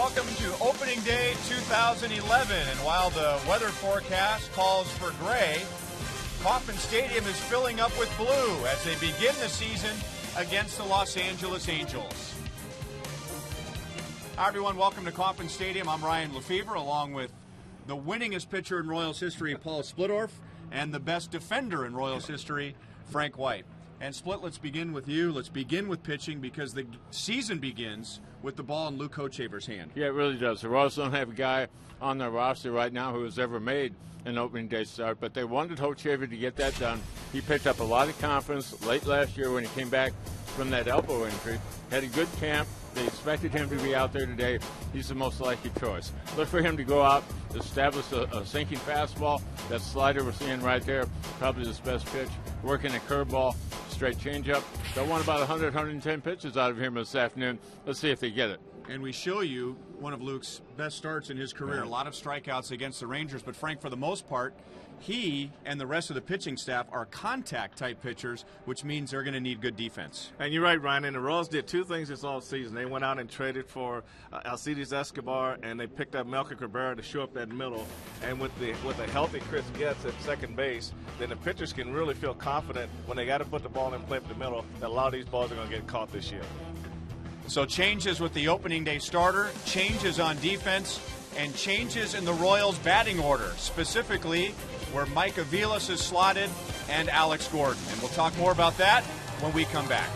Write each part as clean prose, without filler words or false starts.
welcome to opening day 2011. And while the weather forecast calls for gray, Kauffman Stadium is filling up with blue as they begin the season against the Los Angeles Angels. Hi, everyone. Welcome to Kauffman Stadium. I'm Ryan Lefevre, along with the winningest pitcher in Royals history, Paul Splittorff, and the best defender in Royals history, Frank White. And Split, let's begin with you. Let's begin with pitching because the season begins with the ball in Luke Hochevar's hand. Yeah, it really does. The Royals don't have a guy on their roster right now who has ever made an opening day start, but they wanted Hochevar to get that done. He picked up a lot of confidence late last year when he came back from that elbow injury. Had a good camp. They expected him to be out there today. He's the most likely choice. Look for him to go out, establish a sinking fastball. That slider we're seeing right there, probably his best pitch. Working a curveball, straight changeup. They'll want about 100, 110 pitches out of him this afternoon. Let's see if they get it. And we show you one of Luke's best starts in his career. A lot of strikeouts against the Rangers, but Frank, for the most part, he and the rest of the pitching staff are contact-type pitchers, which means they're going to need good defense. And you're right, Ryan. And the Royals did two things this offseason. They went out and traded for Alcides Escobar, and they picked up Melky Cabrera to show up that middle. And with a healthy Chris Getz at second base, then the pitchers can really feel confident when they got to put the ball in play up the middle that a lot of these balls are going to get caught this year. So changes with the opening day starter, changes on defense, and changes in the Royals' batting order, specifically where Mike Aviles is slotted and Alex Gordon. And we'll talk more about that when we come back.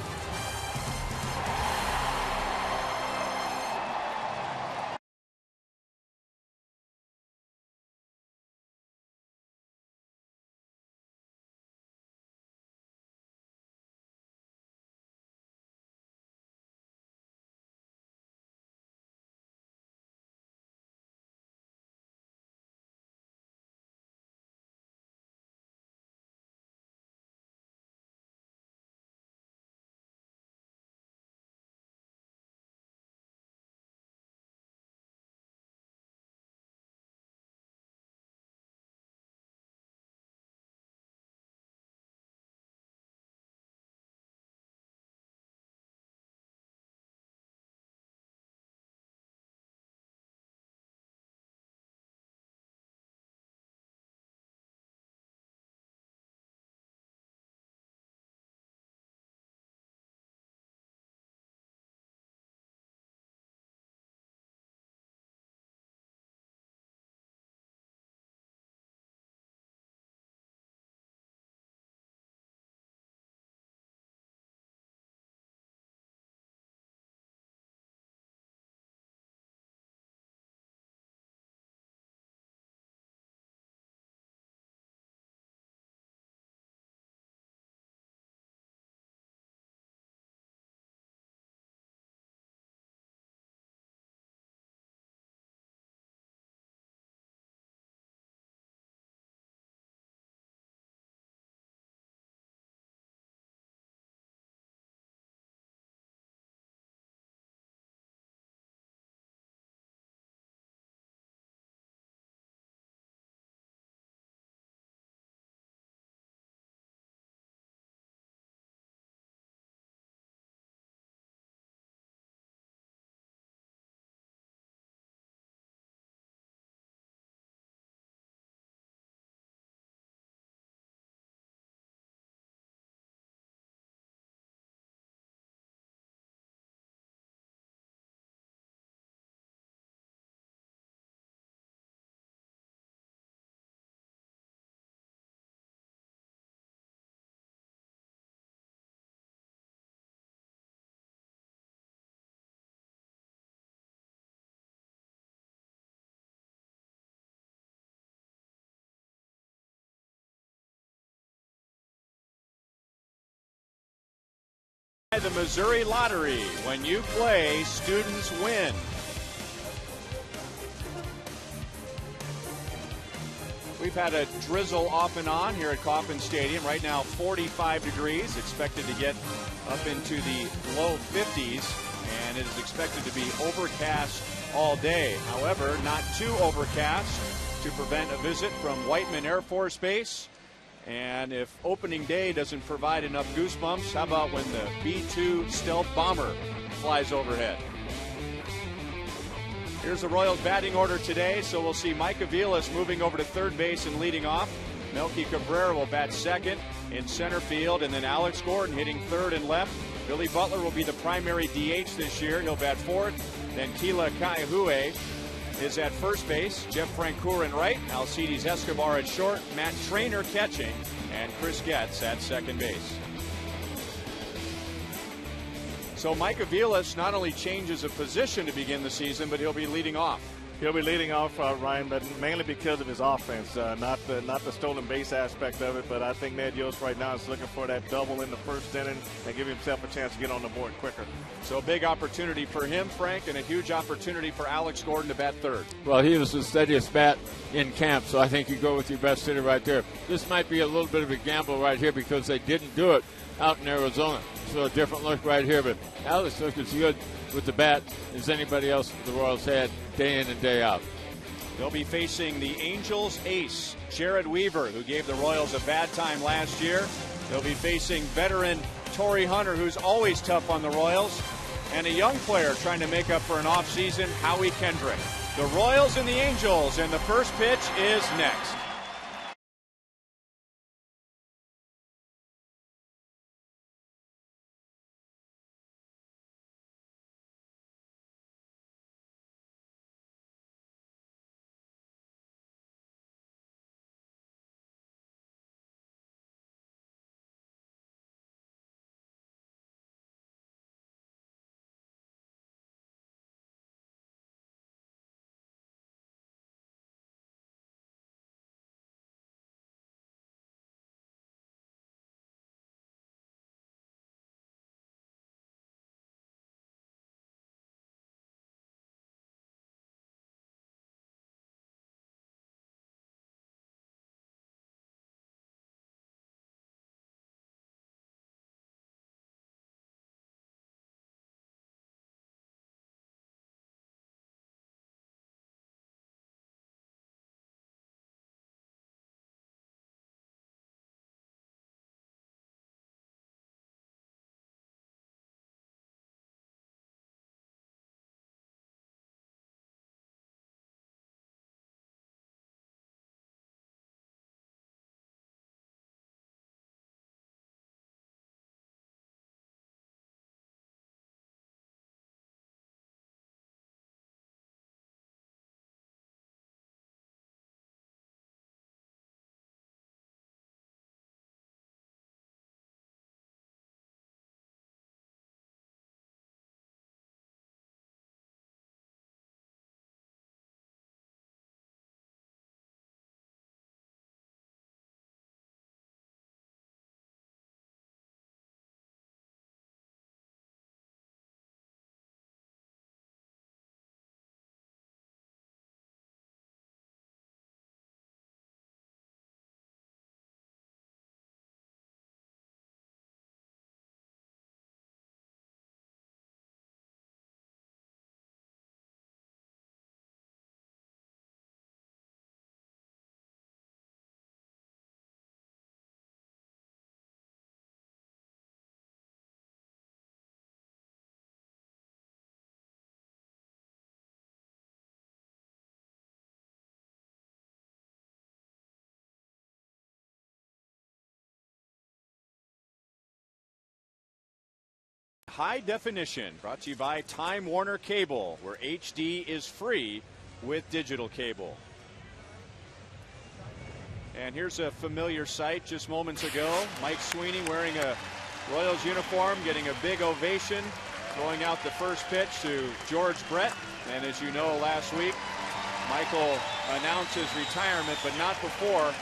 The Missouri Lottery. When you play, students win. We've had a drizzle off and on here at Kauffman Stadium. Right now 45 degrees, expected to get up into the low 50s, and it is expected to be overcast all day. However, not too overcast to prevent a visit from Whiteman Air Force Base. And if opening day doesn't provide enough goosebumps, how about when the B-2 stealth bomber flies overhead? Here's the Royals batting order today. So we'll see Mike Aviles moving over to third base and leading off. Melky Cabrera will bat second in center field, and then Alex Gordon hitting third and left. Billy Butler will be the primary DH this year. He'll bat fourth. Then Kila Kaihue is at first base. Jeff Francoeur in right. Alcides Escobar at short. Matt Traynor catching. And Chris Getz at second base. So Mike Aviles not only changes a position to begin the season, but he'll be leading off. He'll be leading off, Ryan, but mainly because of his offense, not the stolen base aspect of it. But I think Ned Yost right now is looking for that double in the first inning and give himself a chance to get on the board quicker. So a big opportunity for him, Frank, and a huge opportunity for Alex Gordon to bat third. Well, he was the steadiest bat in camp, so I think you go with your best hitter right there. This might be a little bit of a gamble right here because they didn't do it out in Arizona. So a different look right here, but Alex looks as good with the bat as anybody else the Royals had day in and day out. They'll be facing the Angels ace, Jared Weaver, who gave the Royals a bad time last year. They'll be facing veteran Torrey Hunter, who's always tough on the Royals, and a young player trying to make up for an offseason, Howie Kendrick. The Royals and the Angels, and the first pitch is next. High Definition, brought to you by Time Warner Cable, where HD is free with digital cable. And here's a familiar sight just moments ago. Mike Sweeney wearing a Royals uniform, getting a big ovation, throwing out the first pitch to George Brett. And as you know, last week, Michael announced his retirement, but not before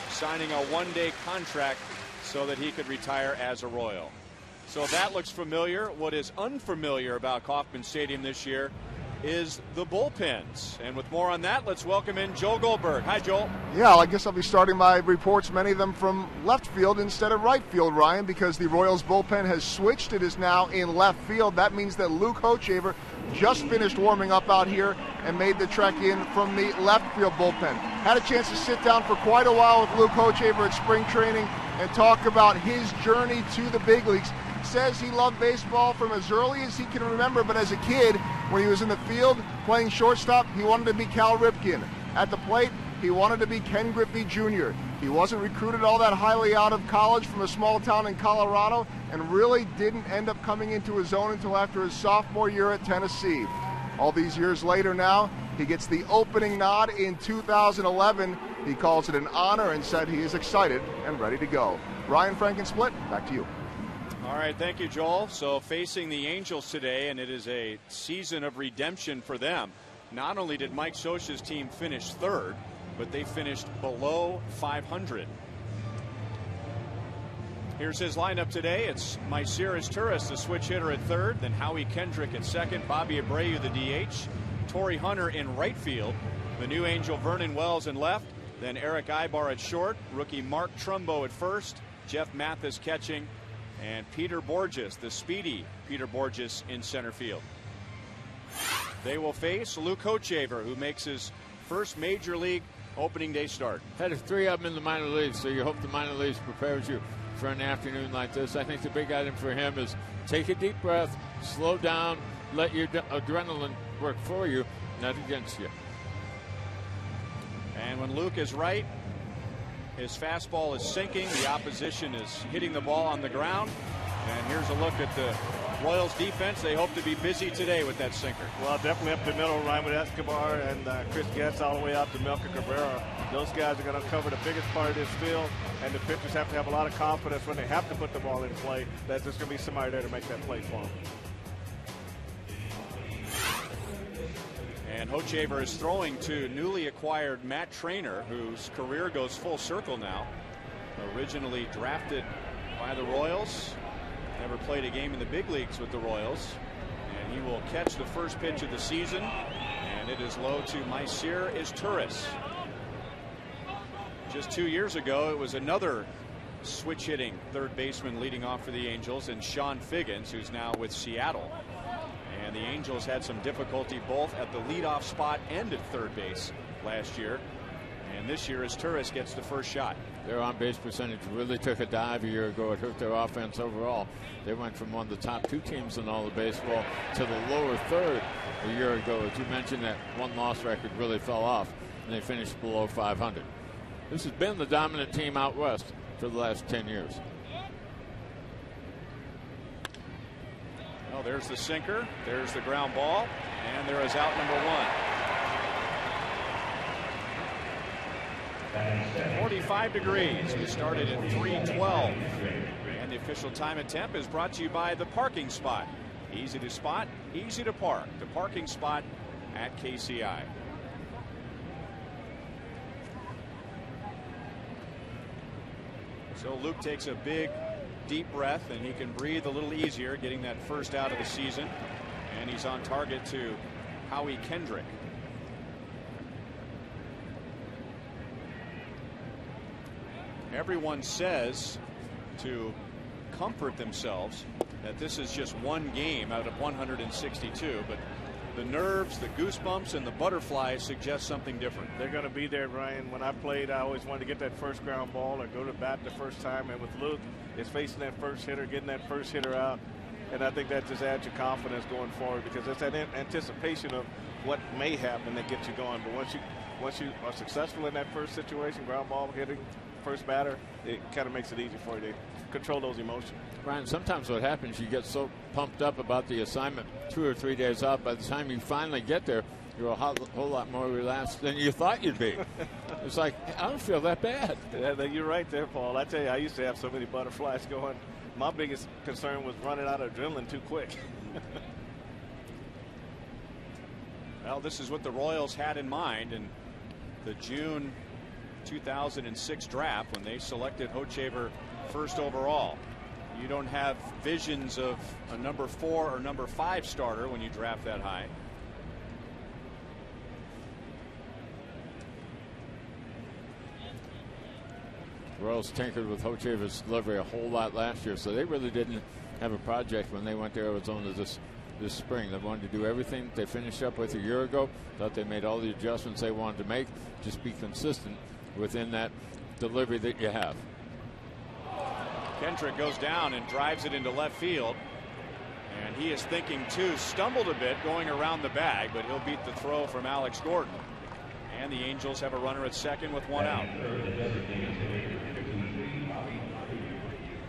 signing a one-day contract so that he could retire as a Royal. So that looks familiar. What is unfamiliar about Kauffman Stadium this year is the bullpens. And with more on that, let's welcome in Joel Goldberg. Hi, Joel. Yeah, I guess I'll be starting my reports, many of them from left field instead of right field, Ryan, because the Royals bullpen has switched. It is now in left field. That means that Luke Hochevar just finished warming up out here and made the trek in from the left field bullpen. Had a chance to sit down for quite a while with Luke Hochevar at spring training and talk about his journey to the big leagues. says he loved baseball from as early as he can remember, but as a kid, when he was in the field playing shortstop, he wanted to be Cal Ripken. At the plate, he wanted to be Ken Griffey Jr. He wasn't recruited all that highly out of college from a small town in Colorado, and really didn't end up coming into his own until after his sophomore year at Tennessee. All these years later now, he gets the opening nod in 2011. He calls it an honor and said he is excited and ready to go. Ryan Frankensplit, back to you. All right, thank you, Joel. So facing the Angels today, and it is a season of redemption for them. Not only did Mike Scioscia's team finish third, but they finished below 500. Here's his lineup today. It's Mycir Turris, the switch hitter at third, then Howie Kendrick at second, Bobby Abreu, the DH, Torrey Hunter in right field, the new Angel Vernon Wells in left, then Eric Ibar at short, rookie Mark Trumbo at first, Jeff Mathis catching, and Peter Borges, the speedy Peter Borges, in center field. They will face Luke Hochevar, who makes his first major league opening day start. Had 3 of them in the minor leagues, so you hope the minor leagues prepares you for an afternoon like this. I think the big item for him is take a deep breath, slow down, let your adrenaline work for you, not against you. And when Luke is right, his fastball is sinking. The opposition is hitting the ball on the ground. And here's a look at the Royals defense. They hope to be busy today with that sinker. Well, definitely up the middle, Raymond Escobar and Chris Getz all the way out to Melky Cabrera. Those guys are going to cover the biggest part of this field, and the pitchers have to have a lot of confidence when they have to put the ball in play that there's going to be somebody there to make that play for them. And Hochevar is throwing to newly acquired Matt Trainer, whose career goes full circle now. Originally drafted by the Royals, never played a game in the big leagues with the Royals, and he will catch the first pitch of the season, and it is low to Mycir Turris. Just 2 years ago, it was another switch hitting third baseman leading off for the Angels, and Sean Figgins, who's now with Seattle. And the Angels had some difficulty both at the leadoff spot and at third base last year. And this year, as Turris gets the first shot. Their on-base percentage really took a dive a year ago. It hurt their offense overall. They went from one of the top 2 teams in all of baseball to the lower third a year ago. As you mentioned, that one-loss record really fell off, and they finished below 500. This has been the dominant team out west for the last 10 years. Well, there's the sinker, there's the ground ball, and there is out number 1. 45 degrees. We started at 3:12. And the official time and temp is brought to you by the parking spot. Easy to spot, easy to park. The parking spot at KCI. So Luke takes a big, deep breath, and he can breathe a little easier getting that first out of the season. And he's on target to Howie Kendrick. Everyone says to comfort themselves that this is just one game out of 162, but the nerves, the goosebumps, and the butterflies suggest something different. They're going to be there, Brian. When I played, I always wanted to get that first ground ball or go to bat the first time, and with Luke, it's facing that first hitter, getting that first hitter out, and I think that just adds your confidence going forward, because it's that anticipation of what may happen that gets you going. But once you are successful in that first situation, ground ball hitting, first batter, it kind of makes it easy for you to control those emotions. Brian, sometimes what happens, you get so pumped up about the assignment 2 or 3 days out, by the time you finally get there, you're a whole lot more relaxed than you thought you'd be. It's like, I don't feel that bad. Yeah, you're right there, Paul. I tell you, I used to have so many butterflies going. My biggest concern was running out of adrenaline too quick. Well, this is what the Royals had in mind in the June 2006 draft when they selected Hochevar first overall. You don't have visions of a number 4 or number 5 starter when you draft that high. Royals tinkered with Hochevar's delivery a whole lot last year, so they really didn't have a project when they went to Arizona this spring. They wanted to do everything they finished up with a year ago. Thought they made all the adjustments they wanted to make. Just be consistent within that delivery that you have. Kendrick goes down and drives it into left field. And he is thinking too, stumbled a bit going around the bag, but he'll beat the throw from Alex Gordon. And the Angels have a runner at second with one out.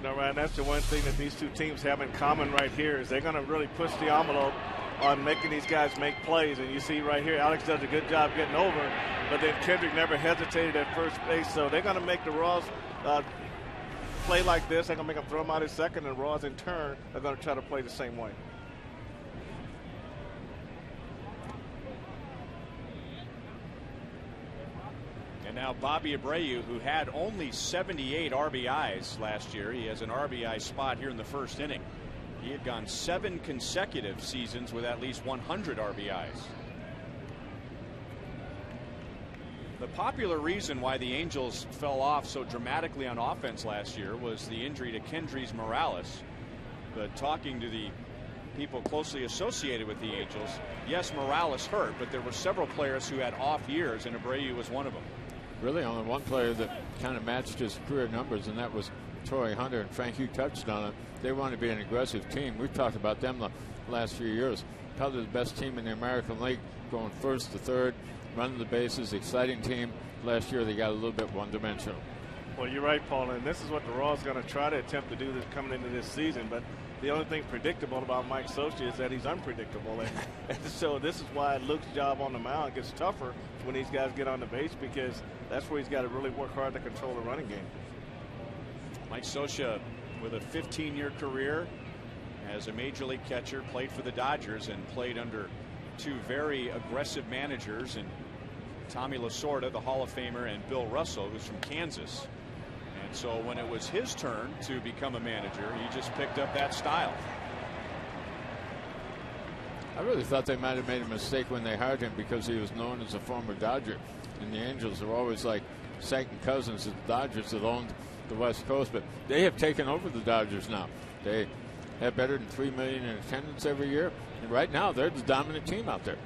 No, Ryan, that's the one thing that these two teams have in common right here is they're going to really push the envelope on making these guys make plays. And you see right here, Alex does a good job getting over, but then Kendrick never hesitated at first base. So they're going to make the Royals play like this. They're going to make them throw them out at second, and Royals in turn are going to try to play the same way. And now Bobby Abreu, who had only 78 RBIs last year. He has an RBI spot here in the first inning. He had gone 7 consecutive seasons with at least 100 RBIs. The popular reason why the Angels fell off so dramatically on offense last year was the injury to Kendrys Morales. But talking to the people closely associated with the Angels, yes, Morales hurt, but there were several players who had off years, and Abreu was one of them. Really only one player that kind of matched his career numbers, and that was Torrey Hunter. And Frank, you touched on it. They want to be an aggressive team. We've talked about them the last few years. Probably the best team in the American League, going first to third, running the bases, exciting team. Last year they got a little bit one-dimensional. Well, you're right, Paul, and this is what the Royals are going to try to attempt to do this coming into this season. But the only thing predictable about Mike Scioscia is that he's unpredictable. And so this is why Luke's job on the mound gets tougher when these guys get on the base, because that's where he's got to really work hard to control the running game. Mike Scioscia, with a 15-year career as a major league catcher, played for the Dodgers and played under 2 very aggressive managers, and Tommy Lasorda, the Hall of Famer, and Bill Russell, who's from Kansas. And so when it was his turn to become a manager, he just picked up that style. I really thought they might have made a mistake when they hired him, because he was known as a former Dodger. And the Angels are always like second cousins to the Dodgers that owned the West Coast. But they have taken over the Dodgers now. They have better than 3 million in attendance every year. And right now they're the dominant team out there.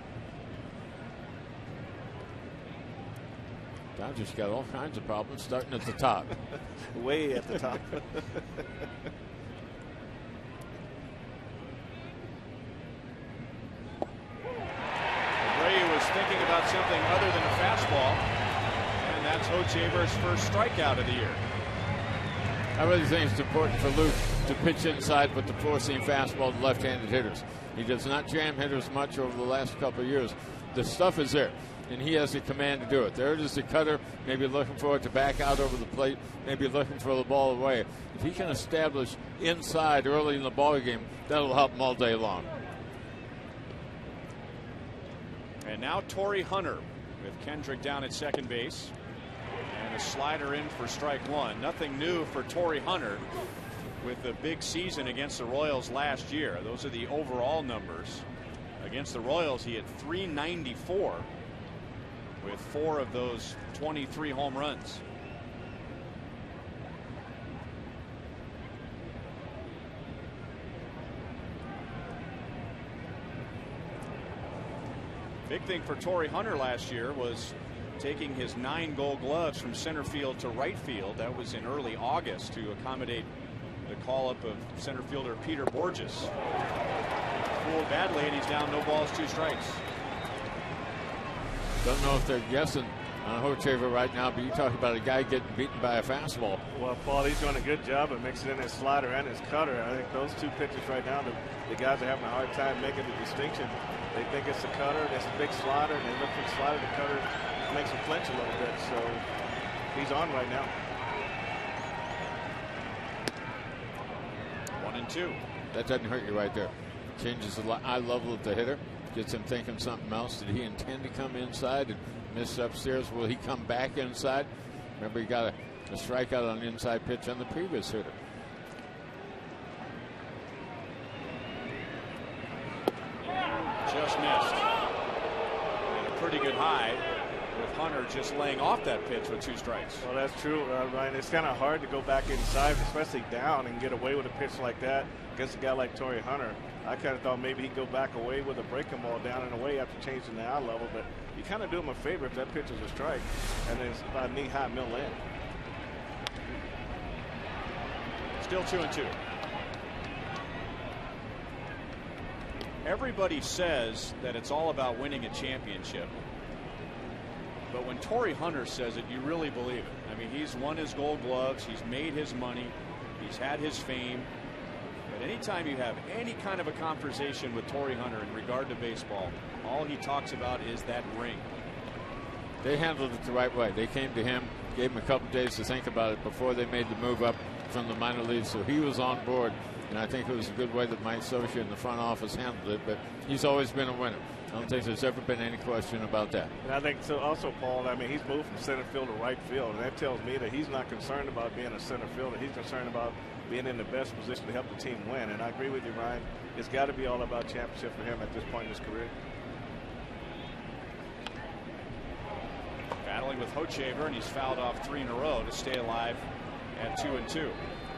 Dodgers got all kinds of problems, starting at the top. Way at the top. Abreu was thinking about something other than a fastball, and that's Hochevar's first strikeout of the year. I really think it's important for Luke to pitch inside with the four-seam fastball to left-handed hitters. He does not jam hitters much over the last couple of years. The stuff is there, and he has the command to do it. There it is, the cutter, maybe looking for it to back out over the plate, maybe looking for the ball away. If he can establish inside early in the ball game, that'll help him all day long. And now Torrey Hunter with Kendrick down at second base. And a slider in for strike one. Nothing new for Torrey Hunter with the big season against the Royals last year. Those are the overall numbers. Against the Royals, he had .394 with 4 of those 23 home runs. Big thing for Torrey Hunter last year was taking his 9 Gold Gloves from center field to right field. That was in early August to accommodate the call-up of center fielder Peter Borges. Fooled badly, and he's down, no balls, 2 strikes. Don't know if they're guessing on Hochevar right now, but you talk about a guy getting beaten by a fastball. Well, Paul, he's doing a good job of mixing in his slider and his cutter. I think those 2 pitches right now, the guys are having a hard time making the distinction. They think it's the cutter, it's a big slider, and they look for the slider. The cutter makes him flinch a little bit, so he's on right now. 1-2. That doesn't hurt you right there. Changes the eye level of the hitter, gets him thinking something else. Did he intend to come inside and miss upstairs? Will he come back inside? Remember, he got a strikeout on an inside pitch on the previous hitter. Just missed. And a pretty good high with Hunter just laying off that pitch with 2 strikes. Well, that's true, Ryan. It's kind of hard to go back inside, especially down, and get away with a pitch like that against a guy like Torrey Hunter. I kind of thought maybe he'd go back away with a breaking ball down and away after changing the eye level, but you kind of do him a favor if that pitch is a strike, and then it's about knee-high middle in. It's Still 2-2. Everybody says that it's all about winning a championship. But when Torrey Hunter says it, you really believe it. I mean, he's won his Gold Gloves. He's made his money. He's had his fame. But anytime you have any kind of a conversation with Torrey Hunter in regard to baseball, all he talks about is that ring. They handled it the right way. They came to him, gave him a couple days to think about it before they made the move up from the minor leagues. So he was on board. And I think it was a good way that Mike Socia in the front office handled it. But he's always been a winner. I don't think there's ever been any question about that. And I think so also, Paul, I mean, he's moved from center field to right field. And that tells me that he's not concerned about being a center fielder. He's concerned about being in the best position to help the team win. And I agree with you, Ryan. It's got to be all about championship for him at this point in his career. Battling with Hochevar, and he's fouled off 3 in a row to stay alive at 2-2.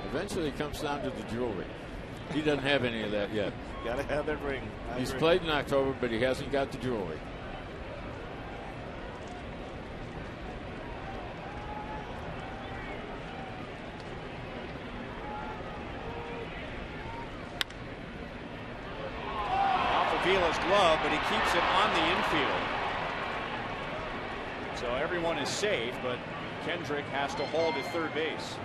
Eventually it comes down to the jewelry. He doesn't have any of that yet. Got to have that ring. He's played in October, but he hasn't got the jewelry. Off of Vila's glove, but he keeps it on the infield. So everyone is safe, but Kendrick has to hold at third base.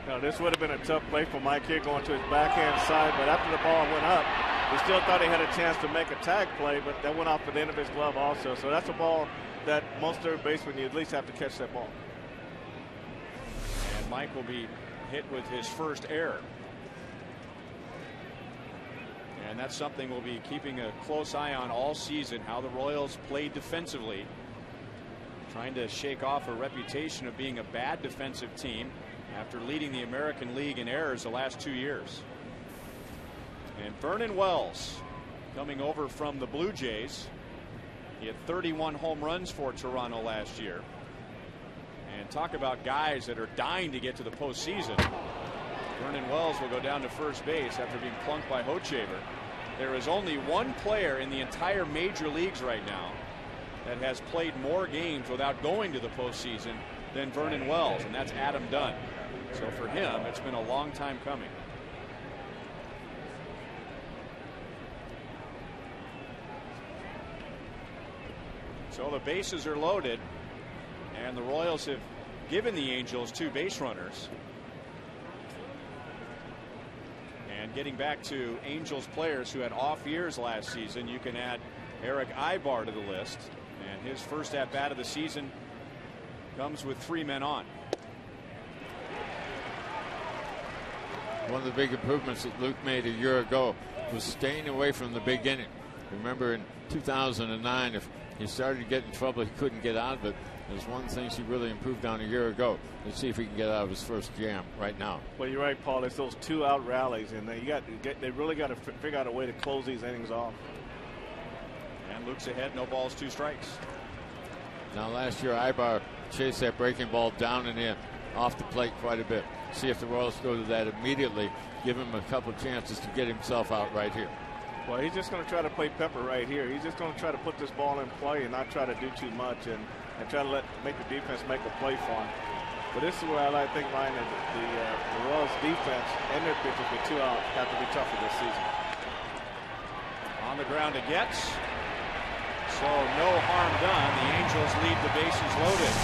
Now, this would have been a tough play for Mike here going to his backhand side, but after the ball went up, he still thought he had a chance to make a tag play, but that went off at the end of his glove also. So that's a ball that most third basemen, you at least have to catch that ball. And Mike will be hit with his first error. And that's something we'll be keeping a close eye on all season, how the Royals play defensively, trying to shake off a reputation of being a bad defensive team after leading the American League in errors the last 2 years. And Vernon Wells coming over from the Blue Jays. He had 31 home runs for Toronto last year. And talk about guys that are dying to get to the postseason. Vernon Wells will go down to first base after being plunked by Hochevar. There is only one player in the entire major leagues right now that has played more games without going to the postseason than Vernon Wells, and that's Adam Dunn. So for him, it's been a long time coming. So the bases are loaded, and the Royals have given the Angels 2 base runners. And getting back to Angels players who had off years last season, you can add Eric Ibar to the list, and his first at bat of the season comes with 3 men on. One of the big improvements that Luke made a year ago was staying away from the big inning. Remember in 2009, if he started to get in trouble, he couldn't get out of it. There's one of the things he really improved on a year ago. Let's see if he can get out of his first jam right now. Well, you're right, Paul. It's those 2-out rallies, and they really got to figure out a way to close these innings off. And Luke's ahead, no balls, 2 strikes. Now last year, Ibar chased that breaking ball down and in, off the plate quite a bit. See if the Royals go to that immediately. Give him a couple chances to get himself out right here. Well, he's just going to try to play Pepper right here. He's just going to try to put this ball in play and not try to do too much and try to make the defense make a play for him. But this is where I think, Ryan, that the Royals defense and their pitchers with 2 out have to be tougher this season. On the ground it gets. So no harm done. The Angels leave the bases loaded.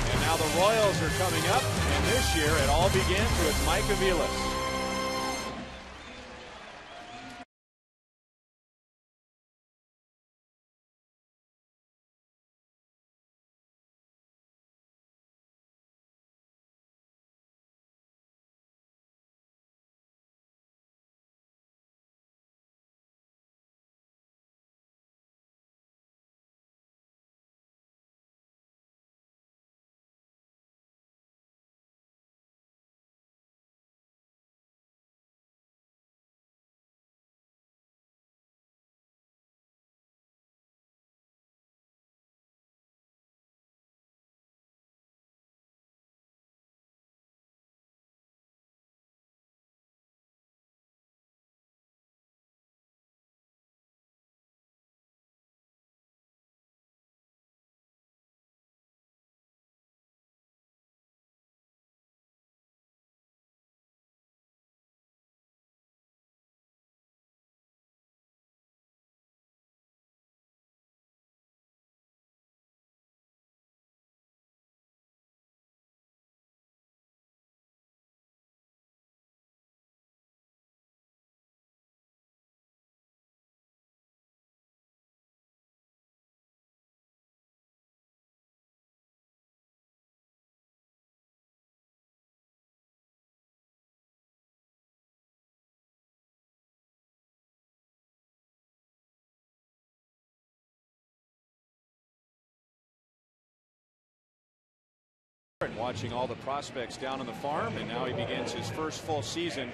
And now the Royals are coming up. And this year it all begins with Mike Aviles. watching all the prospects down on the farm, and now he begins his first full season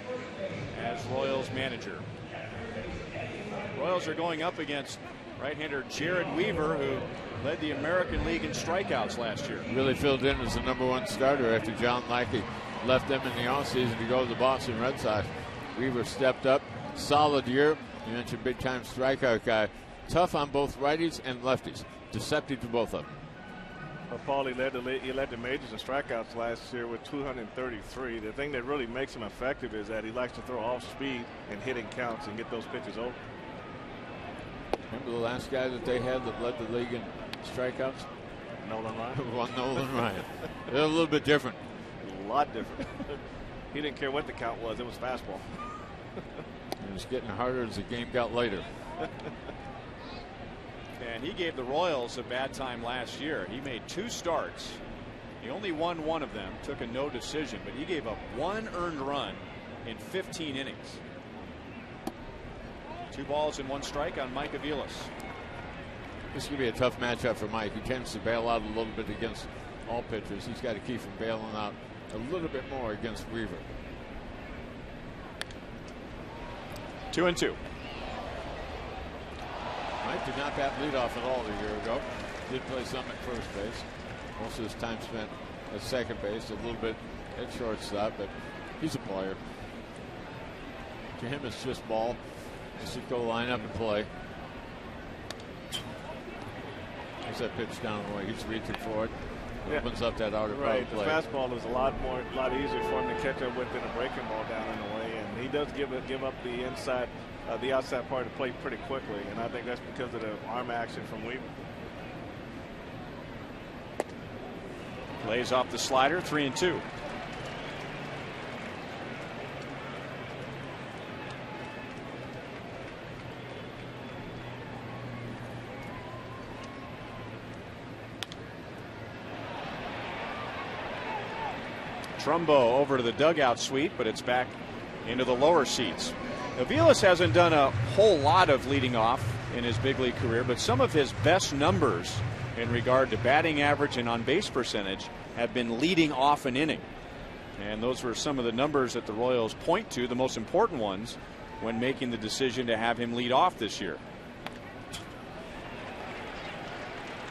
as Royals manager. Royals are going up against right-hander Jared Weaver, who led the American League in strikeouts last year. Really filled in as the #1 starter after John Lackey left them in the offseason to go to the Boston Red Sox. Weaver stepped up, solid year. You mentioned big-time strikeout guy. Tough on both righties and lefties. Deceptive to both of them. Well, Paul, he led the majors in strikeouts last year with 233. The thing that really makes him effective is that he likes to throw off speed and hitting counts and get those pitches over. Remember the last guy that they had that led the league in strikeouts? Nolan Ryan. One Nolan Ryan. They're a little bit different. A lot different. He didn't care what the count was. It was fastball. It was getting harder as the game got later. And he gave the Royals a bad time last year. He made 2 starts. He only won 1 of them, took a no decision, but he gave up 1 earned run in 15 innings. 2 balls and 1 strike on Mike Aviles. This is going to be a tough matchup for Mike. He tends to bail out a little bit against all pitchers. He's got to keep from bailing out a little bit more against Weaver. 2-2. Mike did not bat leadoff at all a year ago. Did play some at first base. Most of his time spent at second base, a little bit at shortstop, but he's a player. To him, it's just ball. Just to go line up and play. There's that pitch down the way. He's reaching for it. Opens up that outer right. play. The fastball is a lot easier for him to catch up with than a breaking ball down in the way, and he does give up the inside, the outside part of the plate pretty quickly, and I think that's because of the arm action from Weaver. Plays off the slider, 3-2. Trumbo over to the dugout suite, but it's back into the lower seats. Aviles hasn't done a whole lot of leading off in his big league career, but some of his best numbers in regard to batting average and on base percentage have been leading off an inning. And those were some of the numbers that the Royals point to, the most important ones, when making the decision to have him lead off this year.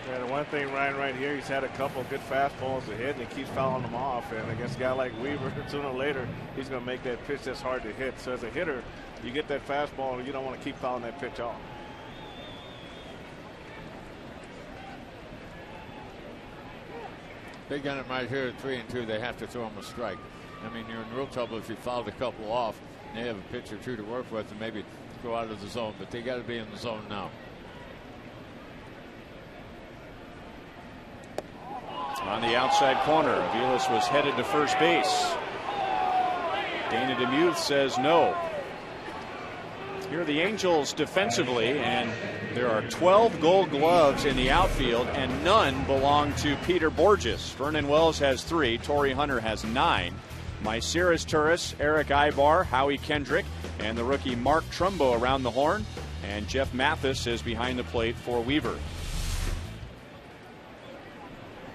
Yeah, the one thing, Ryan, right here, he's had a couple of good fastballs to hit, and he keeps fouling them off. And against a guy like Weaver, sooner or later, he's going to make that pitch that's hard to hit. So as a hitter, you get that fastball, and you don't want to keep fouling that pitch off. They got him right here at 3-2. They have to throw him a strike. I mean, you're in real trouble if you fouled a couple off. And they have a pitch or 2 to work with and maybe go out of the zone. But they got to be in the zone now. On the outside corner, Aviles was headed to first base. Dana DeMuth says no. Here are the Angels defensively, and there are 12 Gold Gloves in the outfield, and none belong to Peter Borges. Vernon Wells has 3. Torrey Hunter has 9. Myceris Turris, Eric Ibar, Howie Kendrick, and the rookie Mark Trumbo around the horn. And Jeff Mathis is behind the plate for Weaver.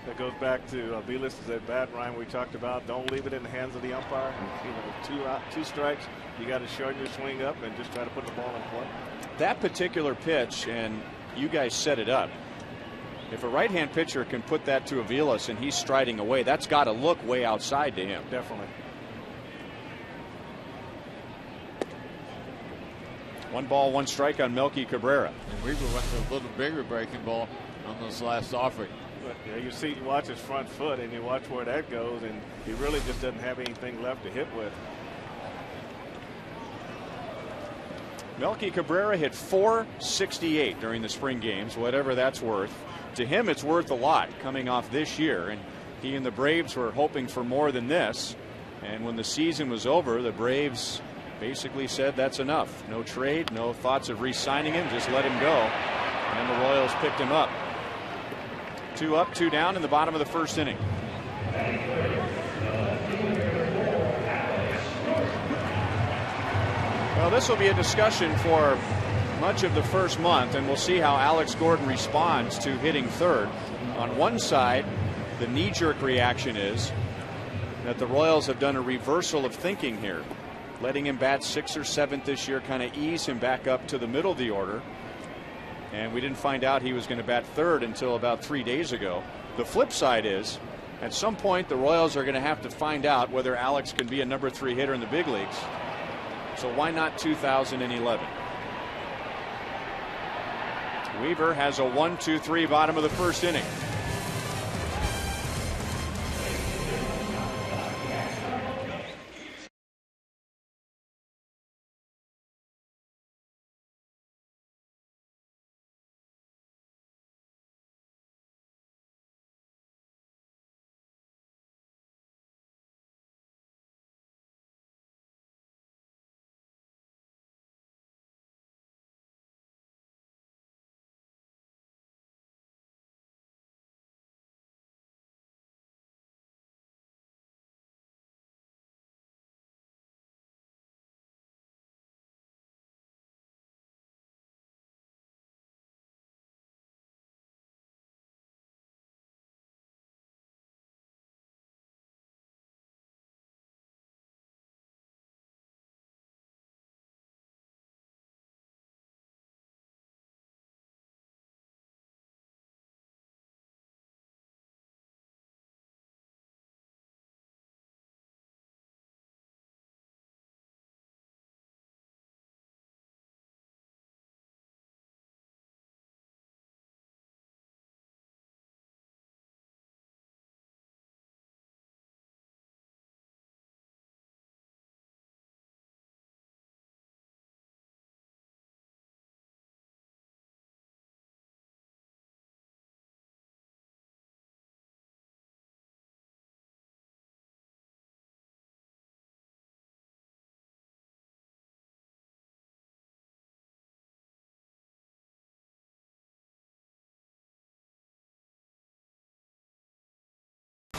That goes back to Aviles' at bat, Ryan, we talked about. Don't leave it in the hands of the umpire. You know, 2 strikes. You got to shorten your swing up and just try to put the ball in play. That particular pitch, and you guys set it up. If a right-hand pitcher can put that to Aviles and he's striding away, that's got to look way outside to him. Definitely. 1 ball, 1 strike on Melky Cabrera. And Weaver went to a little bigger breaking ball on this last offering. Yeah, you watch his front foot and you watch where that goes, and he really just doesn't have anything left to hit with. Melky Cabrera hit .468 during the spring games, whatever that's worth. To him, it's worth a lot coming off this year, and he and the Braves were hoping for more than this. And when the season was over, the Braves basically said that's enough. No trade, no thoughts of re-signing him, just let him go. And the Royals picked him up. 2 up, 2 down in the bottom of the first inning. Well, this will be a discussion for much of the first month, and we'll see how Alex Gordon responds to hitting third. On one side, the knee-jerk reaction is that the Royals have done a reversal of thinking here, letting him bat 6th or 7th this year, kind of ease him back up to the middle of the order. And we didn't find out he was going to bat 3rd until about 3 days ago. The flip side is, at some point, the Royals are going to have to find out whether Alex can be a number 3 hitter in the big leagues. So why not 2011? Weaver has a 1-2-3 bottom of the 1st inning.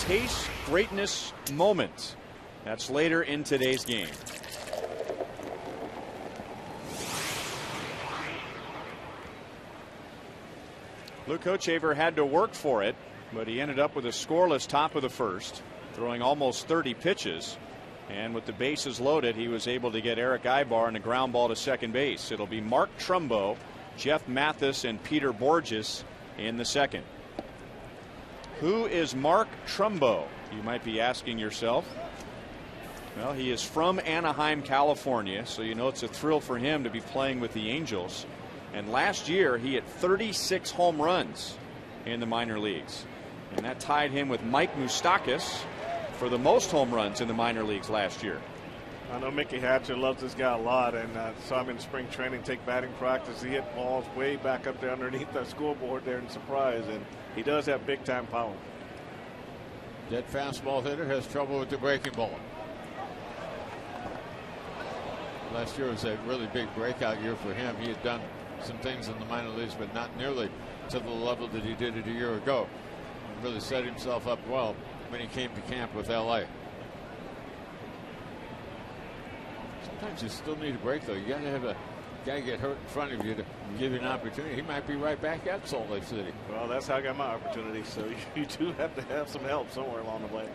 Taste greatness moment. That's later in today's game. Luke Hochevar had to work for it, but he ended up with a scoreless top of the 1st, throwing almost 30 pitches. And with the bases loaded, he was able to get Eric Ibar and a ground ball to 2nd base. It'll be Mark Trumbo, Jeff Mathis, and Peter Borges in the 2nd. Who is Mark Trumbo? You might be asking yourself. Well, he is from Anaheim, California, so you know it's a thrill for him to be playing with the Angels. And last year he hit 36 home runs in the minor leagues, and that tied him with Mike Moustakas for the most home runs in the minor leagues last year. I know Mickey Hatcher loves this guy a lot, and saw him in spring training take batting practice. He hit balls way back up there underneath that scoreboard there in Surprise, and he does have big time power. That fastball hitter has trouble with the breaking ball. Last year was a really big breakout year for him. He had done some things in the minor leagues, but not nearly to the level that he did it a year ago. He really set himself up well when he came to camp with LA. Sometimes you still need a break, though. You got to have a guy get hurt in front of you to give you an opportunity. He might be right back at Salt Lake City. Well, that's how I got my opportunity. So you do have to have some help somewhere along the way.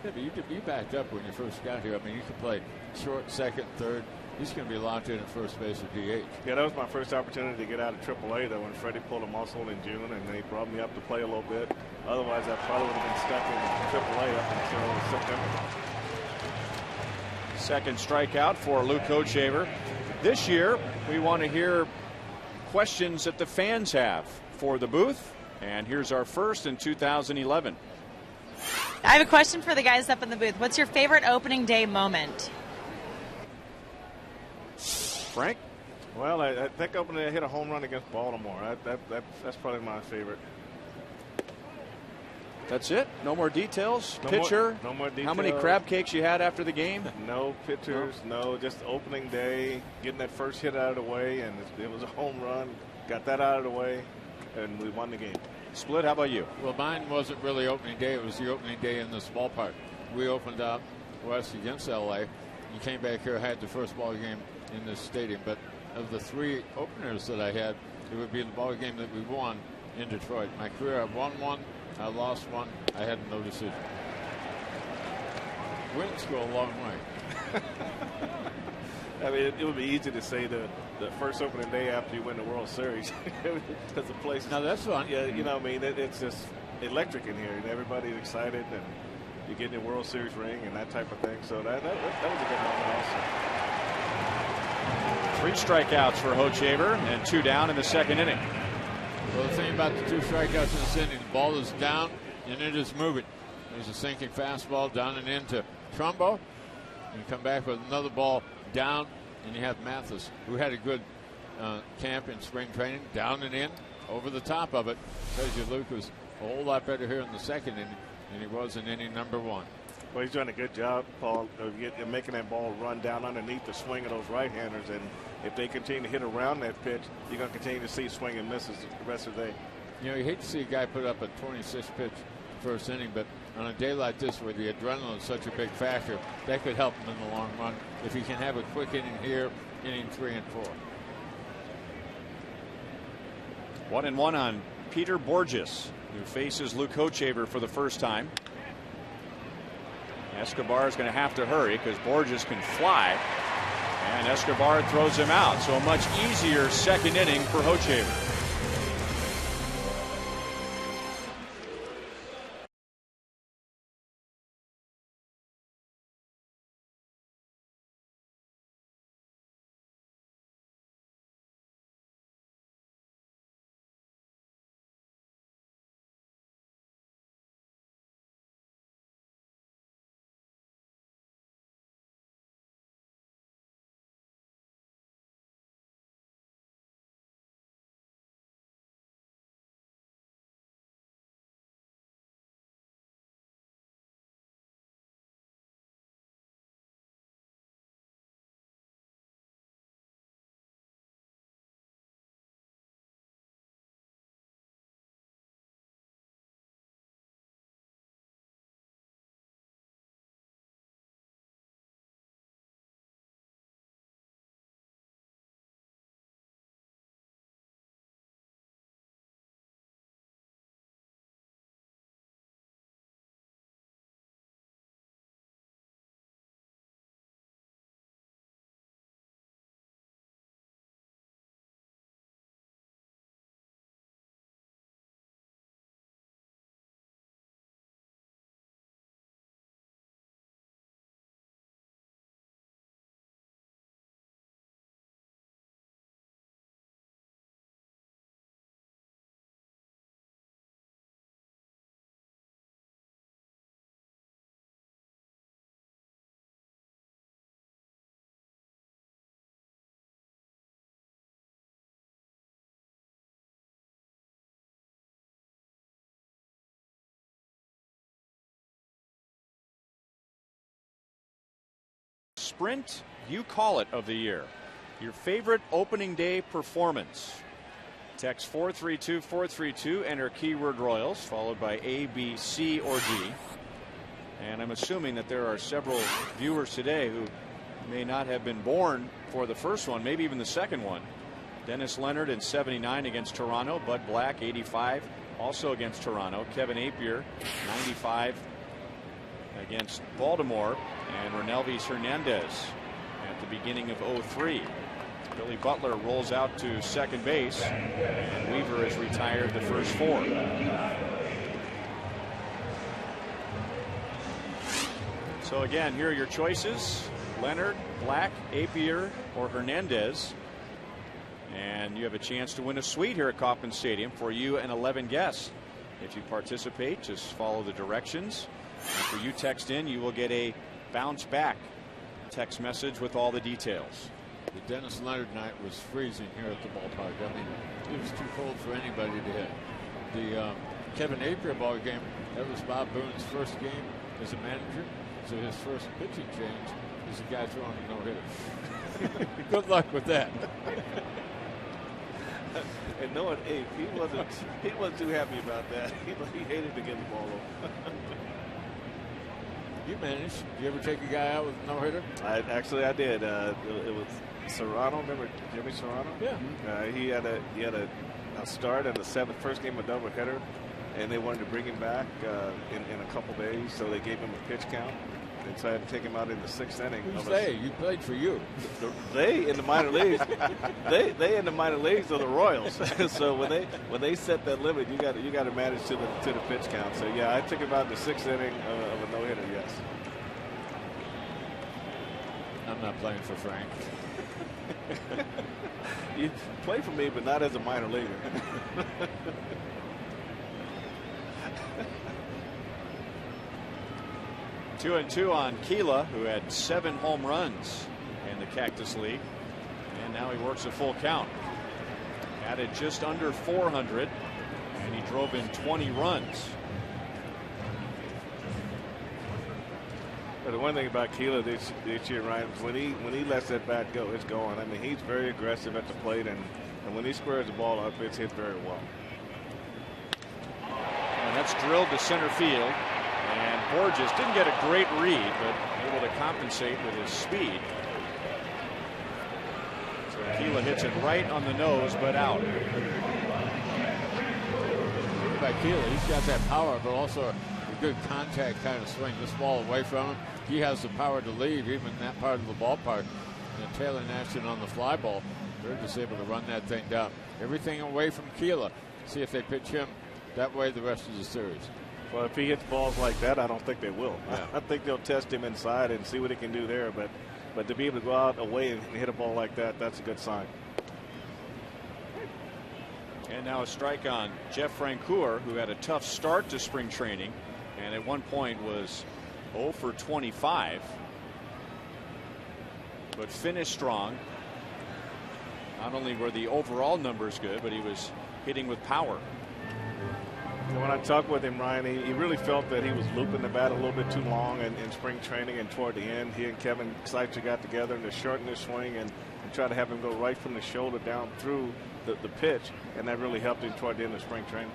Yeah, but you backed up when you first got here. I mean, you could play short, 2nd, 3rd. He's going to be locked in at first base or DH. Yeah, that was my first opportunity to get out of AAA, though, when Freddie pulled a muscle in June, and they brought me up to play a little bit. Otherwise, I probably would have been stuck in AAA up until September. 2nd strikeout for Luke Hochevar. This year, we want to hear questions that the fans have for the booth, and here's our first in 2011. I have a question for the guys up in the booth. What's your favorite opening day moment? Frank? Well, I think opening day hit a home run against Baltimore. That's probably my favorite. That's it? No more details? No Pitcher? No more details. How many crab cakes you had after the game? No pitchers, no, just opening day, getting that first hit out of the way, and it was a home run. Got that out of the way, and we won the game. Split, how about you? Well, mine wasn't really opening day. It was the opening day in this ballpark. We opened up west against LA. You came back here, had the first ball game in this stadium. But of the 3 openers that I had, it would be the ball game that we won in Detroit. My career, I've won 1, I lost one. I had no decision. Wins go a long way. I mean, it would be easy to say the first opening day after you win the World Series, because the place. Now that's fun. Yeah, you know, I mean, it's just electric in here, and everybody's excited, and you get the World Series ring and that type of thing. So that was a good moment also. 3 strikeouts for Hochevar and 2 down in the second inning. Well, the thing about the 2 strikeouts in this inning, the ball is down and it is moving. There's a sinking fastball down and into Trumbo. You come back with another ball down, and you have Mathis, who had a good camp in spring training, down and in, over the top of it. Tells you Luke was a whole lot better here in the second inning than he was in inning number 1. Well, he's doing a good job, Paul, of making that ball run down underneath the swing of those right-handers. And if they continue to hit around that pitch, you're going to continue to see swing and misses the rest of the day. You know, you hate to see a guy put up a 26-pitch first inning, but on a day like this where the adrenaline is such a big factor, that could help him in the long run if he can have a quick inning here, inning 3 and 4. 1-1 on Peter Borges, who faces Luke Hochevar for the first time. Escobar is going to have to hurry because Borges can fly, and Escobar throws him out. So a much easier second inning for Hochevar. Sprint, you call it, of the year. Your favorite opening day performance. Text 432-432, enter keyword Royals, followed by A, B, C, or D. And I'm assuming that there are several viewers today who may not have been born for the first one, maybe even the second one. Dennis Leonard in 79 against Toronto. Bud Black, 85, also against Toronto. Kevin Apier, 95 against Baltimore. And Renelvis Hernandez at the beginning of 03. Billy Butler rolls out to second base, and Weaver has retired the first 4. So again, here are your choices: Leonard, Black, Apier, or Hernandez. And you have a chance to win a suite here at Kauffman Stadium for you and 11 guests. If you participate, just follow the directions. After you text in, you will get a bounce back text message with all the details. The Dennis Leonard night was freezing here at the ballpark. I mean, it was too cold for anybody to hit. The Kevin Apier ball game, that was Bob Boone's first game as a manager. So his first pitching change is a guy throwing a no-hitter. Good luck with that. And knowing Abe, he wasn't too happy about that. He hated to get the ball over. You managed. Did you ever take a guy out with a no-hitter? I did. It was Serrano. Remember Jimmy Serrano? Yeah. He had a start in the first game of doubleheader, and they wanted to bring him back in a couple days, so they gave him a pitch count. And so I had to take him out in the 6th inning. Who's they? You played for you. They in the minor leagues. they in the minor leagues are the Royals. So when they set that limit, you got to manage to the pitch count. So yeah, I took him out in the 6th inning of a no-hitter. Yes. I'm not playing for Frank. You play for me, but not as a minor leaguer. 2-2 on Keela, who had 7 home runs in the Cactus League, and now he works a full count. Added just under 400, and he drove in 20 runs. But the one thing about Keela this year, Ryan, when he lets that bat go, it's going. I mean, he's very aggressive at the plate, and when he squares the ball up, it's hit very well. And that's drilled to center field. And Borges didn't get a great read, but able to compensate with his speed. So Keela hits it right on the nose, but out. By Keela, he's got that power, but also a good contact kind of swing. This ball away from him, he has the power to leave even in that part of the ballpark. And Taylor Nashon on the fly ball, they're just able to run that thing down. Everything away from Keela. See if they pitch him that way the rest of the series. Well, if he hits balls like that, I don't think they will. Yeah. I think they'll test him inside and see what he can do there. But to be able to go out away and hit a ball like that, that's a good sign. And now a strike on Jeff Francoeur, who had a tough start to spring training and at one point was 0 for 25, but finished strong. Not only were the overall numbers good, but he was hitting with power. When I talked with him, Ryan, he really felt that he was looping the bat a little bit too long in spring training, and toward the end, he and Kevin Seitzer got together and to shorten his swing and try to have him go right from the shoulder down through the pitch, and that really helped him toward the end of spring training.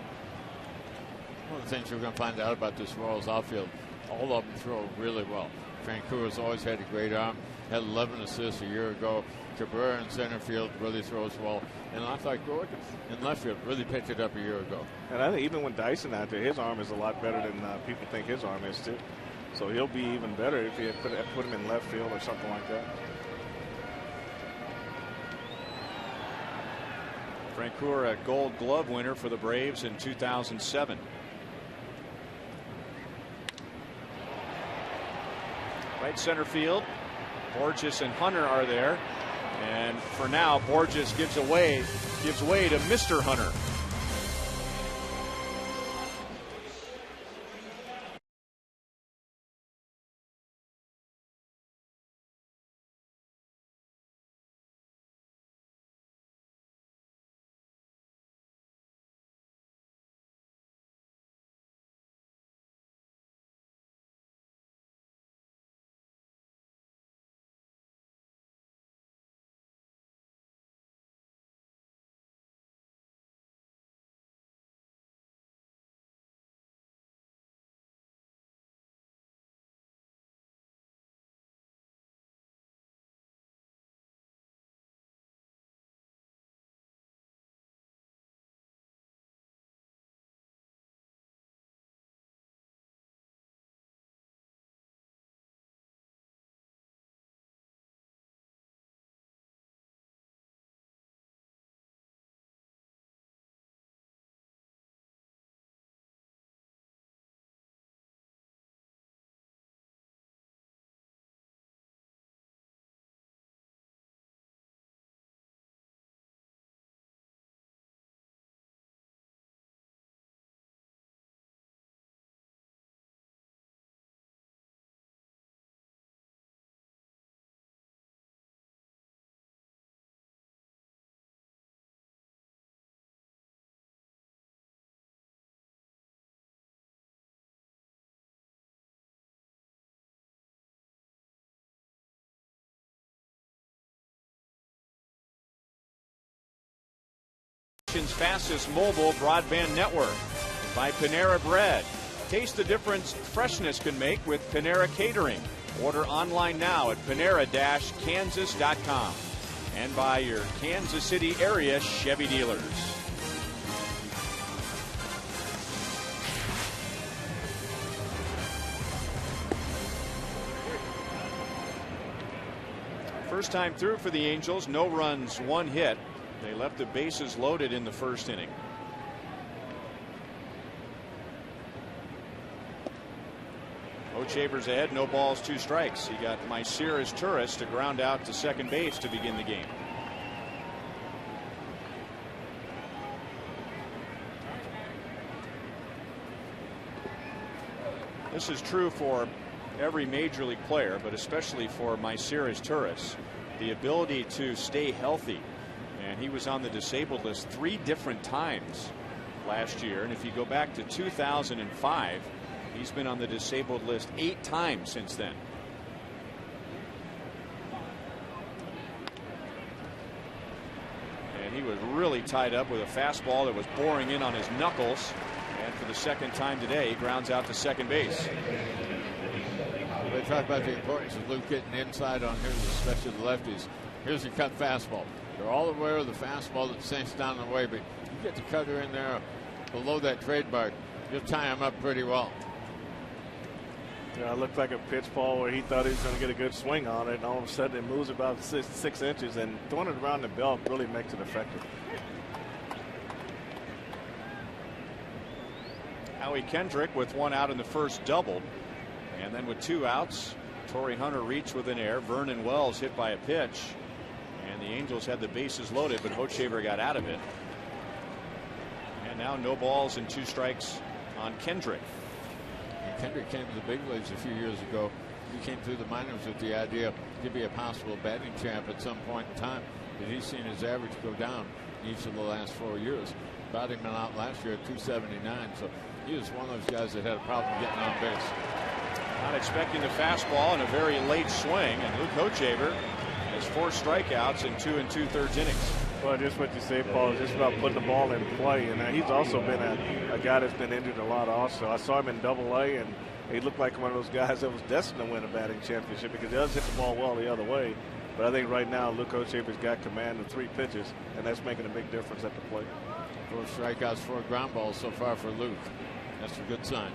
One of the things we're going to find out about this Royals outfield, all of them throw really well. Francoeur's always had a great arm, had 11 assists a year ago. Cabrera in center field really throws well. And I thought Gordon in left field really picked it up a year ago. And I think even when Dyson out there, his arm is a lot better than people think his arm is too. So he'll be even better if you put him in left field or something like that. Francoeur, a Gold Glove winner for the Braves in 2007. Right center field. Borges and Hunter are there. And for now, Borges gives way to Mr. Hunter. Fastest mobile broadband network by Panera Bread. Taste the difference freshness can make with Panera Catering. Order online now at panera-kansas.com. And by your Kansas City area Chevy dealers. First time through for the Angels, no runs, 1 hit. They left the bases loaded in the first inning. Hochevar's ahead, no balls, 2 strikes. He got Myceres Turris to ground out to second base to begin the game. This is true for every major league player, but especially for Myceres Turris. The ability to stay healthy. And he was on the disabled list 3 different times last year. And if you go back to 2005, he's been on the disabled list 8 times since then. And he was really tied up with a fastball that was boring in on his knuckles. And for the second time today, he grounds out to second base. They talk about the importance of Luke getting inside on hitters, especially the lefties. Here's your cut fastball. They're all aware of the fastball that sinks down the way, but you get the cutter in there below that trade mark, you'll tie him up pretty well. Yeah, it looked like a pitch ball where he thought he was going to get a good swing on it, and all of a sudden it moves about 6 inches, and throwing it around the belt really makes it effective. Howie Kendrick with 1 out in the first doubled. And then with 2 outs, Torrey Hunter reached with an error. Vernon Wells hit by a pitch. And the Angels had the bases loaded, but Hochevar got out of it. And now no balls and 2 strikes on Kendrick. And Kendrick came to the big leagues a few years ago. He came through the minors with the idea to be a possible batting champ at some point in time. But he's seen his average go down each of the last 4 years. Bottomed out last year at 279. So he was one of those guys that had a problem getting on base. Not expecting the fastball and a very late swing, and Luke Hochevar has 4 strikeouts in 2 2/3 innings. Well, just what you say, Paul, is just about putting the ball in play. And he's also been a guy that's been injured a lot also. I saw him in Double-A, and he looked like one of those guys that was destined to win a batting championship because he does hit the ball well the other way. But I think right now Luke Hochevar's got command of 3 pitches, and that's making a big difference at the plate. 4 strikeouts, 4 ground balls so far for Luke. That's a good sign.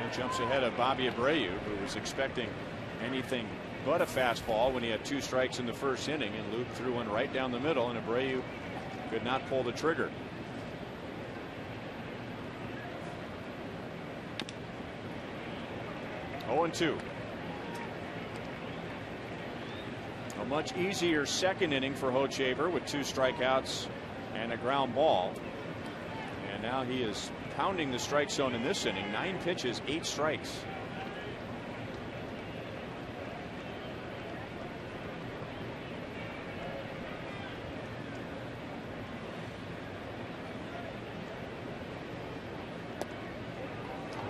And jumps ahead of Bobby Abreu, who was expecting anything but a fastball when he had 2 strikes in the first inning, and Luke threw one right down the middle, and Abreu could not pull the trigger. Oh, 0-2. A much easier second inning for Hochevar with 2 strikeouts and a ground ball. And now he is pounding the strike zone in this inning. 9 pitches, 8 strikes.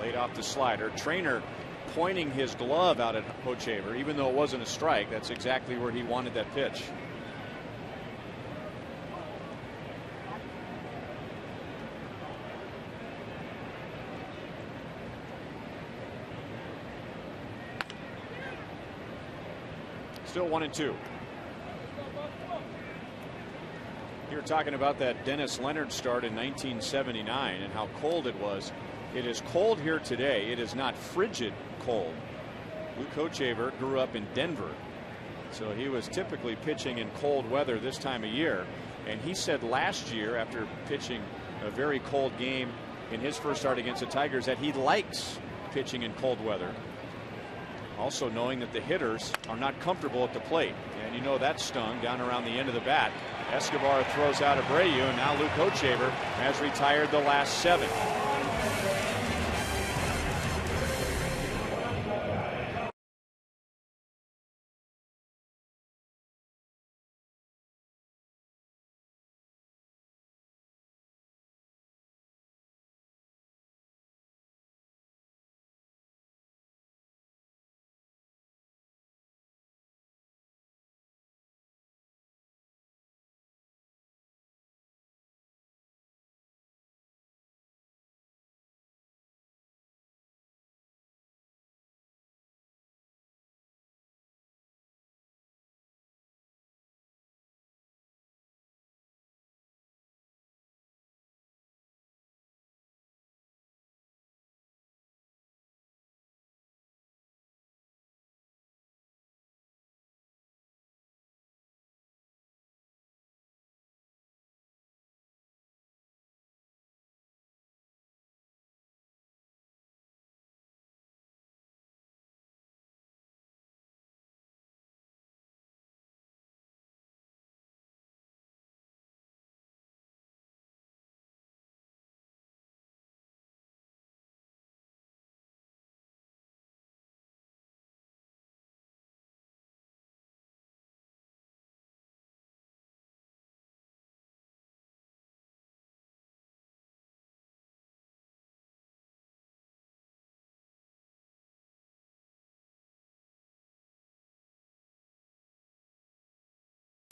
Laid off the slider. Trainer pointing his glove out at Hochevar, even though it wasn't a strike. That's exactly where he wanted that pitch. Still 1-2. You were talking about that Dennis Leonard start in 1979 and how cold it was. It is cold here today. It is not frigid cold. Luke Hochevar grew up in Denver, so he was typically pitching in cold weather this time of year. And he said last year, after pitching a very cold game in his first start against the Tigers, that he likes pitching in cold weather. Also knowing that the hitters are not comfortable at the plate. And you know that stung down around the end of the bat. Escobar throws out Abreu, and now Luke Hochevar has retired the last 7.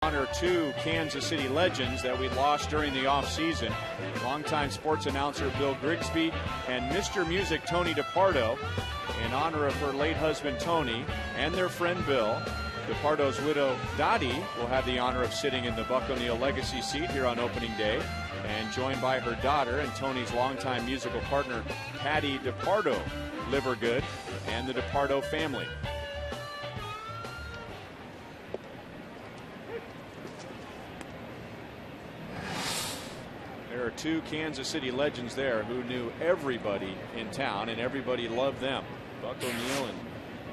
honor two Kansas City legends that we lost during the offseason. Longtime sports announcer Bill Grigsby and Mr. Music Tony DePardo, in honor of her late husband Tony and their friend Bill. DePardo's widow Dottie will have the honor of sitting in the Buck O'Neil Legacy seat here on opening day, and joined by her daughter and Tony's longtime musical partner Patty DePardo, Livergood, and the DePardo family. There are two Kansas City legends there who knew everybody in town, and everybody loved them. Buck O'Neil and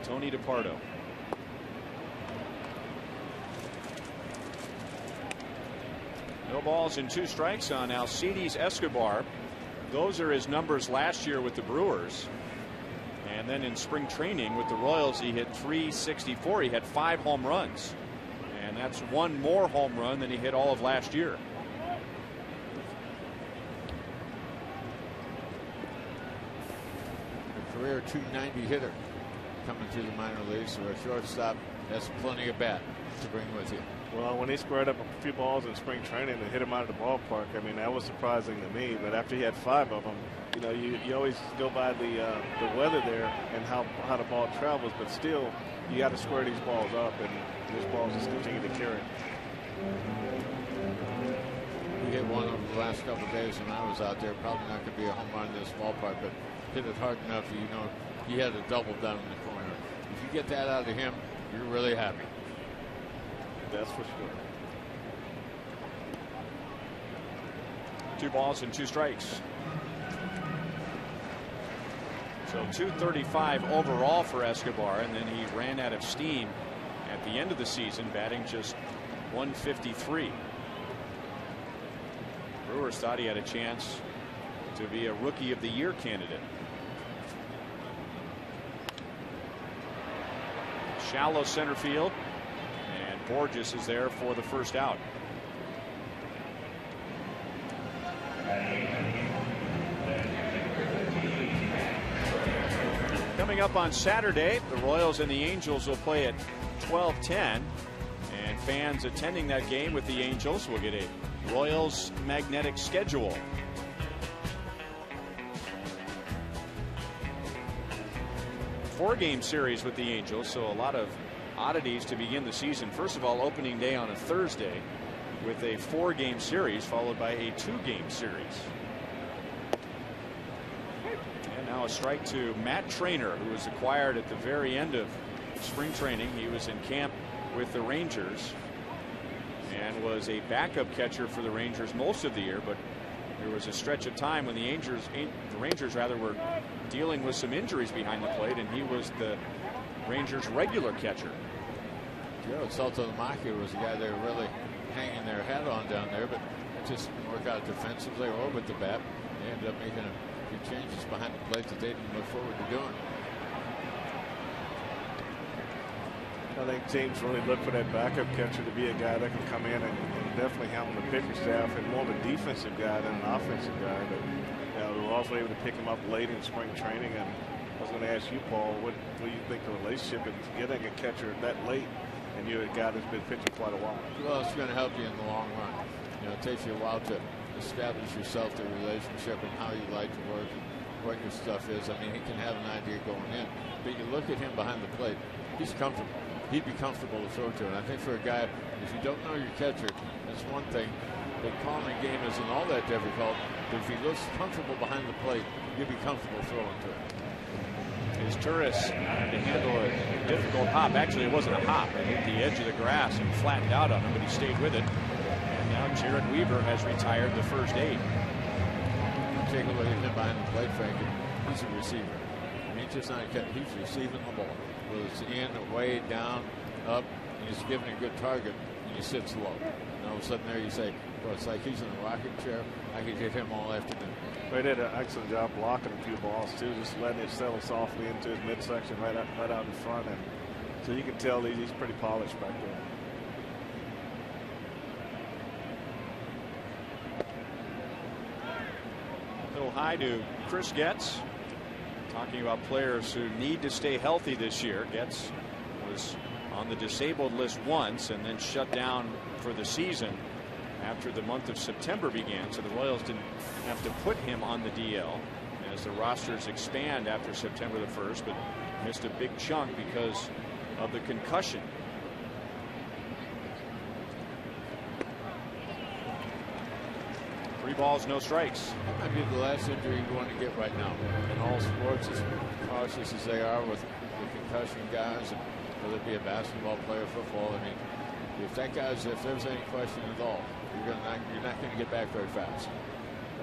Tony DePardo. No balls and 2 strikes on Alcides Escobar. Those are his numbers last year with the Brewers. And then in spring training with the Royals, he hit .364. He had 5 home runs. And that's 1 more home run than he hit all of last year. A career .290 hitter coming through the minor leagues, so a shortstop has plenty of bat to bring with you. Well, when he squared up a few balls in spring training and hit him out of the ballpark, I mean, that was surprising to me. But after he had 5 of them, you know, you always go by the weather there and how the ball travels. But still, you got to square these balls up, and these balls just continue to carry. He hit one over the last couple of days when I was out there. Probably not going to be a home run in this ballpark, but hit it hard enough. You know, he had a double down in the corner. If you get that out of him, you're really happy. That's for sure. 2 balls and 2 strikes. So .235 overall for Escobar, and then he ran out of steam at the end of the season, batting just .153. Brewers thought he had a chance to be a Rookie of the Year candidate. Shallow center field, and Borges is there for the first out. Coming up on Saturday, the Royals and the Angels will play at 12:10, and fans attending that game with the Angels will get a Royals magnetic schedule. Four-game series with the Angels, so a lot of oddities to begin the season. First of all, opening day on a Thursday with a 4-game series followed by a 2-game series. And now a strike to Matt Trainer, who was acquired at the very end of spring training. He was in camp with the Rangers and was a backup catcher for the Rangers most of the year, but there was a stretch of time when the Rangers were dealing with some injuries behind the plate, and he was the Rangers' regular catcher. Joe Saltalamacchia was the guy they were really hanging their hat on down there, but it just didn't work out defensively or with the bat. They ended up making a few changes behind the plate that they didn't look forward to doing. I think teams really look for that backup catcher to be a guy that can come in and definitely handle the pitching staff, and more of a defensive guy than an offensive guy. But we were also able to pick him up late in spring training. And I was going to ask you, Paul, what do you think the relationship is getting a catcher that late, and you're a guy that's been pitching quite a while? Well, it's going to help you in the long run. You know, it takes you a while to establish yourself, the relationship, and how you like to work, and what your stuff is. I mean, he can have an idea going in, but you look at him behind the plate, he's comfortable. He'd be comfortable to throw to. And I think for a guy, if you don't know your catcher, that's one thing. The calling game isn't all that difficult, but if he looks comfortable behind the plate, you'll be comfortable throwing to him. His Turris had to handle a difficult hop. Actually, it wasn't a hop. It hit the edge of the grass and flattened out on him, but he stayed with it. And now Jared Weaver has retired the first 8. Take a look at him behind the plate, Frank. He's a receiver. I mean, he's just not a catcher. He's receiving the ball. Whether it's in, away, down, up, and he's given a good target, and he sits low. And all of a sudden there you say, well, it's like he's in a rocking chair. I could hit him all afternoon. They did an excellent job blocking a few balls, too, just letting it settle softly into his midsection right out in front. And so you can tell he's pretty polished back there. A little high to Chris Getz. Talking about players who need to stay healthy this year. Getz was on the disabled list once and then shut down for the season after the month of September began. So the Royals didn't have to put him on the DL as the rosters expand after September the 1st, but missed a big chunk because of the concussion. Three balls, no strikes. That might be the last injury you want to get right now. In all sports, as cautious as they are with the concussion guys, and whether it be a basketball player, football, I mean, if there's any question at all, you're not going to get back very fast.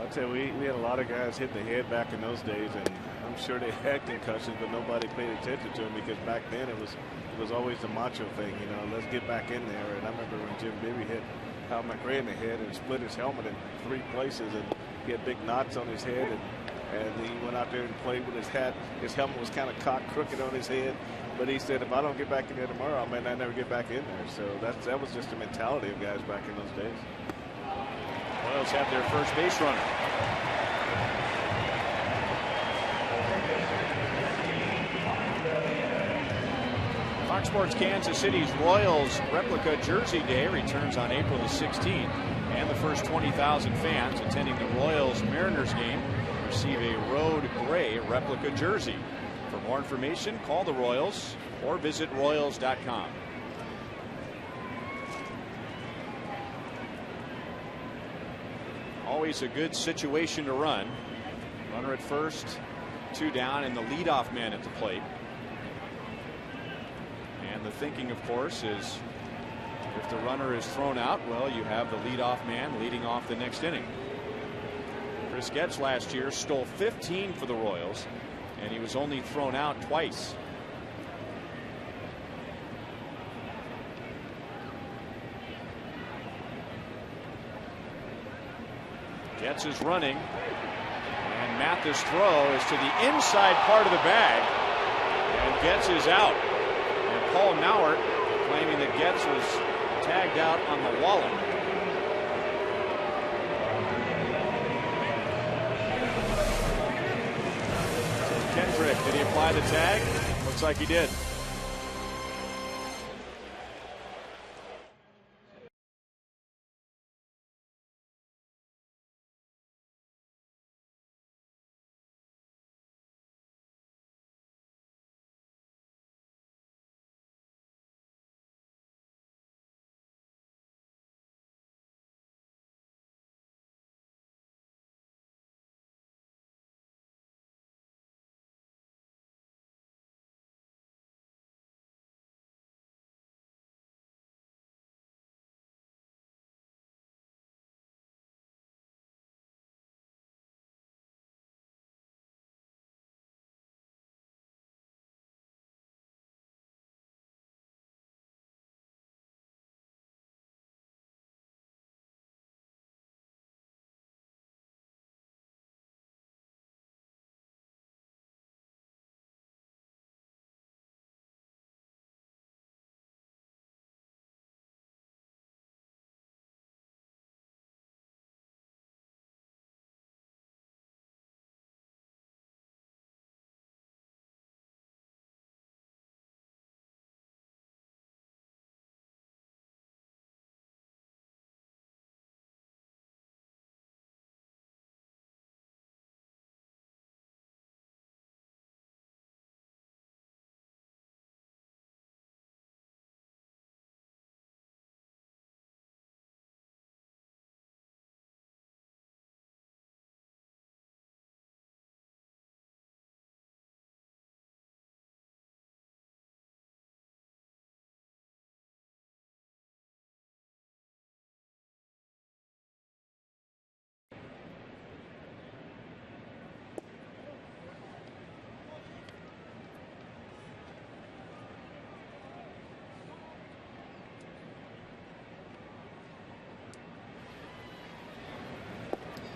I'll tell you, we had a lot of guys hit the head back in those days, and I'm sure they had concussions, but nobody paid attention to them because back then it was always the macho thing, you know, let's get back in there. And I remember when Jim Bibby hit Hal McRae in the head and split his helmet in 3 places, and he had big knots on his head, and he went out there and played with his hat. His helmet was kind of cocked crooked on his head, but he said, if I don't get back in there tomorrow, I may not never get back in there. So that was just the mentality of guys back in those days. Royals have their first base runner. Fox Sports Kansas City's Royals replica Jersey Day returns on April the 16th, and the first 20,000 fans attending the Royals Mariners game receive a road gray replica jersey. For more information, call the Royals or visit Royals.com. Always a good situation to run. Runner at first, 2 down, and the leadoff man at the plate. And the thinking, of course, is if the runner is thrown out, well, you have the leadoff man leading off the next inning. Chris Getz last year stole 15 for the Royals, and he was only thrown out twice. Getz is running, and Mathis' throw is to the inside part of the bag, and Getz is out. And Paul Maurer claiming that Getz was tagged out on the wallet. So Kendrick, did he apply the tag? Looks like he did.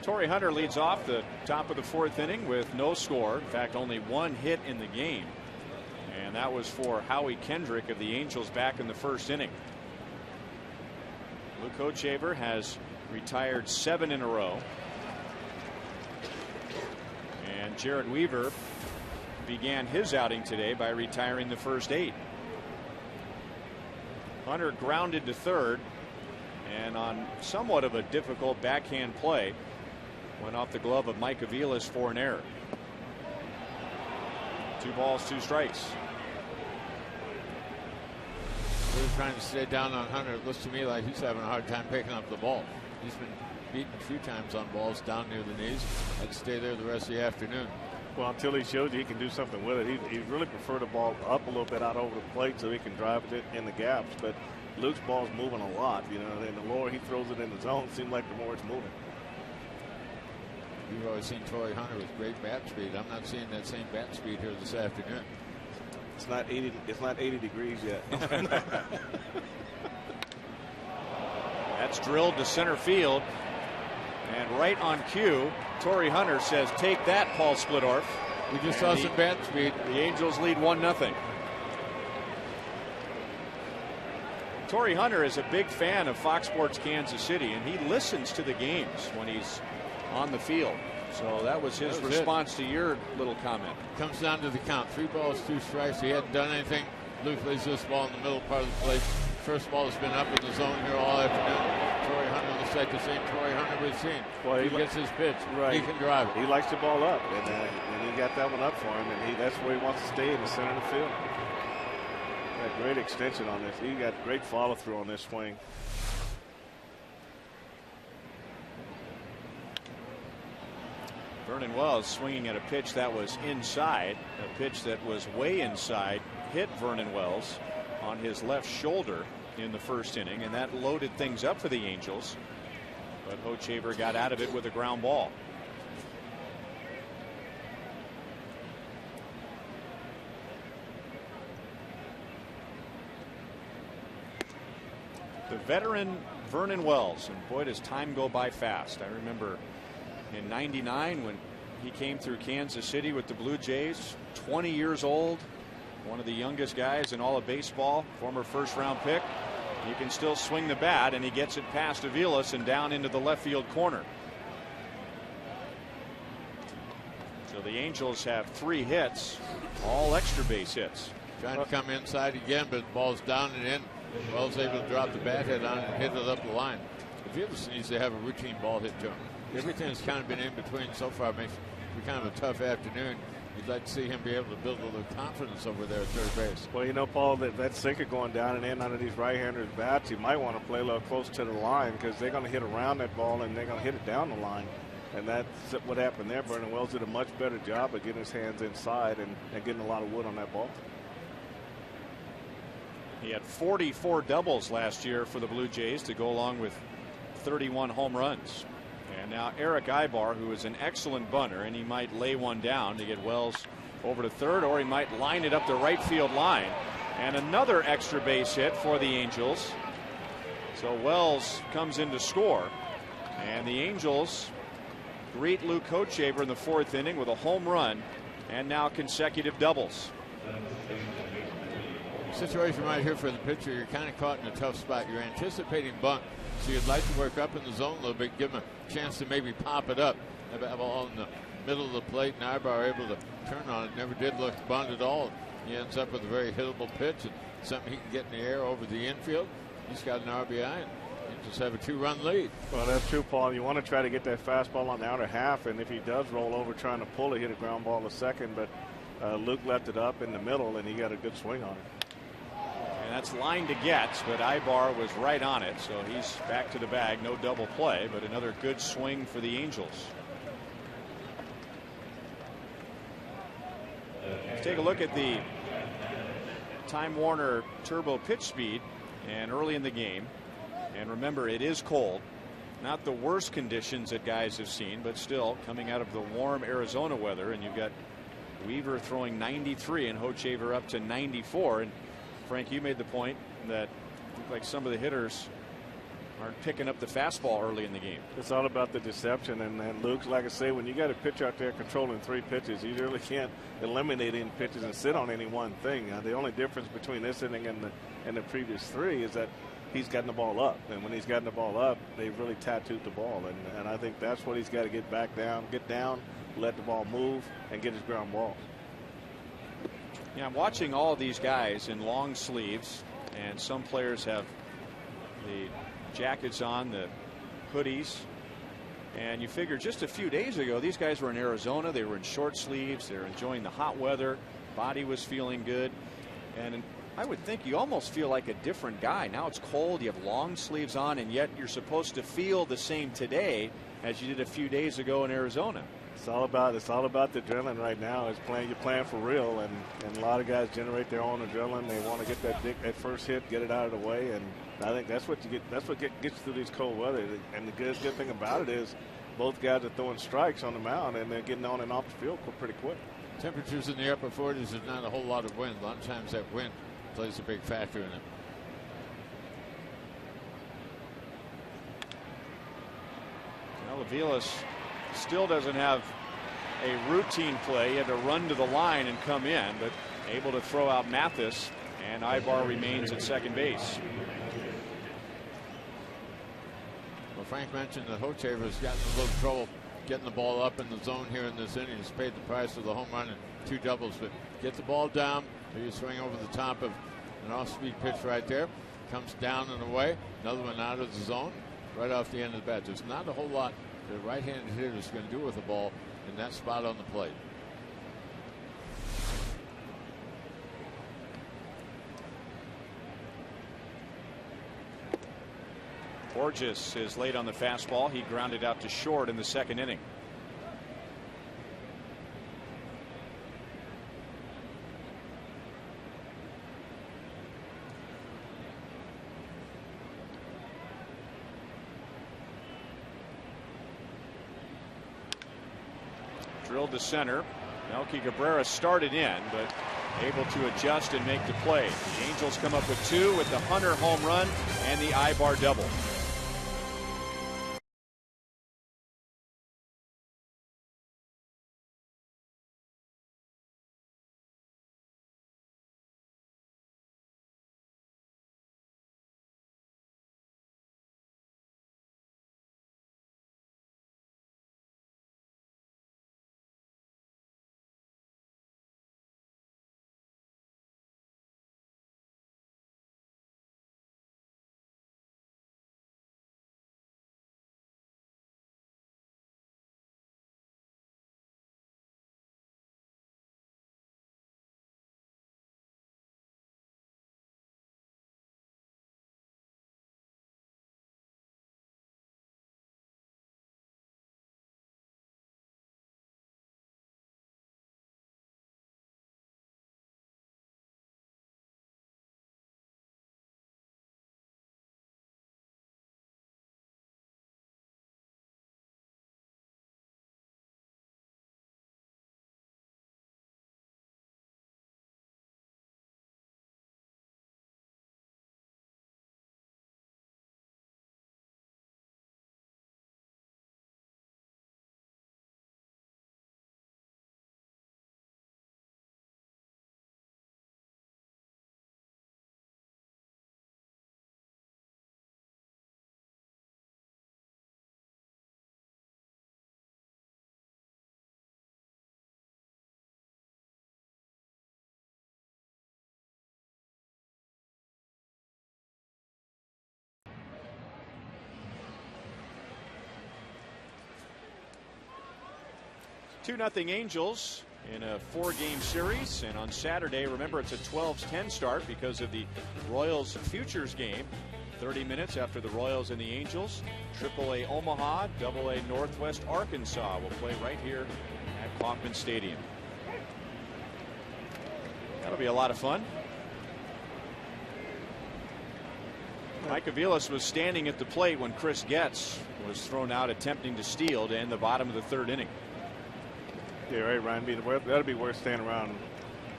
Torrey Hunter leads off the top of the 4th inning with no score. In fact, only 1 hit in the game. And that was for Howie Kendrick of the Angels back in the 1st inning. Luke Hochevar has retired 7 in a row. And Jared Weaver began his outing today by retiring the first 8. Hunter grounded to third, and on somewhat of a difficult backhand play, went off the glove of Mike Aviles for an error. 2 balls, 2 strikes. We're trying to stay down on Hunter. It looks to me like he's having a hard time picking up the ball. He's been beaten a few times on balls down near the knees. I'd stay there the rest of the afternoon. Well, until he shows you he can do something with it. He really prefer the ball up a little bit out over the plate so he can drive it in the gaps. But Luke's ball's moving a lot. You know, and the lower he throws it in the zone, seems like the more it's moving. You've always seen Torrey Hunter with great bat speed. I'm not seeing that same bat speed here this afternoon. It's not 80. It's not 80 degrees yet. That's drilled to center field, and right on cue, Torrey Hunter says, "Take that, Paul Splittorff." We just saw some bat speed. The Angels lead 1-0. Torrey Hunter is a big fan of Fox Sports Kansas City, and he listens to the games when he's on the field. So that was his response to your little comment. Comes down to the count. 3 balls, 2 strikes. He hadn't done anything. Luke lays this ball in the middle part of the plate. First ball has been up in the zone here all afternoon. Torrey Hunter looks like the same Torrey Hunter we've seen. Well, he gets his pitch. Right. He can drive it. He likes the ball up, and he got that one up for him, and that's where he wants to stay, in the center of the field. Got great extension on this. He got great follow through on this swing. Vernon Wells swinging at a pitch that was inside, a pitch that was way inside, hit Vernon Wells on his left shoulder in the first inning, and that loaded things up for the Angels. But Hochevar got out of it with a ground ball. The veteran Vernon Wells, and boy, does time go by fast. I remember in '99 when he came through Kansas City with the Blue Jays, 20 years old, one of the youngest guys in all of baseball, former first-round pick. You can still swing the bat, and he gets it past Aviles and down into the left field corner. So the Angels have 3 hits, all extra base hits. Trying to come inside again, but the ball's down and in. Wells able to drop the bat head on and hit it up the line. Aviles needs to have a routine ball hit to him. Everything's kind of been in between so far. Makes it kind of a tough afternoon. You'd like to see him be able to build a little confidence over there at third base. Well, you know, Paul, that sinker going down and in under these right-handers' bats, you might want to play a little close to the line because they're going to hit around that ball and they're going to hit it down the line. And that's what happened there. Vernon Wells did a much better job of getting his hands inside and getting a lot of wood on that ball. He had 44 doubles last year for the Blue Jays to go along with 31 home runs. And now Eric Ibar, who is an excellent bunter, and he might lay one down to get Wells over to third, or he might line it up the right field line. And another extra base hit for the Angels. So Wells comes in to score. And the Angels greet Luke Hochevar in the 4th inning with a home run and now consecutive doubles. Situation right here for the pitcher, you're kind of caught in a tough spot. You're anticipating bunt, so you'd like to work up in the zone a little bit, give him a chance to maybe pop it up. Have a ball in the middle of the plate, and Ibar able to turn on it. Never did look bunt at all. He ends up with a very hittable pitch and something he can get in the air over the infield. He's got an RBI, and you just have a 2-run lead. Well, that's true, Paul. You want to try to get that fastball on the outer half, and if he does roll over trying to pull it, hit a ground ball to second, but Luke left it up in the middle, and he got a good swing on it. And that's line to Getz, but Ibar was right on it, so he's back to the bag. No double play, but another good swing for the Angels. Let's take a look at the Time Warner Turbo pitch speed and early in the game. And remember, it is cold. Not the worst conditions that guys have seen, but still coming out of the warm Arizona weather. And you've got Weaver throwing 93 and Hochevar up to 94. And Frank, you made the point that like some of the hitters aren't picking up the fastball early in the game. It's all about the deception, and Luke, like I say, when you got a pitcher out there controlling 3 pitches, you really can't eliminate any pitches and sit on any one thing. The only difference between this inning and the previous 3 is that he's gotten the ball up, and when he's gotten the ball up, they've really tattooed the ball, and I think that's what he's got to get back down, let the ball move, and get his ground ball. Yeah, I'm watching all of these guys in long sleeves, and some players have the jackets on, the hoodies. And you figure just a few days ago, these guys were in Arizona. They were in short sleeves. They were enjoying the hot weather. Body was feeling good. And I would think you almost feel like a different guy. Now it's cold. You have long sleeves on, and yet you're supposed to feel the same today as you did a few days ago in Arizona. It's all about the adrenaline right now. You're playing for real, and a lot of guys generate their own adrenaline. They want to get that first hit, get it out of the way, and I think that's what you get. That's what gets you through these cold weather. And the good thing about it is both guys are throwing strikes on the mound, and they're getting on and off the field pretty quick. Temperatures in the upper 40s and not a whole lot of wind. A lot of times that wind plays a big factor in it. Well, Aviles still doesn't have a routine play. He had to run to the line and come in, but able to throw out Mathis, and Ibar remains at second base. Well, Frank mentioned that Hochevar's gotten a little trouble getting the ball up in the zone here in this inning. He's paid the price of the home run and 2 doubles, but get the ball down. You swing over the top of an off-speed pitch right there. Comes down and away. Another one out of the zone, right off the end of the bat. There's not a whole lot the right-handed hitter is going to do with the ball in that spot on the plate. Borges is late on the fastball. He grounded out to short in the second inning. Drilled to center. Melky Cabrera started in, but able to adjust and make the play. The Angels come up with 2 with the Hunter home run and the Ibar double. Two 2-0 Angels in a 4-game series, and on Saturday, remember, it's a 12-10 start because of the Royals Futures game. 30 minutes after the Royals and the Angels. AAA Omaha, AA Northwest Arkansas will play right here at Kauffman Stadium. That'll be a lot of fun. Mike Aviles was standing at the plate when Chris Getz was thrown out attempting to steal to end the bottom of the 3rd inning. Yeah, right, Ryan. That'll be worth staying around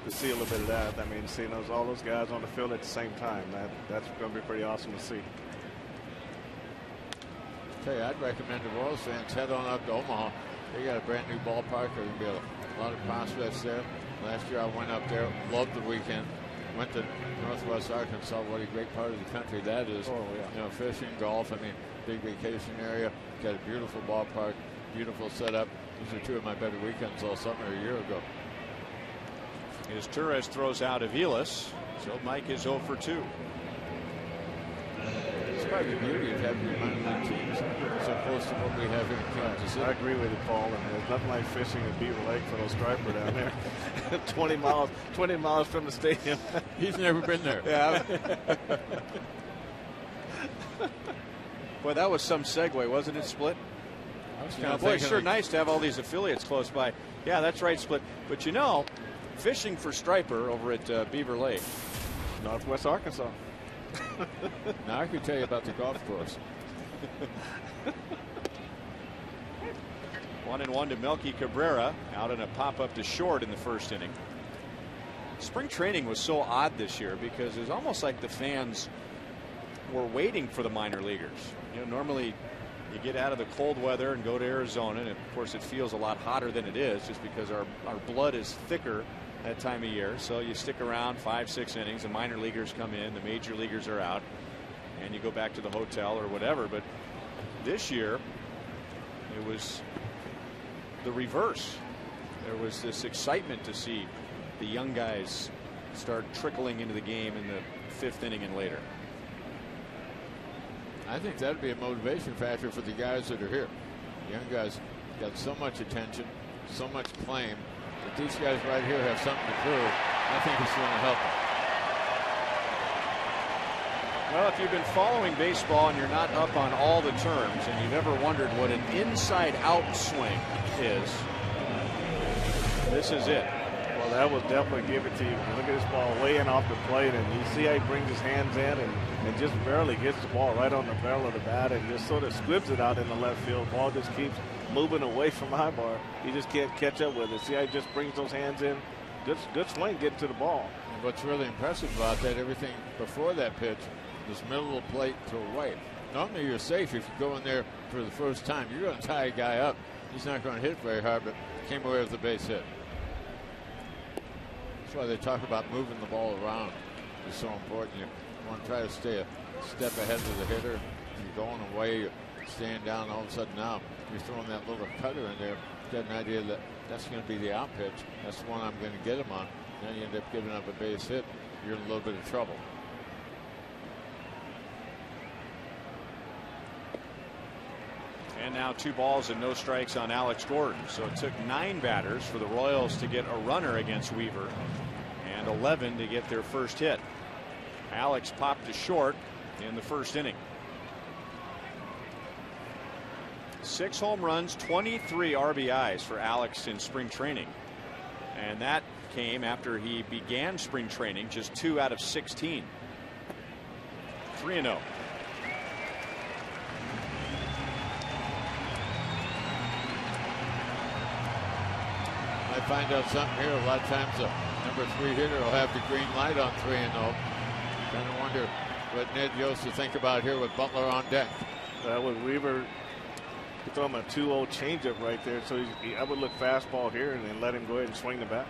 to see a little bit of that. I mean, seeing all those guys on the field at the same time, that's going to be pretty awesome to see. Okay, I'd recommend the Royals fans head on up to Omaha. They got a brand new ballpark. There's going to be a lot of prospects there. Last year I went up there, loved the weekend. Went to Northwest Arkansas. What a great part of the country that is. Oh, yeah. You know, fishing, golf. I mean, big vacation area. Got a beautiful ballpark, beautiful setup. These are 2 of my better weekends all summer a year ago. As Torres throws out Aviles, so Mike is 0 for 2. It's part of the beauty of having your minor league teams so close to what we have here in Kansas City. I agree with you, Paul. And there's nothing like fishing at Beaver Lake for those striper down there. 20 miles from the stadium. He's never been there. Yeah. Boy, that was some segue, wasn't it, Split? Boy, it's sure nice to have all these affiliates close by. Yeah, that's right, Split. But you know, fishing for striper over at Beaver Lake. Northwest Arkansas. Now I can tell you about the golf course. 1-1 to Melky Cabrera, out in a pop-up to short in the first inning. Spring training was so odd this year because it was almost like the fans were waiting for the minor leaguers. You know, normally you get out of the cold weather and go to Arizona, and of course it feels a lot hotter than it is just because our blood is thicker that time of year. So you stick around 5-6 innings, the minor leaguers come in, the major leaguers are out, and you go back to the hotel or whatever. But this year it was the reverse. There was this excitement to see the young guys start trickling into the game in the 5th inning and later. I think that'd be a motivation factor for the guys that are here. The young guys got so much attention, so much claim, that these guys right here have something to prove. I think it's going to help them. Well, if you've been following baseball and you're not up on all the terms and you've ever wondered what an inside-out swing is, this is it. Well, that will definitely give it to you. Look at this ball way in off the plate, and you see how he brings his hands in and just barely gets the ball right on the barrel of the bat and just sort of squibs it out in the left field. Ball just keeps moving away from Ibar. He just can't catch up with it. See how he just brings those hands in? Good swing getting to the ball. And what's really impressive about that, everything before that pitch was middle of the plate to away. Normally you're safe if you go in there for the first time. You're going to tie a guy up. He's not going to hit very hard, but came away with the base hit. That's why they talk about moving the ball around. It's so important. You want to try to stay a step ahead of the hitter. You're going away, you're staying down. All of a sudden now you're throwing that little cutter in there. Got an idea that that's going to be the out pitch. That's the one I'm going to get him on. Then you end up giving up a base hit. You're in a little bit of trouble. And now 2 balls and no strikes on Alex Gordon. So it took 9 batters for the Royals to get a runner against Weaver and 11 to get their first hit. Alex popped to short in the first inning. 6 home runs, 23 RBIs for Alex in spring training. And that came after he began spring training just 2 out of 16. 3-0. I find out something here. A lot of times the number 3 hitter will have the green light on 3-0. Kind of wonder what Ned Yost will think about here with Butler on deck. With Weaver, he throw him a 2-0 changeup right there. So I would look fastball here and then let him go ahead and swing the bat.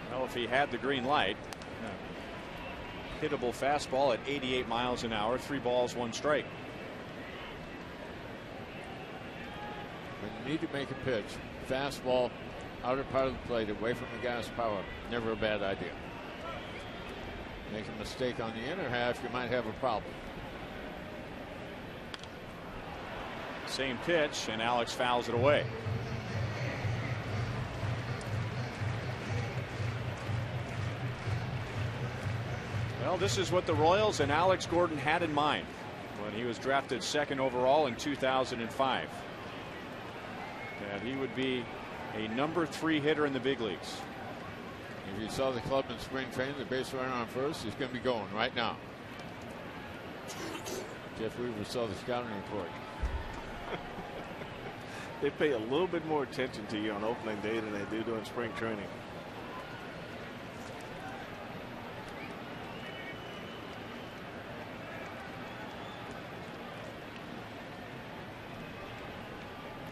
Well, if he had the green light, hittable fastball at 88 miles an hour, 3 balls, 1 strike. When you need to make a pitch, fastball, outer part of the plate, away from the guy's power, never a bad idea. Make a mistake on the inner half, you might have a problem. Same pitch, and Alex fouls it away. Well, this is what the Royals and Alex Gordon had in mind when he was drafted 2nd overall in 2005. That he would be a number 3 hitter in the big leagues. If you saw the club in spring training, the base runner on first, he's going to be going right now. Jeff Weaver saw the scouting report. They pay a little bit more attention to you on opening day than they do during spring training.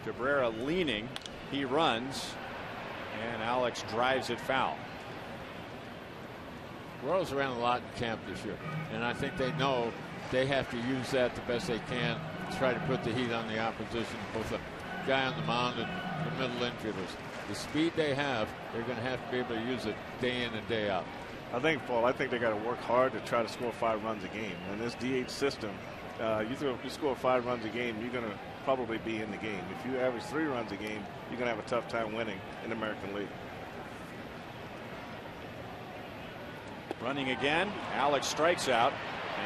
Cabrera leaning, he runs, and Alex drives it foul. Royals ran a lot in camp this year, and I think they know they have to use that the best they can to try to put the heat on the opposition, both the guy on the mound and the middle infielders. The speed they have, they're going to have to be able to use it day in and day out. I think they got to work hard to try to score 5 runs a game. In this DH system, you score 5 runs a game, you're going to probably be in the game. If you average 3 runs a game, you're going to have a tough time winning in the American League. Running again, Alex strikes out,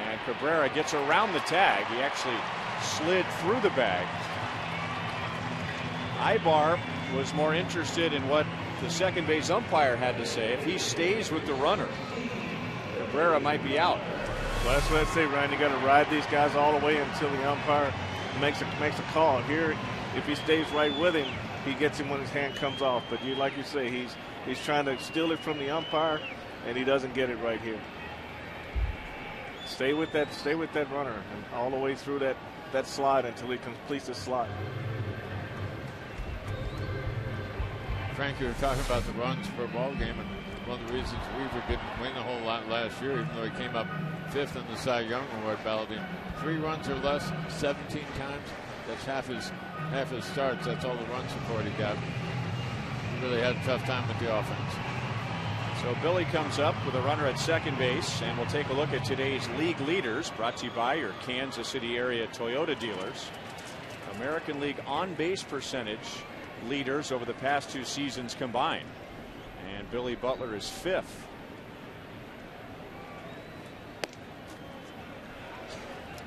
and Cabrera gets around the tag. He actually slid through the bag. Ibar was more interested in what the second base umpire had to say. If he stays with the runner, Cabrera might be out. Well, that's what I say, Ryan. You got to ride these guys all the way until the umpire makes a call. Here, if he stays right with him, he gets him when his hand comes off. But like you say, he's trying to steal it from the umpire, and he doesn't get it right here. Stay with that runner and all the way through that slide until he completes the slide. Frank, you were talking about the runs per ball game, and one of the reasons Weaver didn't win a whole lot last year, even though he came up 5th in the Cy Young Award balloting. 3 runs or less 17 times. That's half his starts. That's all the run support he got. He really had a tough time with the offense. So Billy comes up with a runner at second base, and we'll take a look at today's league leaders, brought to you by your Kansas City area Toyota dealers. American League on-base percentage leaders over the past 2 seasons combined, and Billy Butler is 5th.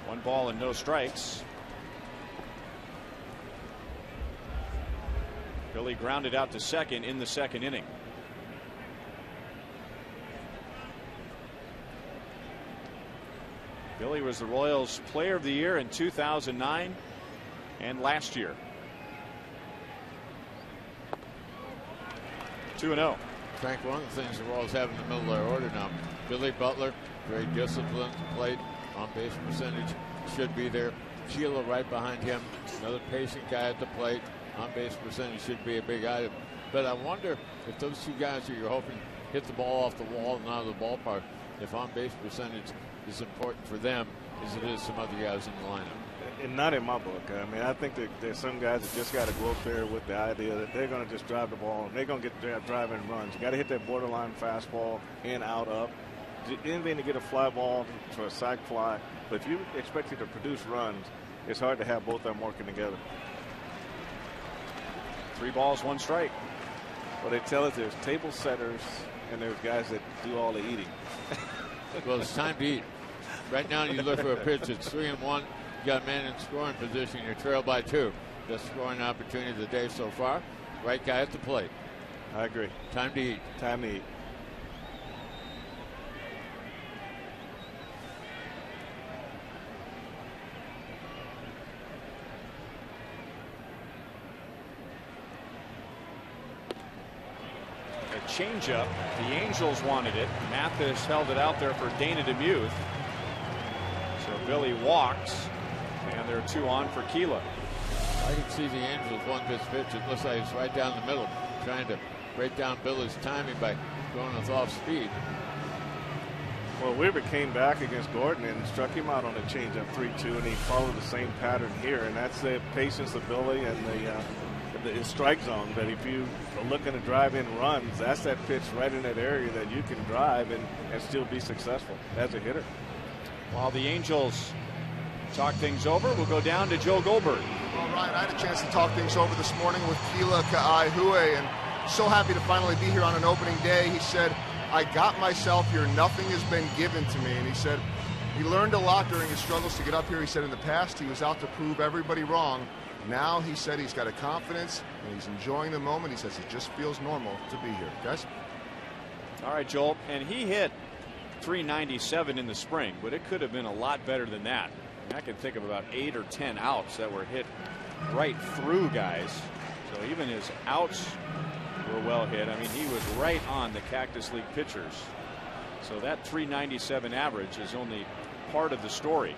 One ball and no strikes. Billy grounded out to second in the second inning. Billy was the Royals Player of the Year in 2009 and last year. 2-0. Frank, one of the things the Royals have in the middle of their order now, Billy Butler, very disciplined, plate, on base percentage should be there. Sheila right behind him, another patient guy at the plate. On base percentage should be a big item. But I wonder if those 2 guys that you're hoping hit the ball off the wall and out of the ballpark, if on base percentage is important for them as it is some other guys in the lineup. And not in my book. I mean, I think that there's some guys that just got to go up there with the idea that they're going to just drive the ball and they're going to get driving runs. You got to hit that borderline fastball in, out, up. Anything to get a fly ball for a sac fly. But if you expect it to produce runs, it's hard to have both of them working together. 3 balls, 1 strike. Well, they tell us there's table setters and there's guys that do all the eating. Well, it's time to eat. Right now, you look for a pitch. It's 3-1. You got a man in scoring position. You're trailed by 2. Best scoring opportunity of the day so far. Right guy at the plate. I agree. Time to eat. Time to eat. Changeup. The Angels wanted it. Mathis held it out there for Dana DeMuth. So Billy walks, and there are 2 on for Keela. I can see the Angels want this pitch. It looks like it's right down the middle, trying to break down Billy's timing by going with off speed. Well, Weaver came back against Gordon and struck him out on a changeup 3-2, and he followed the same pattern here. And that's the patience of Billy and the strike zone. That if you are looking to drive in runs, that's that pitch right in that area that you can drive and still be successful as a hitter. While the Angels talk things over, we'll go down to Joe Goldberg. Well, Ryan, I had a chance to talk things over this morning with Keila Ka'aihue, and so happy to finally be here on an opening day. He said, I got myself here. Nothing has been given to me. And he said he learned a lot during his struggles to get up here. He said in the past he was out to prove everybody wrong. Now he said he's got a confidence and he's enjoying the moment. He says it just feels normal to be here. Guys? All right, Joel. And he hit 397 in the spring, but it could have been a lot better than that. I can think of about 8 or 10 outs that were hit right through guys. So even his outs were well hit. I mean, he was right on the Cactus League pitchers. So that 397 average is only part of the story.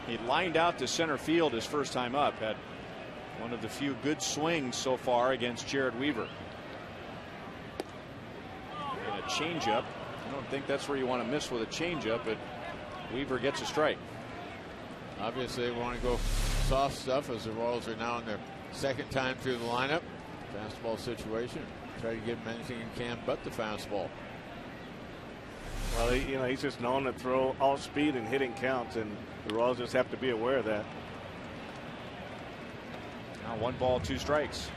He lined out to center field his first time up. Had one of the few good swings so far against Jared Weaver. And a changeup. I don't think that's where you want to miss with a changeup, but Weaver gets a strike. Obviously, they want to go soft stuff as the Royals are now in their second time through the lineup. Fastball situation. try to give him anything he can but the fastball. Well, he's just known to throw off speed and hitting counts, and the Royals just have to be aware of that. Now 1 ball, 2 strikes.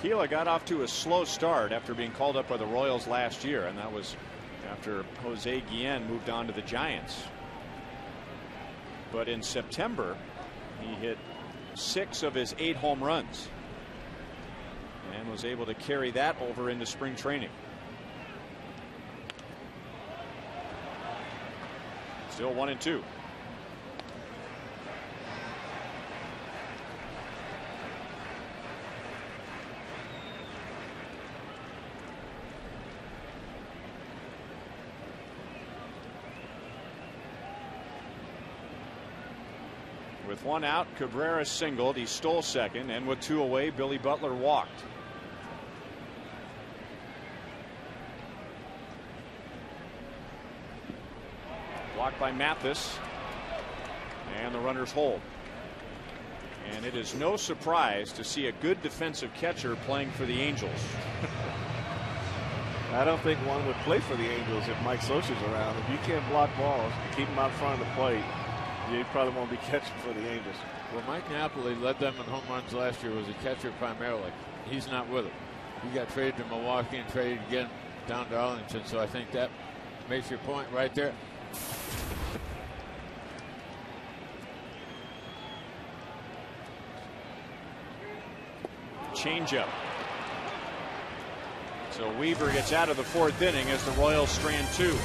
Keela got off to a slow start after being called up by the Royals last year, and that was after Jose Guillen moved on to the Giants. But in September, he hit 6 of his 8 home runs and was able to carry that over into spring training. Still 1-2. With 1 out, Cabrera singled. He stole second, and with 2 away, Billy Butler walked. Walked by Mathis, and the runners hold. And it is no surprise to see a good defensive catcher playing for the Angels. I don't think one would play for the Angels if Mike Scioscia's around. If you can't block balls, keep them out front of the plate, you probably won't be catching for the Angels. Well, Mike Napoli led them in home runs last year, was a catcher primarily. He's not with them. He got traded to Milwaukee and traded again down to Arlington, so I think that makes your point right there. Changeup. So Weaver gets out of the 4th inning as the Royals strand 2.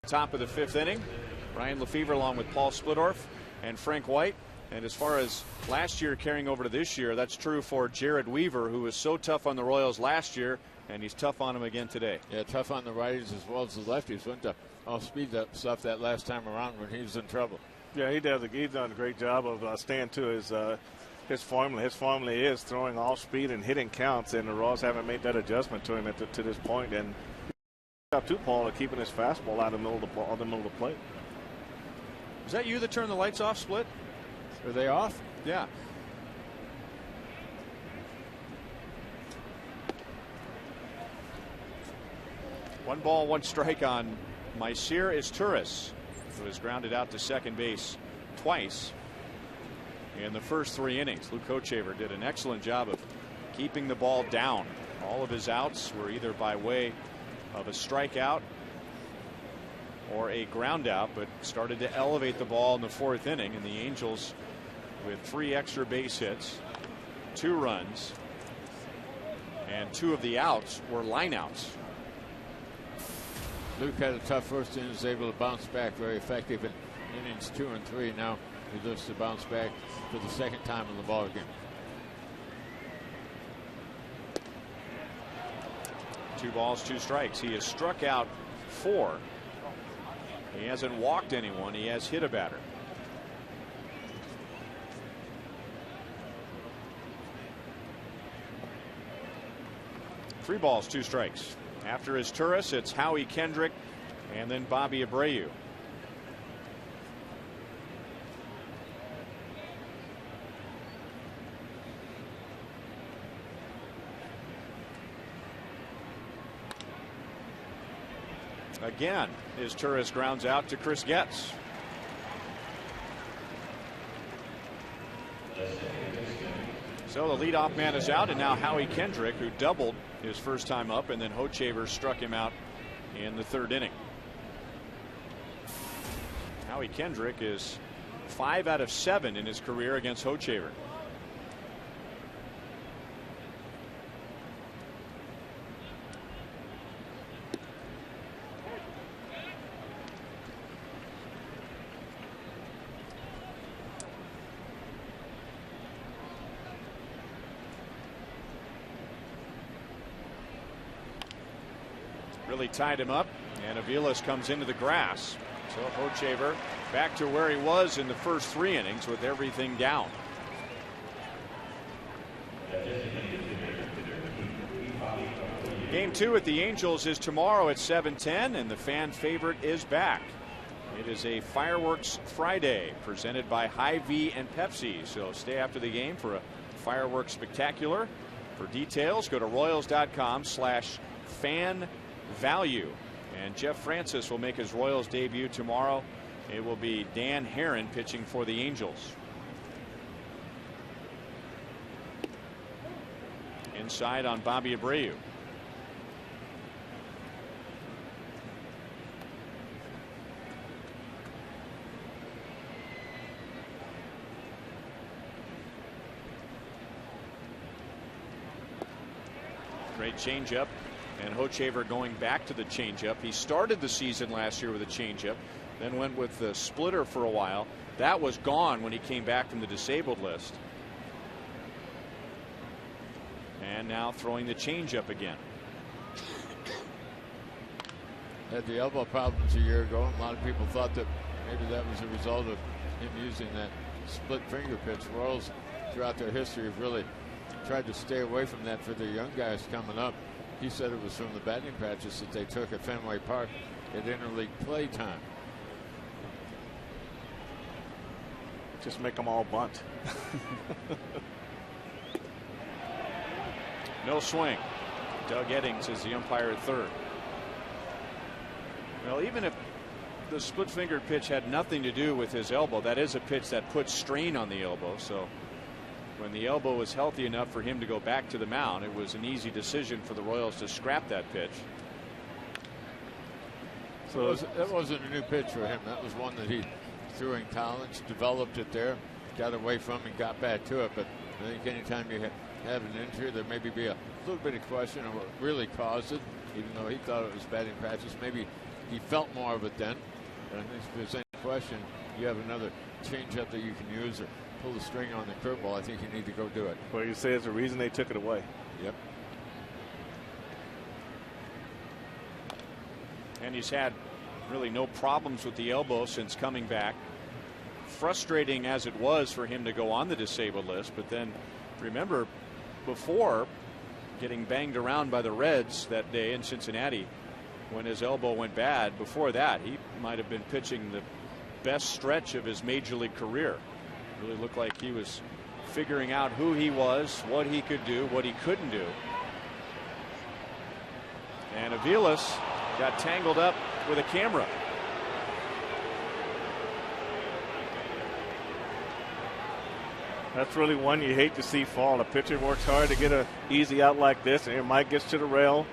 Top of the 5th inning, Ryan Lefevre along with Paul Splittorff and Frank White. And as far as last year carrying over to this year, that's true for Jared Weaver, who was so tough on the Royals last year, and he's tough on them again today. Yeah, tough on the righties as well as the lefties. Went to off-speed stuff that last time around when he was in trouble. Yeah, he's done a great job of staying to his formula. His formula is throwing off speed and hitting counts, and the Royals haven't made that adjustment to him to this point. And up to Paul of keeping his fastball out of the middle of the plate. Is that you that turned the lights off, Split? Are they off? Yeah. One ball, 1 strike on Mycir Izturis, who has grounded out to second base twice in the first 3 innings. Luke Hochevar did an excellent job of keeping the ball down. All of his outs were either by way of a strikeout or a ground out, but started to elevate the ball in the 4th inning, and the Angels with 3 extra base hits, 2 runs, and 2 of the outs were line outs. Luke had a tough first inning, was able to bounce back very effective in innings 2 and 3. Now he looks to bounce back for the second time in the ball game. 2 balls, 2 strikes. He has struck out 4. He hasn't walked anyone. He has hit a batter. Three balls, 2 strikes. After his Turris, it's Howie Kendrick and then Bobby Abreu. Again, his Turris grounds out to Chris Getz. So the leadoff man is out, and now Howie Kendrick, who doubled his first time up, and then Hochevar struck him out in the 3rd inning. Howie Kendrick is 5 out of 7 in his career against Hochevar. Really tied him up, and Aviles comes into the grass. So Hochevar back to where he was in the first 3 innings with everything down. Game 2 at the Angels is tomorrow at 7:10, and the fan favorite is back. It is a Fireworks Friday presented by Hy-Vee and Pepsi. So stay after the game for a fireworks spectacular. For details, go to Royals.com/fan value. And Jeff Francis will make his Royals debut tomorrow. It will be Dan Herron pitching for the Angels. Inside on Bobby Abreu. Great changeup. And Hochevar going back to the changeup. He started the season last year with a changeup, then went with the splitter for a while. That was gone when he came back from the disabled list. And now throwing the changeup again. Had the elbow problems a year ago. A lot of people thought that maybe that was a result of him using that split finger pitch. Royals throughout their history have really tried to stay away from that for their young guys coming up. He said it was from the batting practice that they took at Fenway Park at interleague play time. Just make them all bunt. No swing. Doug Eddings is the umpire at 3rd. Well, even if the split fingered pitch had nothing to do with his elbow, that is a pitch that puts strain on the elbow. So when the elbow was healthy enough for him to go back to the mound, it was an easy decision for the Royals to scrap that pitch. So that wasn't a new pitch for him. That was one that he threw in college, developed it there, got away from and got back to it. But I think anytime you have an injury, there maybe be a little bit of question of what really caused it, even though he thought it was batting practice. Maybe he felt more of it then. But I think if there's any question, you have another changeup that you can use or pull the string on the curveball, I think you need to go do it. Well, you say it's the reason they took it away. Yep. And he's had really no problems with the elbow since coming back. Frustrating as it was for him to go on the disabled list, but then remember before getting banged around by the Reds that day in Cincinnati when his elbow went bad, before that he might have been pitching the best stretch of his major league career. Really looked like he was figuring out who he was, what he could do, what he couldn't do. And Aviles got tangled up with a camera. That's really one you hate to see fall. A pitcher works hard to get an easy out like this, and Mike gets to the rail,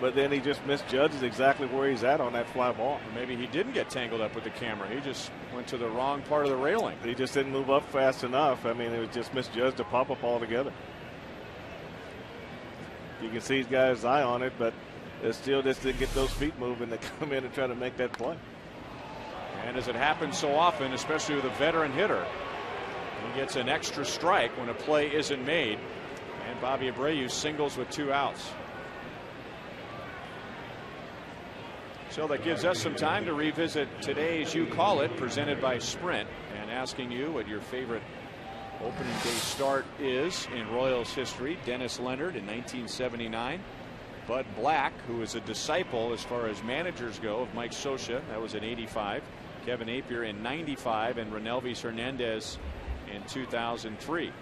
but then he just misjudges exactly where he's at on that fly ball. Or maybe he didn't get tangled up with the camera. He just went to the wrong part of the railing. He just didn't move up fast enough. I mean, it was just misjudged to pop up altogether. You can see he's got his eye on it, but it still just didn't get those feet moving to come in and try to make that play. And as it happens so often, especially with a veteran hitter, He gets an extra strike when a play isn't made. And Bobby Abreu singles with 2 outs. So that gives us some time to revisit today's You Call It, presented by Sprint, and asking you what your favorite opening day start is in Royals history. Dennis Leonard in 1979. Bud Black, who is a disciple as far as managers go of Mike Scioscia, that was in 85. Kevin Appier in 95, and Renelvis Hernandez in 2003.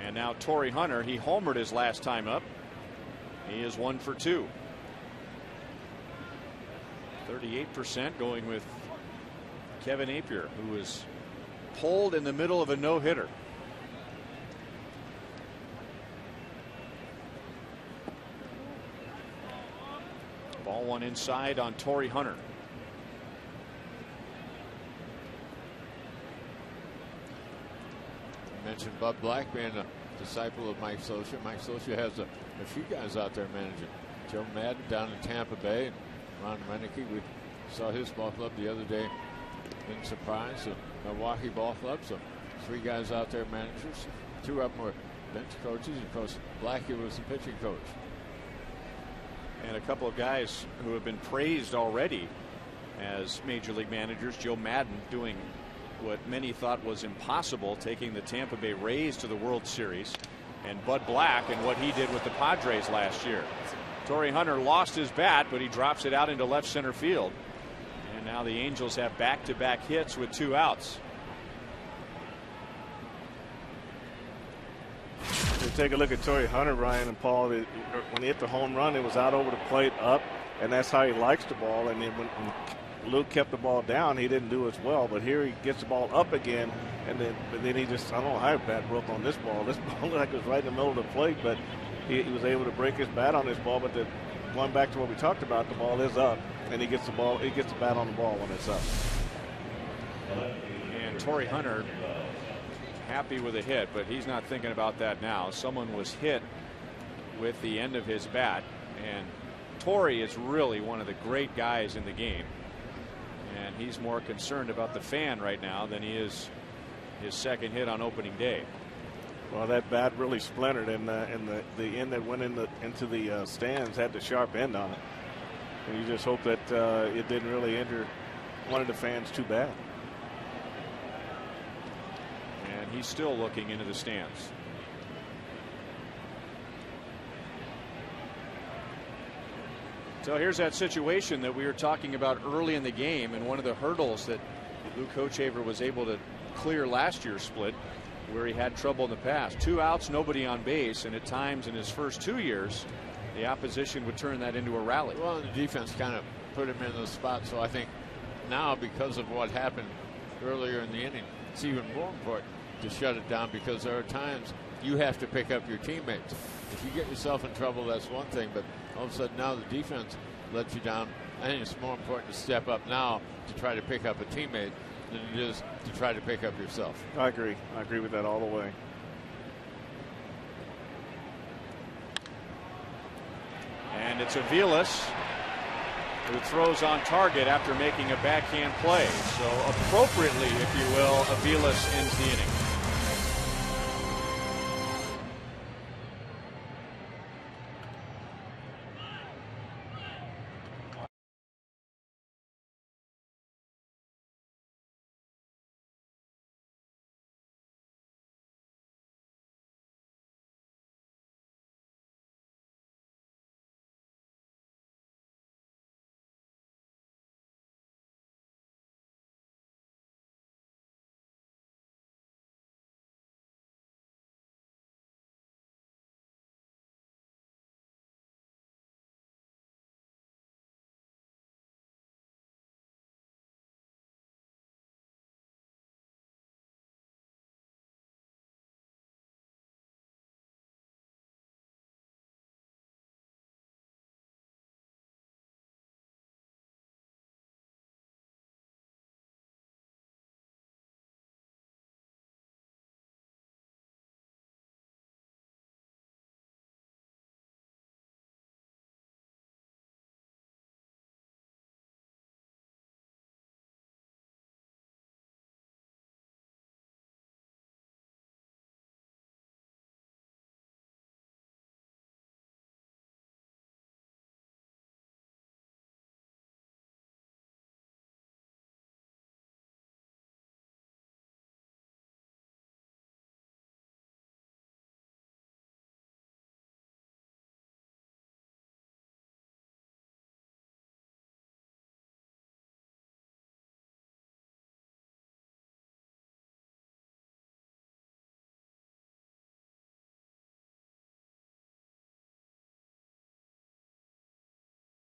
And now Torrey Hunter, he homered his last time up. He is 1 for 2. 38% going with Kevin Appier, who was pulled in the middle of a no-hitter. Ball 1 inside on Torrey Hunter. You mentioned Bud Black being a disciple of Mike Scioscia. Mike Scioscia has a few guys out there managing. Joe Madden down in Tampa Bay, and Ron Meineke. We saw his ball club the other day in Surprise, the Milwaukee Ball Club. So 3 guys out there managers. 2 of them were bench coaches. Of course, Blackie was the pitching coach. And a couple of guys who have been praised already as major league managers. Joe Madden doing what many thought was impossible, taking the Tampa Bay Rays to the World Series, and Bud Black and what he did with the Padres last year. Torrey Hunter lost his bat, but he drops it out into left center field. And now the Angels have back-to-back hits with 2 outs. To take a look at Torrey Hunter, Ryan and Paul, when he hit the home run, it was out over the plate up, and that's how he likes the ball. And then when Luke kept the ball down, he didn't do as well. But here he gets the ball up again, and then he just, I don't know how his bat broke on this ball. This ball looked like it was right in the middle of the plate, but he was able to break his bat on this ball. But going back to what we talked about, the ball is up, and he gets the bat on the ball when it's up. And Torrey Hunter happy with a hit, but he's not thinking about that now. Someone was hit with the end of his bat, and Torrey is really one of the great guys in the game, and he's more concerned about the fan right now than he is his second hit on opening day. Well, that bat really splintered, and the end that went into the stands had the sharp end on it, and you just hope that it didn't really injure one of the fans too bad. And he's still looking into the stands. So here's that situation that we were talking about early in the game, and one of the hurdles that Luke Hochevar was able to clear last year's split, where he had trouble in the past. 2 outs, nobody on base, and at times in his first 2 years, the opposition would turn that into a rally. Well, the defense kind of put him in the spot, so I think now, because of what happened earlier in the inning, it's even more important to shut it down, because there are times you have to pick up your teammates. If you get yourself in trouble, that's one thing, but all of a sudden now the defense lets you down. I think it's more important to step up now to try to pick up a teammate than it is to try to pick up yourself. I agree. I agree with that all the way. And it's Aviles who throws on target after making a backhand play. So appropriately, if you will, Aviles ends the inning.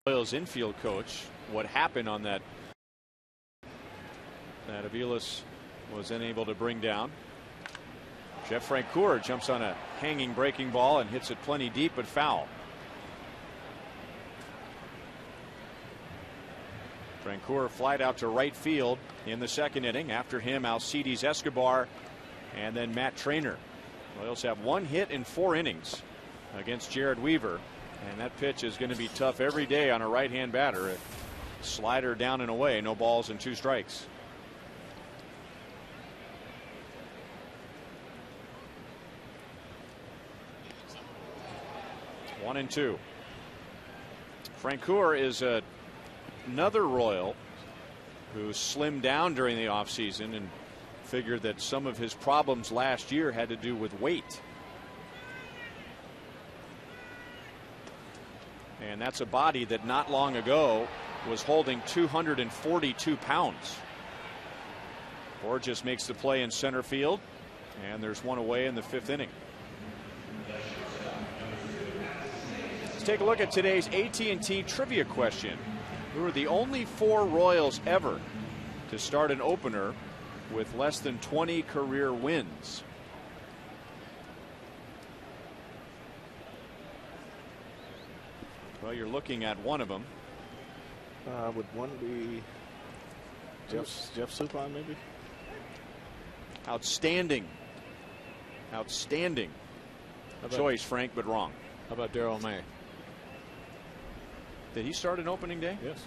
Royals infield coach what happened on that Aviles was unable to bring down. Jeff Francoeur jumps on a hanging breaking ball and hits it plenty deep, but foul. Francoeur flied out to right field in the second inning. After him, Alcides Escobar and then Matt Trainer. Royals have 1 hit in 4 innings against Jared Weaver, and that pitch is going to be tough every day on a right-hand batter. A slider down and away, no balls and 2 strikes. One and 2. Francoeur is another Royal who slimmed down during the offseason and figured that some of his problems last year had to do with weight. And that's a body that not long ago was holding 242 pounds. Borges makes the play in center field, and there's one away in the 5th inning. Let's take a look at today's AT&T trivia question. Who are the only 4 Royals ever to start an opener with less than 20 career wins? Well, you're looking at one of them. Would one be Jeff Suppan, maybe? Outstanding choice, Frank, but wrong. How about Darrell May? Did he start an opening day? Yes.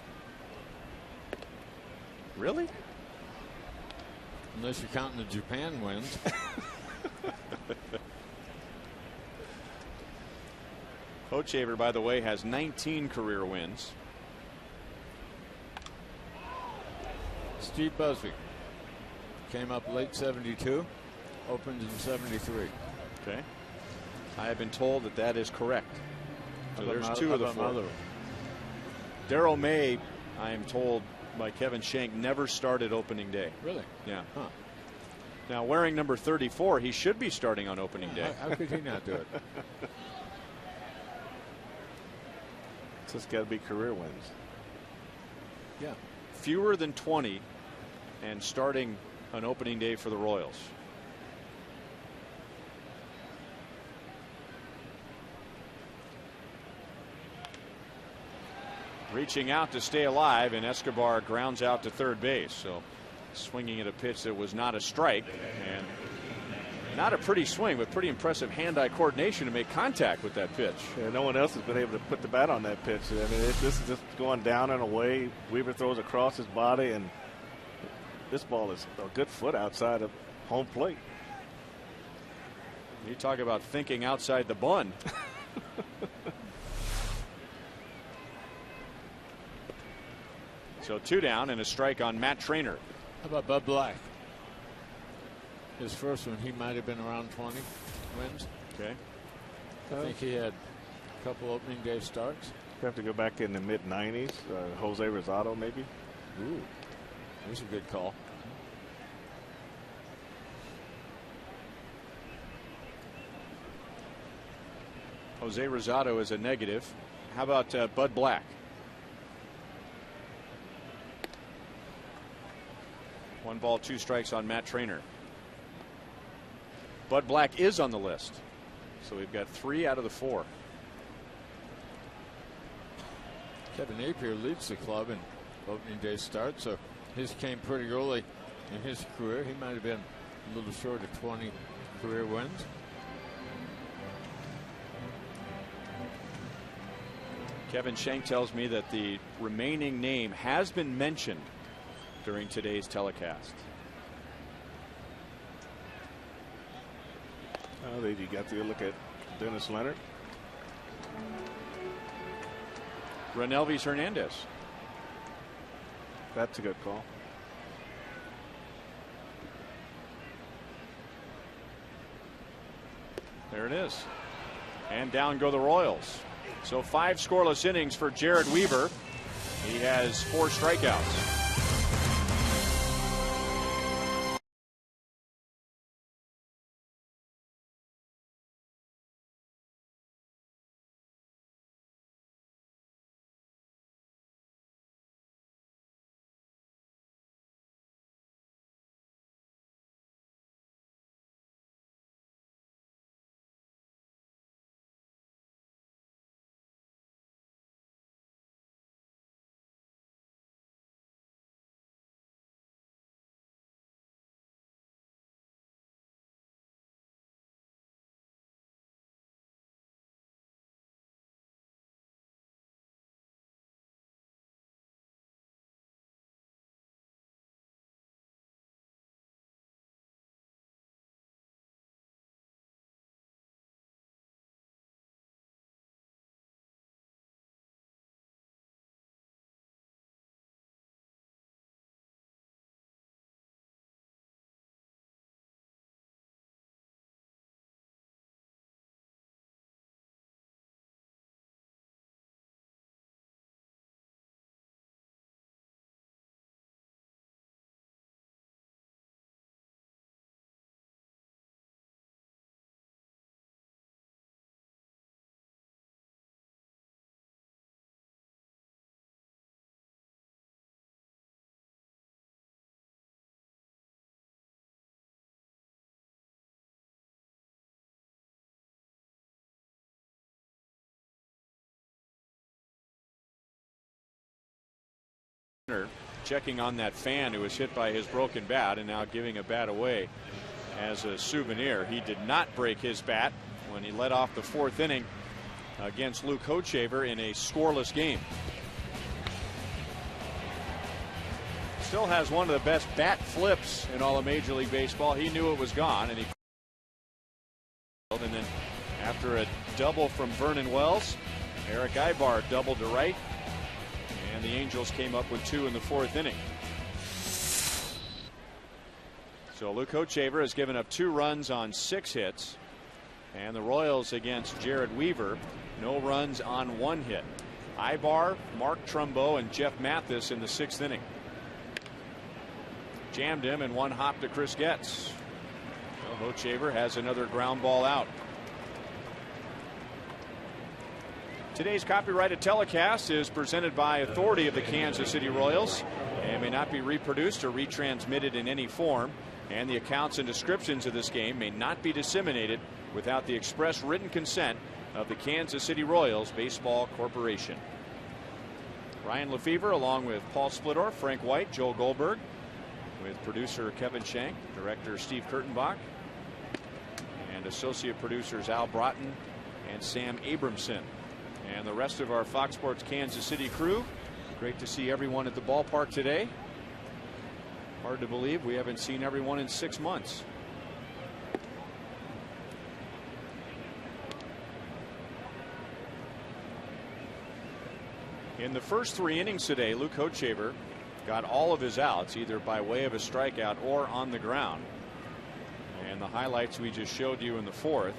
Really? Unless you're counting the Japan wins. Hochevar, by the way, has 19 career wins. Steve Busby came up late 72, opened in 73. Okay. I have been told that that is correct. So there's 2 of the 4. Darrell May, I am told by Kevin Shank, never started opening day. Really? Yeah. Huh. Now, wearing number 34, he should be starting on opening day. How could he not do it? It's just got to be career wins. Yeah. Fewer than 20 and starting on opening day for the Royals. Reaching out to stay alive, and Escobar grounds out to third base. So swinging at a pitch that was not a strike, and not a pretty swing, but pretty impressive hand-eye coordination to make contact with that pitch. Yeah, no one else has been able to put the bat on that pitch. I mean, this is just going down and away. Weaver throws across his body, and this ball is a good foot outside of home plate. You talk about thinking outside the bun. So 2 down and a strike on Matt Trainer. How about Bud Black? His first one, he might have been around 20 wins. Okay. I think he had a couple opening day starts. You have to go back in the mid-90s. Jose Rosado, maybe. Ooh, that's a good call. Jose Rosado is a negative. How about Bud Black? One ball, 2 strikes on Matt Trainer. Bud Black is on the list. So we've got 3 out of the 4. Kevin Napier leads the club in opening day start, so his came pretty early in his career. He might have been a little short of 20 career wins. Kevin Shank tells me that the remaining name has been mentioned during today's telecast. There you got to look at Dennis Leonard. Renelvis Hernandez. That's a good call. There it is. And down go the Royals. So 5 scoreless innings for Jared Weaver. He has 4 strikeouts. checking on that fan who was hit by his broken bat and now giving a bat away as a souvenir. He did not break his bat when he led off the 4th inning against Luke Hochevar in a scoreless game. Still has one of the best bat flips in all of Major League Baseball. He knew it was gone, and then after a double from Vernon Wells, Eric Ibar doubled to right, and the Angels came up with 2 in the 4th inning. So Luke Hochevar has given up 2 runs on 6 hits, and the Royals against Jared Weaver, no runs on 1 hit. Ibar, Mark Trumbo, and Jeff Mathis in the 6th inning. Jammed him and 1 hop to Chris Getz. Well, Hochevar has another ground ball out. Today's copyrighted telecast is presented by authority of the Kansas City Royals and may not be reproduced or retransmitted in any form, and the accounts and descriptions of this game may not be disseminated without the express written consent of the Kansas City Royals Baseball Corporation. Ryan Lefevre along with Paul Splittorff, Frank White, Joel Goldberg, with producer Kevin Shank, director Steve Kurtenbach, and associate producers Al Broughton and Sam Abramson, and the rest of our Fox Sports Kansas City crew. Great to see everyone at the ballpark today. Hard to believe we haven't seen everyone in 6 months. In the first 3 innings today, Luke Hochevar got all of his outs either by way of a strikeout or on the ground. And the highlights we just showed you in the 4th,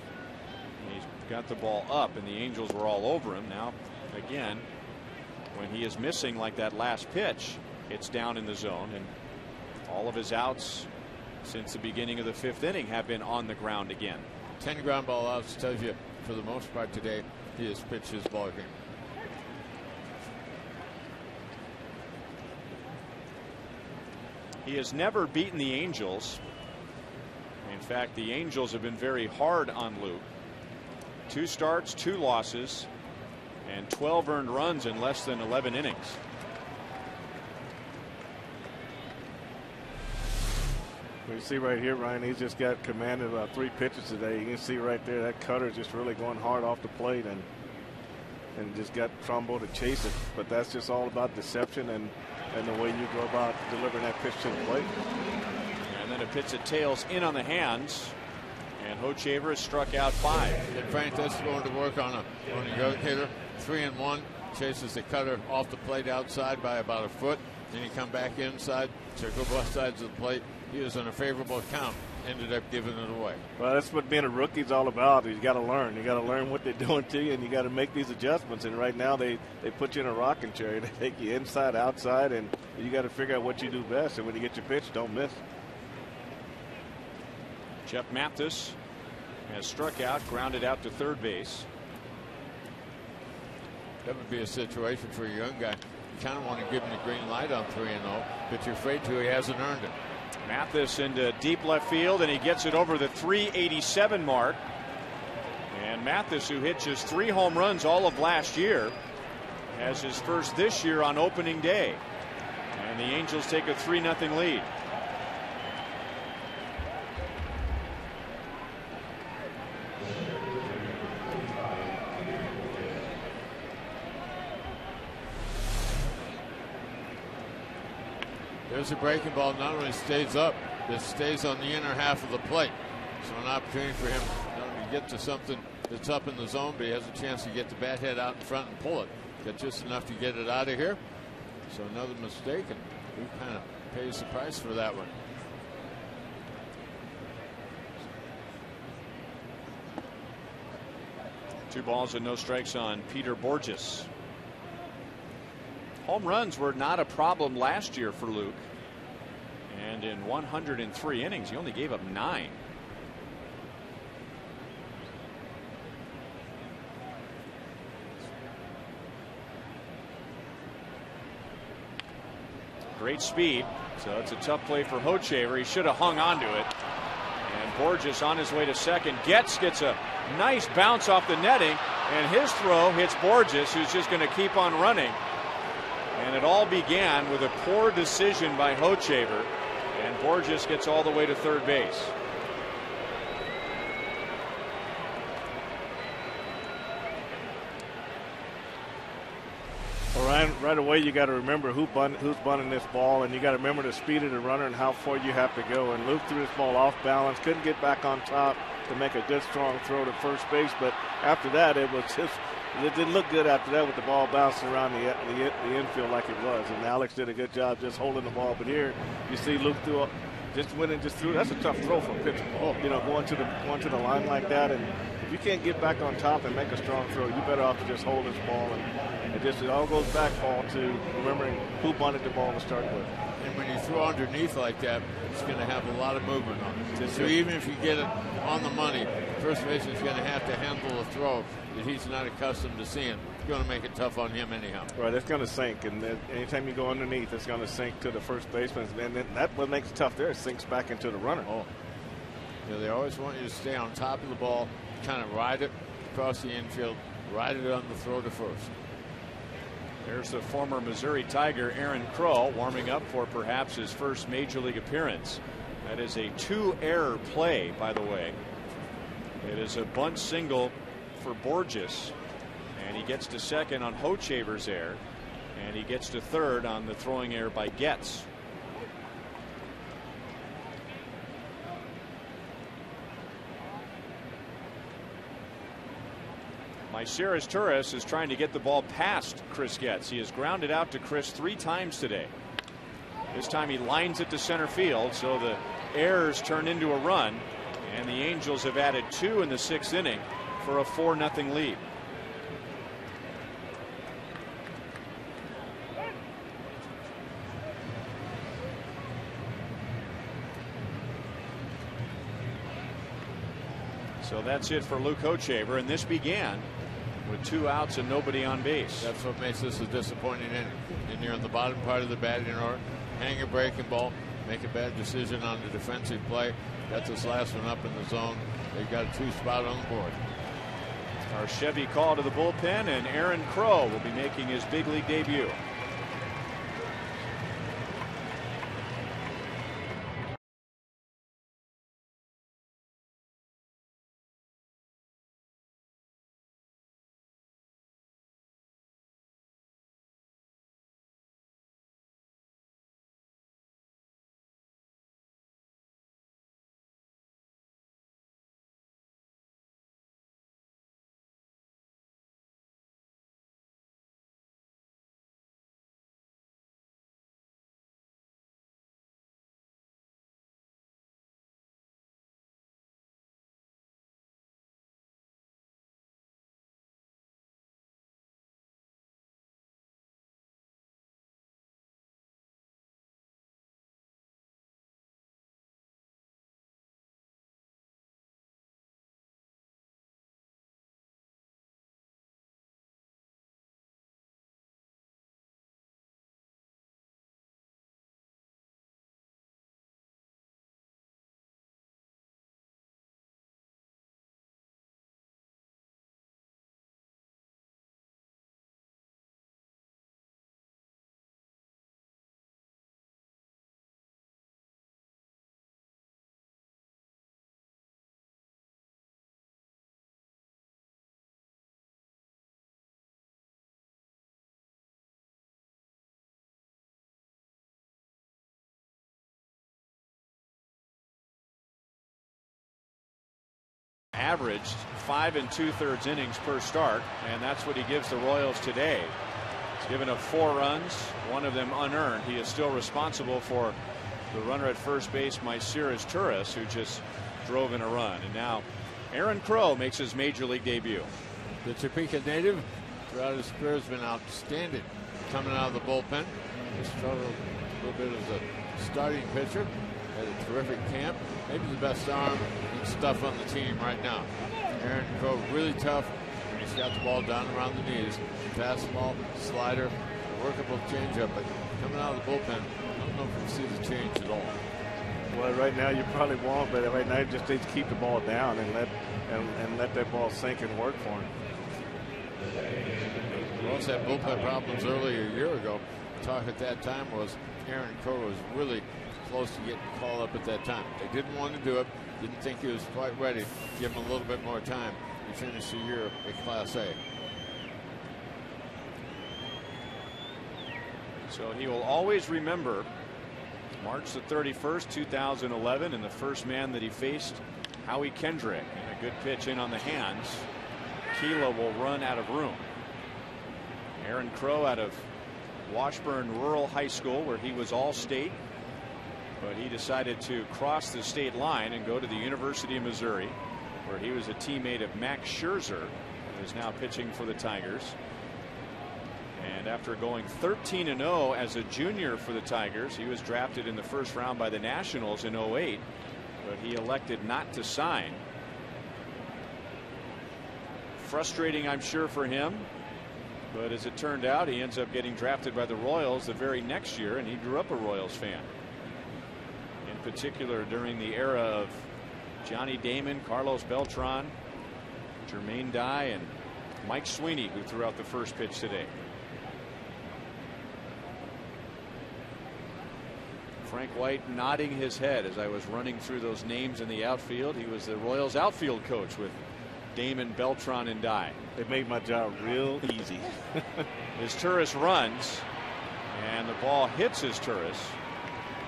he's got the ball up and the Angels were all over him. Now again, when he is missing like that last pitch, it's down in the zone, and all of his outs since the beginning of the 5th inning have been on the ground again. 10 ground ball outs tells you for the most part today he has pitched his ball game. He has never beaten the Angels. In fact, the Angels have been very hard on Luke. 2 starts, 2 losses, and 12 earned runs in less than 11 innings. You see right here, Ryan, he's just got command of 3 pitches today. You can see right there that cutter is just really going hard off the plate, and just got Trumbo to chase it. But that's just all about deception and the way you go about delivering that pitch to the plate. And then a pitch that tails in on the hands, and Hochevar has struck out 5. And Frank, that's going to work on a young hitter. 3-1, chases the cutter off the plate outside by about a foot. Then he come back inside, circle both sides of the plate. He was on a favorable count, ended up giving it away. Well, that's what being a rookie is all about. You got to learn. You got to learn what they're doing to you, and you got to make these adjustments. And right now they put you in a rocking chair. They take you inside, outside, and you got to figure out what you do best. And when you get your pitch, don't miss. Jeff Mathis has struck out, grounded out to 3rd base. That would be a situation for a young guy. You kind of want to give him the green light on 3-0, but you're afraid to. He hasn't earned it. Mathis into deep left field, and he gets it over the 387 mark. And Mathis, who hit just 3 home runs all of last year, has his first this year on opening day. And the Angels take a 3-0 lead. There's a breaking ball, not only stays up, it stays on the inner half of the plate. So an opportunity for him not only to get to something that's up in the zone, but he has a chance to get the bat head out in front and pull it. Got just enough to get it out of here. So another mistake, and he kind of pays the price for that one. Two balls and no strikes on Peter Borges. Home runs were not a problem last year for Luke, and in 103 innings he only gave up 9. Great speed, so it's a tough play for Hochevar. He should have hung on to it, and Borges on his way to second. Gets a nice bounce off the netting, and his throw hits Borges, who's just going to keep on running. And it all began with a poor decision by Hochevar, and Borges gets all the way to third base. Well, right away you got to remember who's bunting this ball, and you got to remember the speed of the runner and how far you have to go. And Luke threw this ball off balance, couldn't get back on top to make a good strong throw to first base. But after that, it didn't look good after that with the ball bouncing around the infield like it was. And Alex did a good job just holding the ball. But here you see Luke just went and just threw. That's a tough throw for a pitcher. You know, going to the line like that, and if you can't get back on top and make a strong throw, you better off to just hold this ball. And it all goes back, Paul, to remembering who bunted the ball to start with. And when you throw underneath like that, it's going to have a lot of movement on it. So even if you get it on the money, first baseman's going to have to handle a throw that he's not accustomed to seeing. It's going to make it tough on him anyhow. Right, it's going to sink, and anytime you go underneath, it's going to sink to the first baseman. And then that's what makes it tough there. It sinks back into the runner. Oh, yeah, they always want you to stay on top of the ball, kind of ride it across the infield, ride it on the throw to first. There's the former Missouri Tiger Aaron Crow warming up for perhaps his first major league appearance. That is a 2-error play, by the way. It is a bunt single for Borges, and he gets to second on Hochevar's error, and he gets to third on the throwing error by Getz. Myceres Torres is trying to get the ball past Chris Getz. He has grounded out to Chris 3 times today. This time he lines it to center field, so the errors turn into a run, and the Angels have added 2 in the 6th inning for a 4-0 lead. So that's it for Luke Hochevar, and this began with 2 outs and nobody on base. That's what makes this a disappointing inning. And you're on the bottom part of the batting order, hang a breaking ball, make a bad decision on the defensive play. Got this last one up in the zone. They've got a 2 spot on the board. Our Chevy call to the bullpen, and Aaron Crow will be making his big league debut. Averaged 5 2/3 innings per start, and that's what he gives the Royals today. He's given up 4 runs, 1 of them unearned. He is still responsible for the runner at first base, Myceres Torres, who just drove in a run. And now Aaron Crow makes his major league debut. The Topeka native throughout his career has been outstanding coming out of the bullpen. He struggled a little bit as a starting pitcher. Had a terrific camp. Maybe the best arm and stuff on the team right now. Aaron Crow really tough when he's got the ball down around the knees. Fastball, slider, workable changeup, but coming out of the bullpen, I don't know if we see the change at all. Well, right now you probably won't, but right now you just need to keep the ball down and let that ball sink and work for him. Royals had bullpen problems earlier a year ago. talk at that time was Aaron Crow was really close to getting called up at that time. They didn't want to do it. Didn't think he was quite ready. Give him a little bit more time to finish the year at Class A. So he will always remember March the 31st, 2011, and the first man that he faced, Howie Kendrick. And a good pitch in on the hands. Keela will run out of room. Aaron Crow out of Washburn Rural High School, where he was all-state, but he decided to cross the state line and go to the University of Missouri, where he was a teammate of Max Scherzer, who is now pitching for the Tigers. And after going 13-0 as a junior for the Tigers, he was drafted in the first round by the Nationals in 08, but he elected not to sign. Frustrating, I'm sure, for him. But as it turned out, he ends up getting drafted by the Royals the very next year, and he grew up a Royals fan. In particular, during the era of Johnny Damon, Carlos Beltran, Jermaine Dye, and Mike Sweeney, who threw out the first pitch today. Frank White nodding his head as I was running through those names in the outfield. He was the Royals outfield coach with Damon, Beltran, and Dye. They made my job real easy. His Turris runs, and the ball hits his Turris.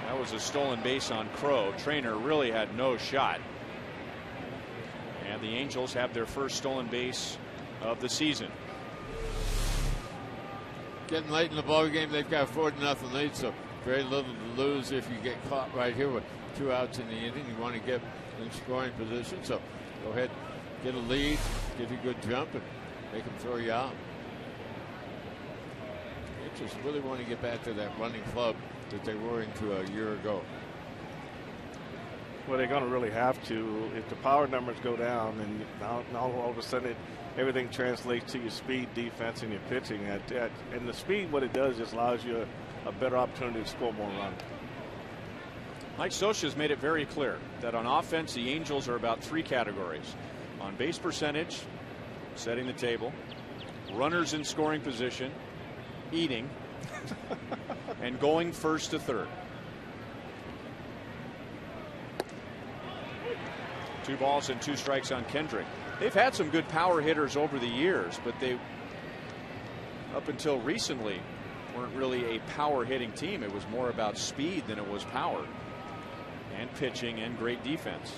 That was a stolen base on Crow. Trainer really had no shot. And the Angels have their first stolen base of the season. Getting late in the ball game, they've got 4-0 lead, so very little to lose if you get caught right here with 2 outs in the inning. You want to get in scoring position, so go ahead, get a lead, get a good jump, and make them throw you out. They just really want to get back to that running club that they were into a year ago. Well, they're going to really have to. If the power numbers go down, and now all of a sudden everything translates to your speed, defense, and your pitching. And the speed, what it does, just allows you a better opportunity to score more runs. Mike Scioscia has made it very clear that on offense, the Angels are about 3 categories: on base percentage, setting the table, runners in scoring position, eating, and going first to third. 2 balls and 2 strikes on Kendrick. They've had some good power hitters over the years, but they, up until recently, weren't really a power hitting team. It was more about speed than it was power, and pitching, and great defense.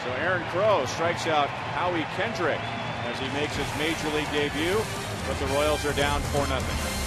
So Aaron Crow strikes out Howie Kendrick as he makes his major league debut, but the Royals are down 4-0.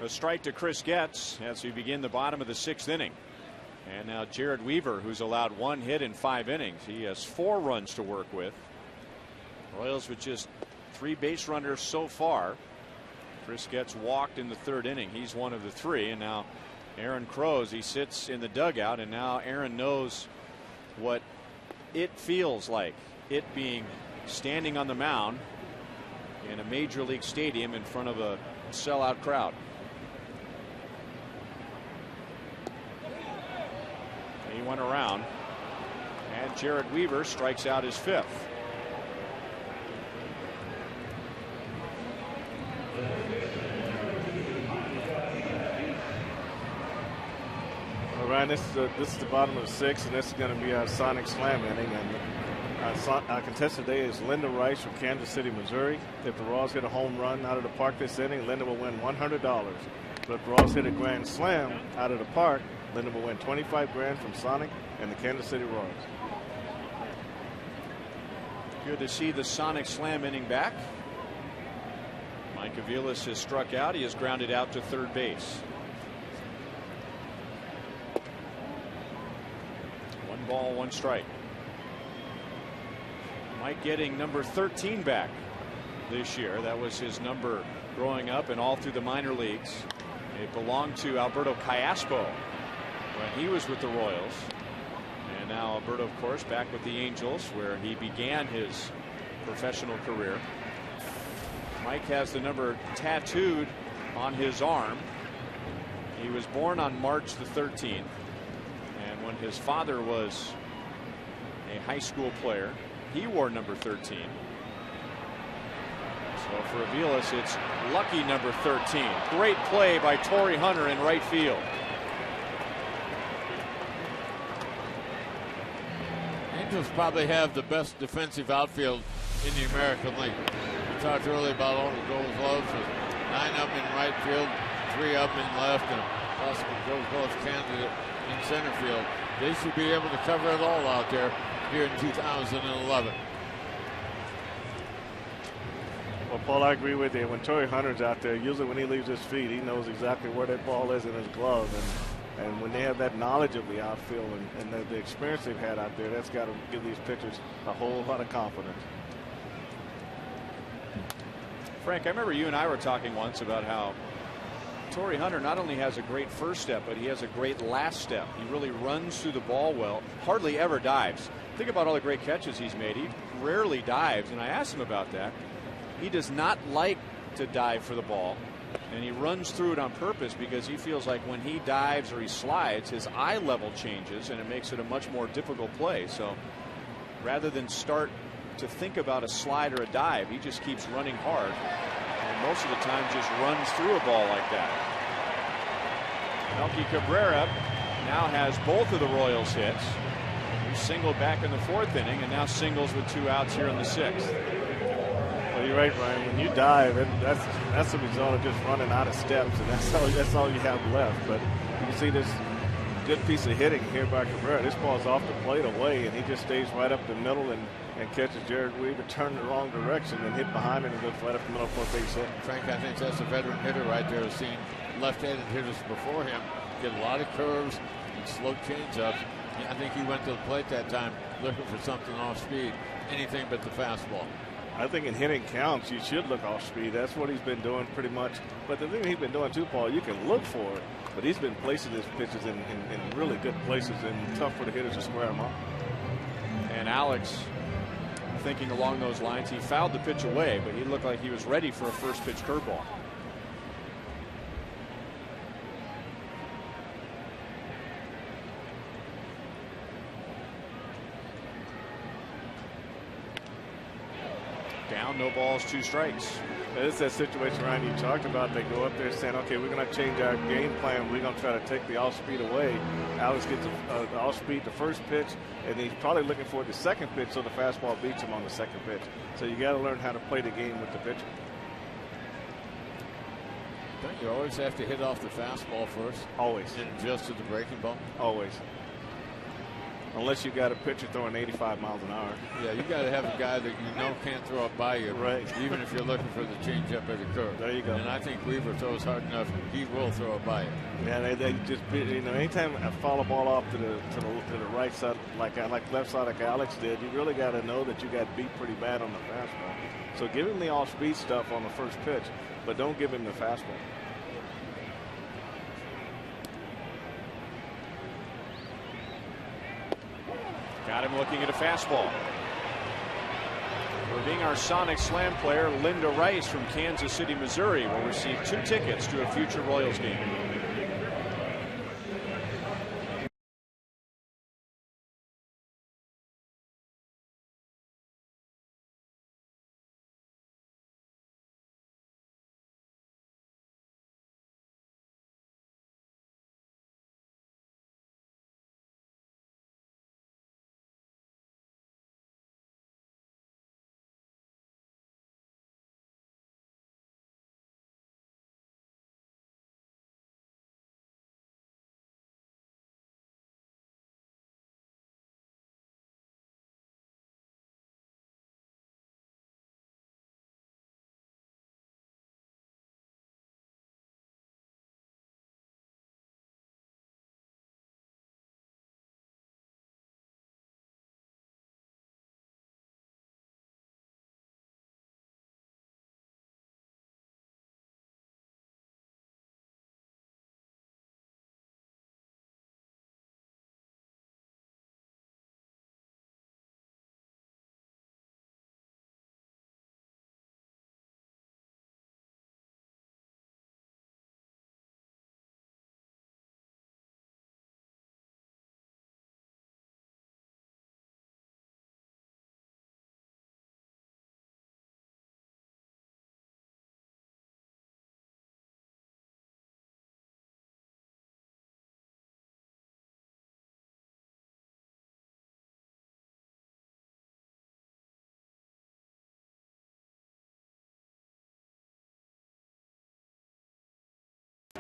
A strike to Chris Getz as we begin the bottom of the 6th inning. And now Jared Weaver, who's allowed 1 hit in 5 innings. He has 4 runs to work with. Royals with just 3 base runners so far. Chris Getz walked in the 3rd inning. He's one of the 3. And now Aaron Crows, he sits in the dugout, and now Aaron knows what it feels like, it being standing on the mound in a major league stadium in front of a sellout crowd. He went around, and Jared Weaver strikes out his 5th. All right, this is the bottom of the 6th, and this is going to be our Sonic Slam inning. And our contestant today is Linda Rice from Kansas City, Missouri. If the Royals hit a home run out of the park this inning, Linda will win $100. But if the Royals hit a grand slam out of the park, Linda will win $25,000 from Sonic and the Kansas City Royals. Good to see the Sonic Slam inning back. Mike Aviles has struck out. He has grounded out to 3rd base. 1 ball, 1 strike. Mike getting number 13 back this year. That was his number growing up and all through the minor leagues. It belonged to Alberto Callaspo when he was with the Royals. And now Alberto, of course, back with the Angels, where he began his professional career. Mike has the number tattooed on his arm. He was born on March the 13th. And when his father was a high school player, he wore number 13. So for Aviles, it's lucky number 13. Great play by Torrey Hunter in right field. Angels probably have the best defensive outfield in the American League. We talked earlier about all the gold gloves with 9 up in right field, 3 up in left, and a possible gold glove candidate in center field. They should be able to cover it all out there here in 2011. Well, Paul, I agree with you. When Torrey Hunter's out there, usually when he leaves his feet, he knows exactly where that ball is in his glove. And when they have that knowledge of the outfield and the experience they've had out there, that's got to give these pitchers a whole lot of confidence. Frank, I remember you and I were talking once about how Torrey Hunter not only has a great first step, but he has a great last step. He really runs through the ball well, hardly ever dives. Think about all the great catches he's made. He rarely dives, and I asked him about that. He does not like to dive for the ball, and he runs through it on purpose because he feels like when he dives or he slides, his eye level changes, and it makes it a much more difficult play. So rather than start to think about a slide or a dive, he just keeps running hard, and most of the time just runs through a ball like that. Melky Cabrera now has both of the Royals hits. He singled back in the 4th inning and now singles with 2 outs here in the 6th. Well, you're right, Brian. When you dive, that's the result of just running out of steps, and that's all you have left. But you can see this good piece of hitting here by Cabrera. This ball's off the plate away, and he just stays right up the middle and catches Jared Weaver, turn the wrong direction, and hit behind him and goes right up the middle for a base hit. Frank, I think that's a veteran hitter right there who's seen left-handed hitters before him get a lot of curves and slow change-ups. I think he went to the plate that time looking for something off speed, anything but the fastball. I think in hitting counts, you should look off speed. That's what he's been doing pretty much. But the thing he's been doing too, Paul, you can look for it, but he's been placing his pitches in really good places and tough for the hitters to square him up. And Alex, thinking along those lines, he fouled the pitch away, but he looked like he was ready for a first pitch curveball. Down, no balls, 2 strikes. It's that situation, Ryan, you talked about. They go up there saying, okay, we're going to change our game plan. We're going to try to take the off-speed away. Alex gets the off-speed the first pitch, and he's probably looking for the second pitch, so the fastball beats him on the second pitch. So you got to learn how to play the game with the pitcher. Don't you always have to hit off the fastball first? Always. And adjust to the breaking ball? Always. unless you got a pitcher throwing 85 miles an hour. Yeah, you got to have a guy that you know can't throw it by you, right? Even if you're looking for the changeup or the curve. There you go. And I think Weaver throws hard enough; he will throw it by you. Yeah, they just, you know, anytime I foul a ball off to the right side, like left side, like Alex did, you really got to know that you got beat pretty bad on the fastball. So give him the off-speed stuff on the first pitch, but don't give him the fastball. Got him looking at a fastball. For being our Sonic Slam player, Linda Rice from Kansas City, Missouri, will receive 2 tickets to a future Royals game.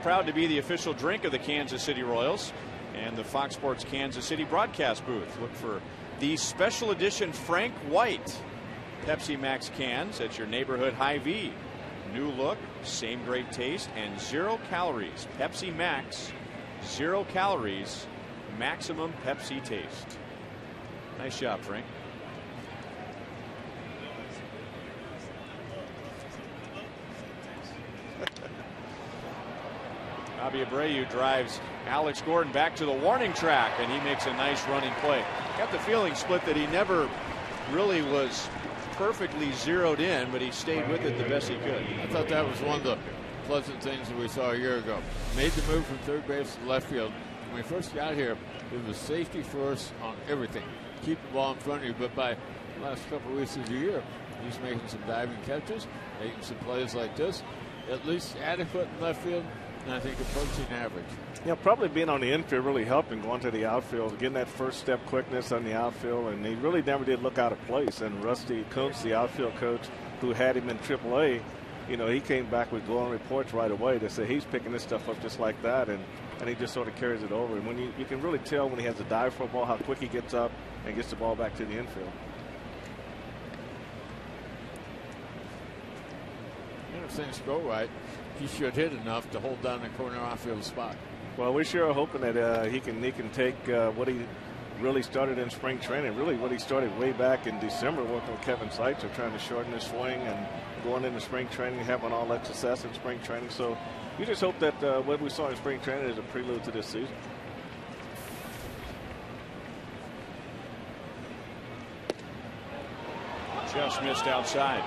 Proud to be the official drink of the Kansas City Royals and the Fox Sports Kansas City broadcast booth. Look for the special edition Frank White Pepsi Max cans at your neighborhood Hy-Vee. New look, same great taste, and 0 calories. Pepsi Max, 0 calories, maximum Pepsi taste. Nice job, Frank. Bobby Abreu drives Alex Gordon back to the warning track, and he makes a nice running play. Got the feeling, Split, that he never really was perfectly zeroed in, but he stayed with it the best he could. I thought that was one of the pleasant things that we saw a year ago. Made the move from third base to left field. When we first got here, it was safety first on everything. Keep the ball in front of you, but by the last couple of weeks of the year, he's making some diving catches, making some plays like this, at least adequate in left field. And I think approaching average. Yeah, probably being on the infield really helped him going to the outfield, getting that first step quickness on the outfield, and he really never did look out of place. And Rusty Kuntz, the outfield coach who had him in AAA, you know, he came back with glowing reports right away to say he's picking this stuff up just like that, and he just sort of carries it over. And when you can really tell when he has a dive for a ball how quick he gets up and gets the ball back to the infield. And if things go right, he should hit enough to hold down the corner outfield spot. Well, we sure are hoping that he can take what he really started in spring training, really what he started way back in December working with Kevin Seitzer, trying to shorten his swing and going into spring training, having all that success in spring training. So you just hope that what we saw in spring training is a prelude to this season. Just missed outside.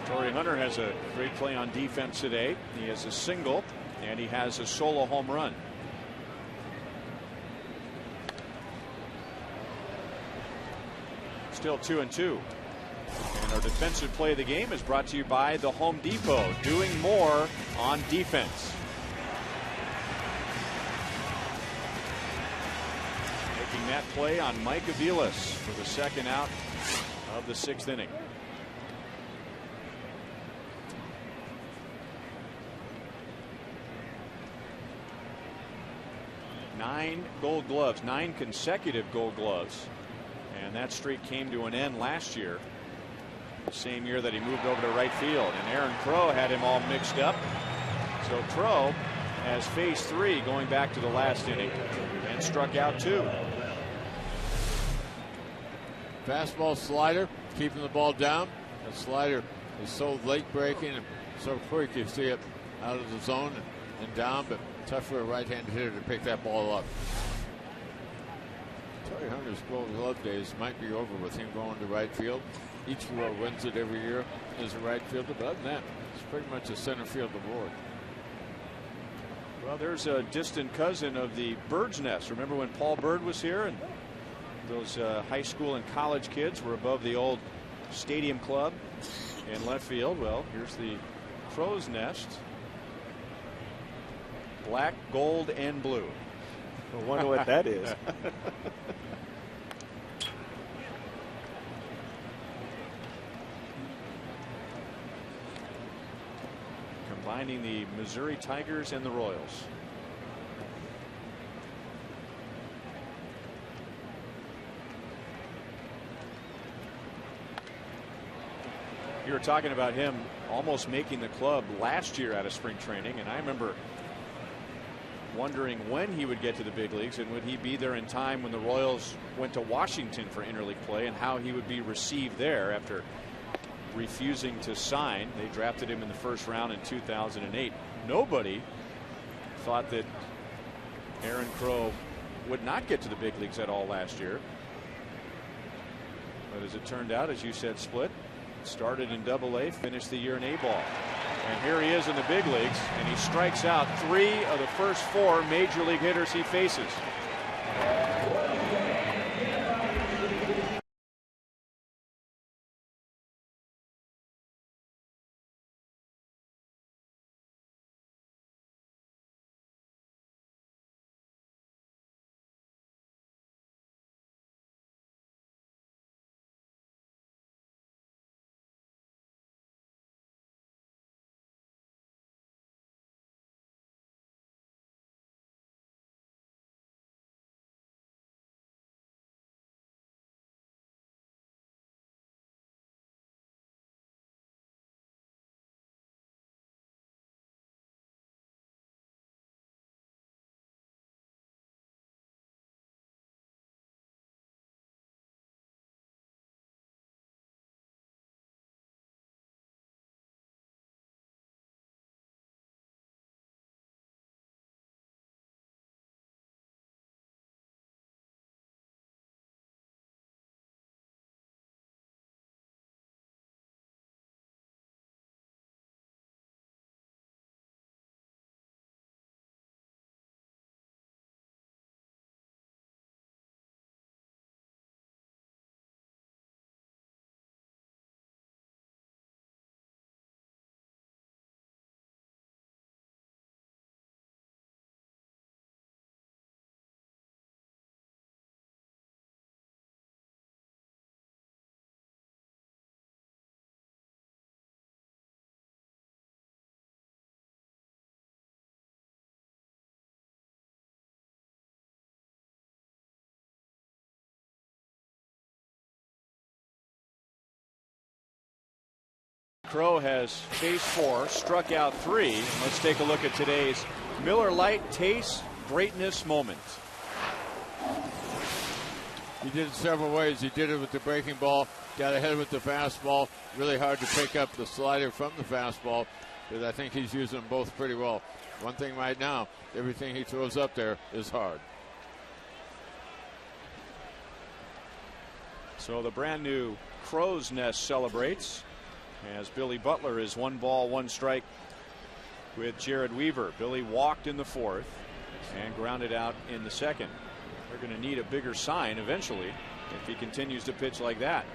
Torrey Hunter has a great play on defense today. He has a single and he has a solo home run. Still 2-2. And our defensive play of the game is brought to you by the Home Depot, doing more on defense. Making that play on Mike Aviles for the second out of the 6th inning. 9 Gold Gloves, 9 consecutive Gold Gloves, and that streak came to an end last year, the same year that he moved over to right field, and Aaron Crow had him all mixed up. So Crow has faced 3 going back to the last inning and struck out 2. Fastball, slider, keeping the ball down. The slider is so late breaking and so quick, you see it out of the zone and down, but tough for a right-handed hitter to pick that ball up. Terry Hunter's Gold Glove days might be over with him going to right field. Ichiro wins it every year as a right fielder, but other than that, it's pretty much a center field award. Well, there's a distant cousin of the Bird's Nest. Remember when Paul Bird was here and those high school and college kids were above the old stadium club in left field? Well, here's the Crow's Nest. Black, gold, and blue. I wonder what that is. Combining the Missouri Tigers and the Royals. You were talking about him almost making the club last year out of spring training, and I remember wondering when he would get to the big leagues and would he be there in time when the Royals went to Washington for interleague play, and how he would be received there after refusing to sign. They drafted him in the first round in 2008. Nobody thought that Aaron Crow would not get to the big leagues at all last year. But as it turned out, as you said, Split, started in Double-A, finished the year in A-ball. And here he is in the big leagues, and he strikes out 3 of the first 4 major league hitters he faces. Crow has faced 4, struck out 3. Let's take a look at today's Miller Lite Taste Greatness moment. He did it several ways. He did it with the breaking ball, got ahead with the fastball. Really hard to pick up the slider from the fastball, but I think he's using them both pretty well. One thing right now, everything he throws up there is hard. So the brand new Crow's Nest celebrates as Billy Butler is 1 ball, 1 strike with Jared Weaver. Billy walked in the 4th and grounded out in the 2nd. They're going to need a bigger sign eventually if he continues to pitch like that.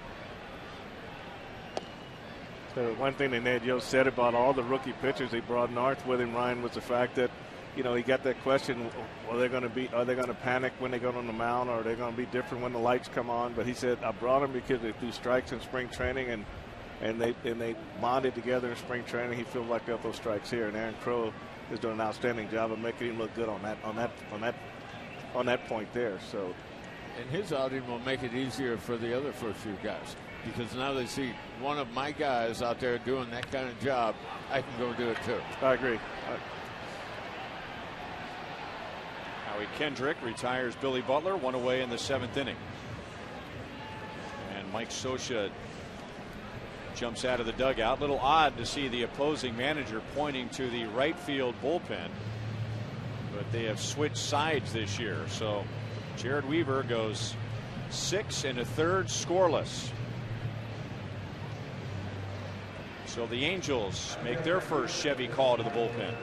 So one thing that Ned Yost said about all the rookie pitchers he brought north with him, Ryan, was the fact that, you know, he got that question, are they going to panic when they go on the mound, or are they going to be different when the lights come on? But he said, I brought them because they do strikes in spring training, and they bonded together in spring training. He feels like they'll throw strikes here, and Aaron Crow is doing an outstanding job of making him look good on that on that point there. So, and his outing will make it easier for the other first few guys, because now they see one of my guys out there doing that kind of job. I can go do it too. I agree. Howie Kendrick retires Billy Butler, one away in the 7th inning. And Mike Scioscia jumps out of the dugout. Little odd to see the opposing manager pointing to the right field bullpen, but they have switched sides this year. So Jared Weaver goes 6 1/3 scoreless. So the Angels make their first Chevy call to the bullpen.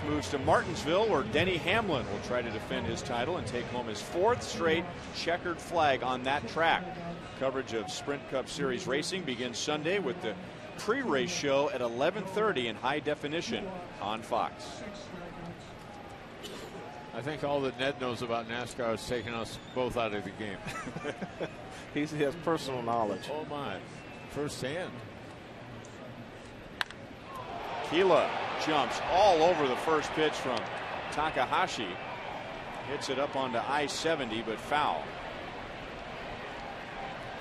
Moves to Martinsville, where Denny Hamlin will try to defend his title and take home his 4th straight checkered flag on that track. Coverage of Sprint Cup Series racing begins Sunday with the pre-race show at 11:30 in high definition on Fox. I think all that Ned knows about NASCAR is taking us both out of the game. he has personal knowledge. Oh my, firsthand. Keela jumps all over the first pitch from Takahashi. Hits it up onto I-70, but foul.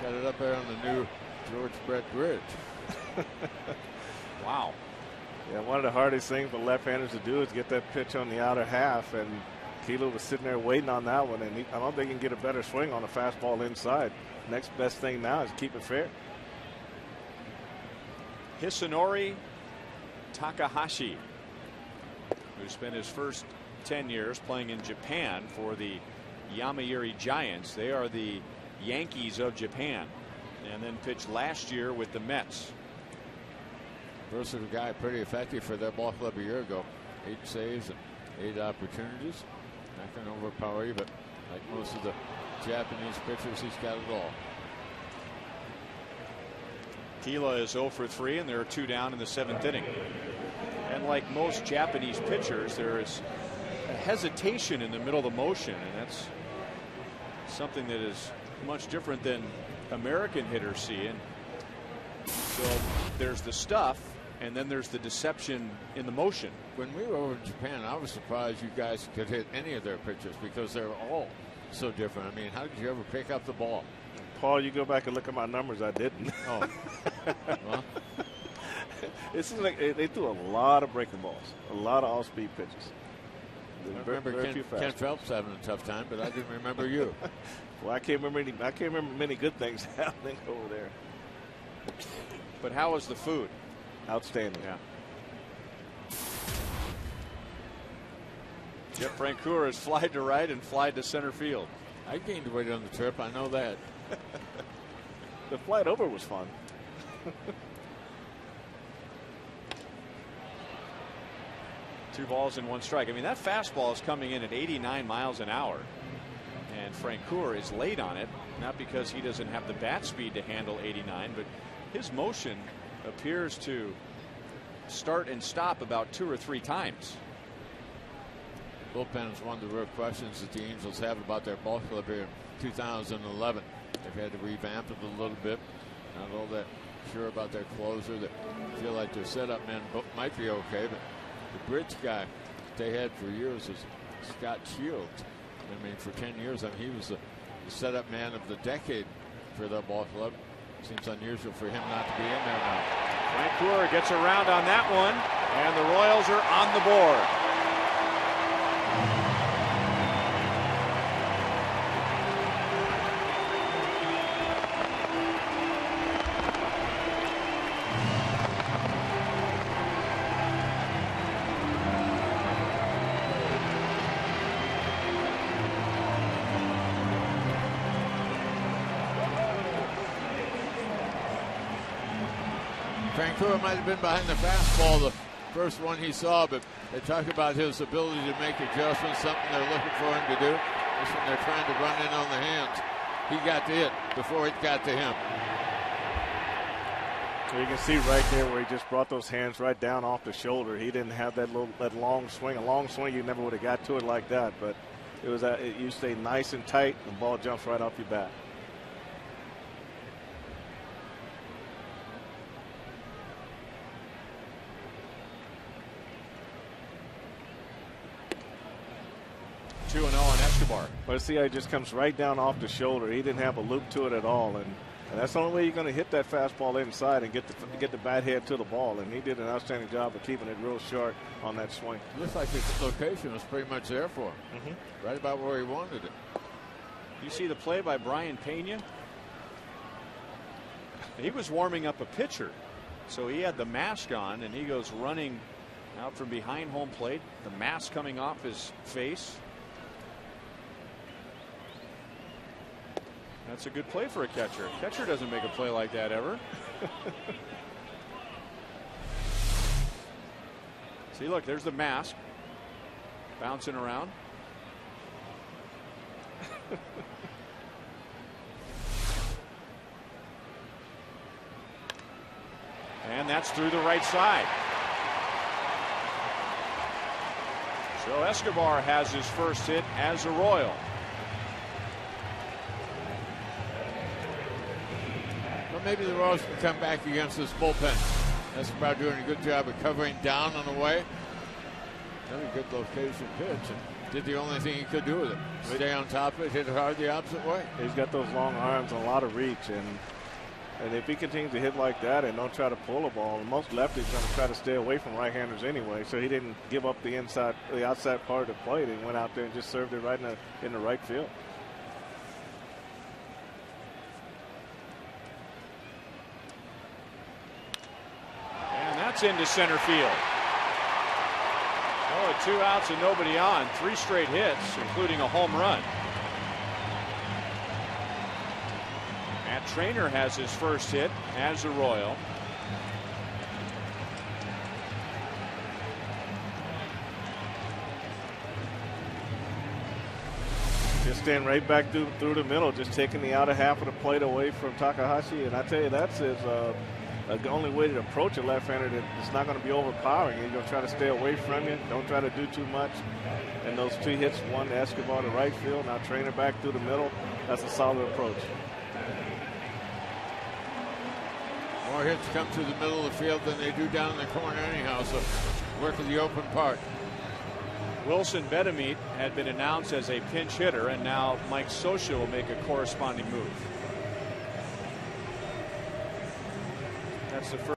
Got it up there on the new George Brett Bridge. Wow. Yeah, one of the hardest things for left-handers to do is get that pitch on the outer half, and Keela was sitting there waiting on that one, and I don't think he can get a better swing on a fastball inside. Next best thing now is keep it fair. Hisanori Takahashi, who spent his first 10 years playing in Japan for the Yomiuri Giants. They are the Yankees of Japan, and then pitched last year with the Mets. Versatile guy, pretty effective for that ball club a year ago. 8 saves and 8 opportunities. Not going to overpower you, but like most of the Japanese pitchers, he's got it all. Keela is 0 for 3, and there are 2 down in the 7th inning. And like most Japanese pitchers, there is a hesitation in the middle of the motion, and that's something that is much different than American hitters see. And so there's the stuff, and then there's the deception in the motion. When we were over in Japan, I was surprised you guys could hit any of their pitches because they're all so different. I mean, how did you ever pick up the ball? Paul, you go back and look at my numbers. I didn't. Oh. Well. It seems like they threw a lot of breaking balls, a lot of all-speed pitches. I remember Ken Phelps having a tough time, but I didn't remember you. Well, I can't remember many good things happening over there. But how was the food? Outstanding. Yeah. Jeff Francoeur has flied to right and flied to center field. I gained weight on the trip. I know that. The flight over was fun. 2 balls and 1 strike. I mean, that fastball is coming in at 89 miles an hour. And Francoeur is late on it, not because he doesn't have the bat speed to handle 89, but his motion appears to start and stop about 2 or 3 times. Bullpen is one of the real questions that the Angels have about their ball club here in 2011. They've had to revamp it a little bit. Not all that sure about their closer. They feel like their setup man might be okay, but the bridge guy they had for years was Scott Shields. I mean, for 10 years, I mean, he was the setup man of the decade for the ball club. Seems unusual for him not to be in there now. Francoeur gets around on that one, and the Royals are on the board. Francoeur might have been behind the fastball, the first one he saw, but they talk about his ability to make adjustments, something they're looking for him to do. This one they're trying to run in on the hands. He got to it before it got to him. You can see right there where he just brought those hands right down off the shoulder. He didn't have that long swing. A long swing, you never would have got to it like that. But it was you stay nice and tight, the ball jumps right off your bat. Two and 0 on Escobar. But see how he just comes right down off the shoulder. He didn't have a loop to it at all, and that's the only way you're going to hit that fastball inside and get the bat head to the ball. And he did an outstanding job of keeping it real short on that swing. Looks like his location was pretty much there for him, right about where he wanted it. You see the play by Brian Pena? He was warming up a pitcher, so he had the mask on, and he goes running out from behind home plate, the mask coming off his face. That's a good play for a catcher. Catcher doesn't make a play like that ever. See, look, there's the mask bouncing around. And that's through the right side. So Escobar has his first hit as a Royal. Maybe the Royals can come back against this bullpen. Escobar doing a good job of covering down on the way. Very good location pitch. And did the only thing he could do with it. Stay on top of it, hit it hard the opposite way. He's got those long arms and a lot of reach. And if he continues to hit like that and don't try to pull a ball, most lefties are going to try to stay away from right-handers anyway. So he didn't give up the outside part of the plate. He went out there and just served it right in the right field. That's into center field. Oh, 2 outs and nobody on. 3 straight hits, including a home run. Matt Trainer has his first hit as a Royal. Just stand right back through the middle, just taking the outer half of the plate away from Takahashi. And I tell you, that's the only way to approach a left-hander that's not going to be overpowering. You're going to try to stay away from you. Don't try to do too much. And those 2 hits, one to Escobar to right field, now Trainer back through the middle. That's a solid approach. More hits come to the middle of the field than they do down in the corner anyhow, so work of the open part. Wilson Betemit had been announced as a pinch hitter, and now Mike Scioscia will make a corresponding move. That's the first.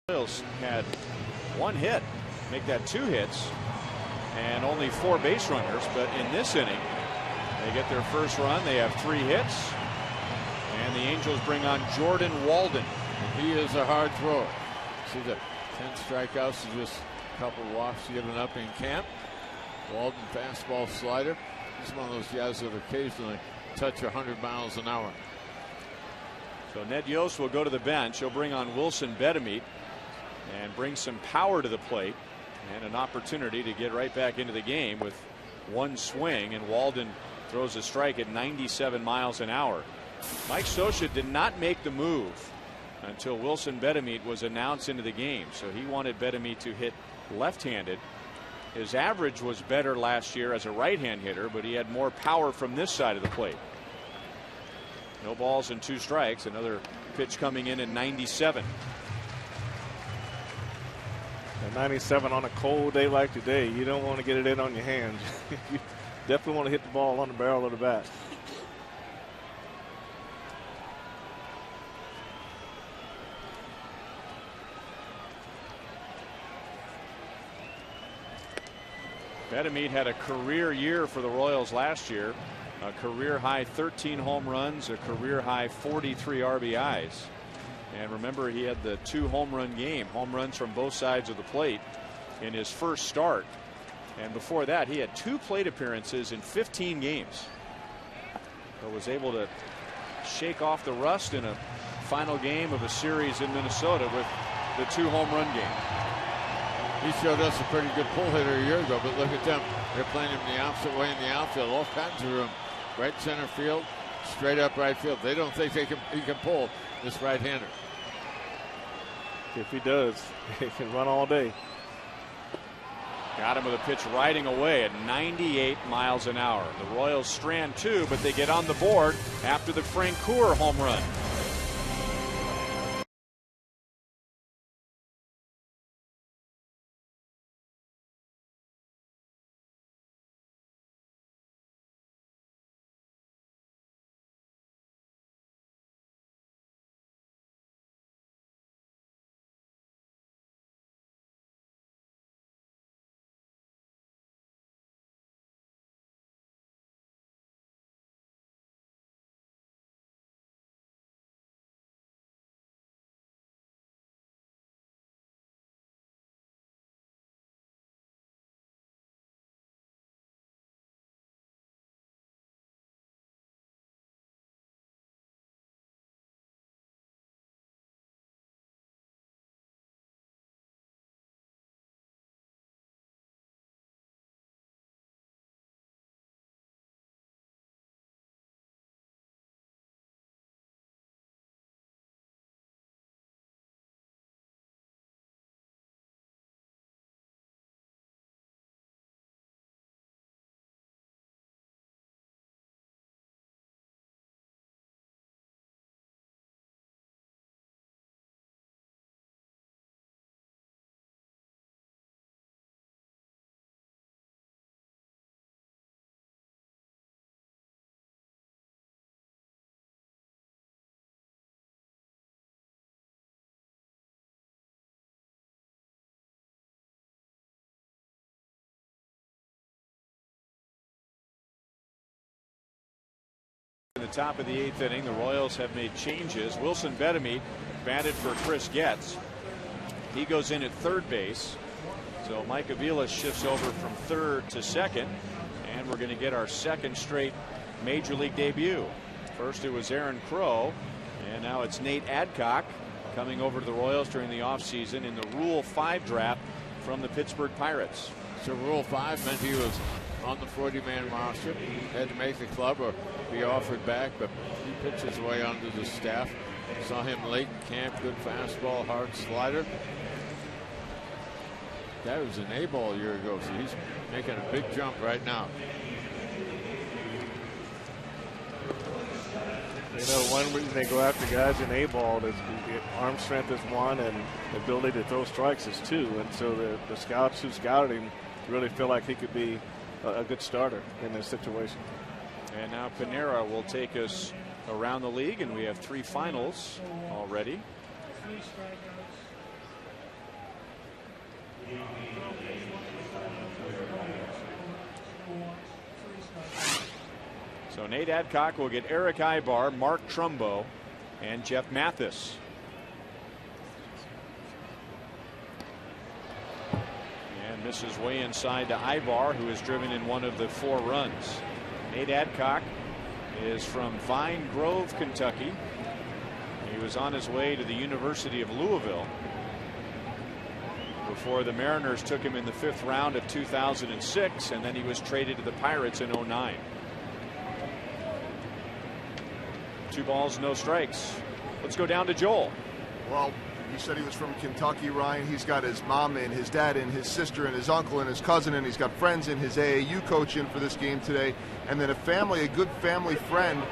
Royals had 1 hit, make that 2 hits, and only 4 base runners. But in this inning, they get their first run. They have 3 hits, and the Angels bring on Jordan Walden. He is a hard thrower. See the 10 strikeouts and just a couple walks given up in camp. Walden, fastball slider. He's one of those guys that occasionally touch 100 miles an hour. So Ned Yost will go to the bench. He'll bring on Wilson Betemit and bring some power to the plate and an opportunity to get right back into the game with 1 swing. And Walden throws a strike at 97 miles an hour. Mike Scioscia did not make the move until Wilson Betemit was announced into the game. So he wanted Betemit to hit left-handed. His average was better last year as a right-hand hitter, but he had more power from this side of the plate. No balls and 2 strikes. Another pitch coming in at 97. At 97 on a cold day like today, you don't want to get it in on your hands. You definitely want to hit the ball on the barrel of the bat. Betemit had a career year for the Royals last year. A career high 13 home runs, a career high 43 RBIs. And remember, he had the 2 home run game, home runs from both sides of the plate in his first start. And before that, he had 2 plate appearances in 15 games. But was able to shake off the rust in a final game of a series in Minnesota with the 2 home run game. He showed us a pretty good pull hitter a year ago, but look at them. They're playing him the opposite way in the outfield. All kinds of room. Right center field, straight up right field. They don't think he can pull this right-hander. If he does, he can run all day. Got him with a pitch riding away at 98 miles an hour. The Royals strand 2, but they get on the board after the Francoeur home run. In the top of the 8th inning, the Royals have made changes. Wilson Betemit batted for Chris Getz. He goes in at third base. So Mike Avila shifts over from third to second. And we're going to get our second straight major league debut. First it was Aaron Crow, and now it's Nate Adcock coming over to the Royals during the offseason in the Rule 5 draft from the Pittsburgh Pirates. So Rule 5 meant he was on the 40-man roster. Had to make the club or be offered back, but he pitched his way onto the staff. Saw him late in camp. Good fastball, hard slider. That was an A-ball a year ago, so he's making a big jump right now. You know, one reason they go after guys in A-ball is arm strength is one, and the ability to throw strikes is two. And so the scouts who scouted him really feel like he could be a good starter in this situation. And now Panera will take us around the league, and we have 3 finals already. So Nate Adcock will get Eric Ibar, Mark Trumbo, and Jeff Mathis. And misses way inside to Ibar, who has driven in one of the 4 runs. Nate Adcock is from Vine Grove, Kentucky. He was on his way to the University of Louisville before the Mariners took him in the 5th round of 2006, and then he was traded to the Pirates in 09. 2 balls, no strikes. Let's go down to Joel. Well, you said he was from Kentucky, Ryan. He's got his mom in, his dad in, his sister and his uncle and his cousin, and he's got friends in, his AAU coach in for this game today, and then a good family friend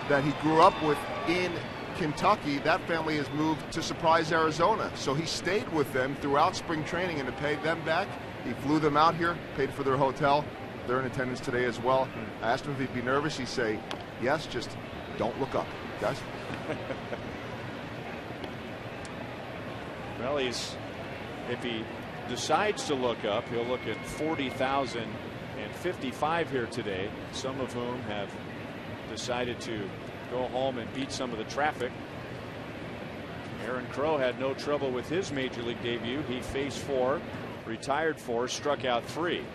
that he grew up with in Kentucky. That family has moved to Surprise, Arizona, so he stayed with them throughout spring training, and to pay them back, he flew them out here, paid for their hotel. They're in attendance today as well. I asked him if he'd be nervous. He'd say, yes, just don't look up, guys. Well, if he decides to look up, he'll look at 40,055 here today, some of whom have decided to go home and beat some of the traffic. Aaron Crow had no trouble with his major league debut. He faced 4, retired 4, struck out 3.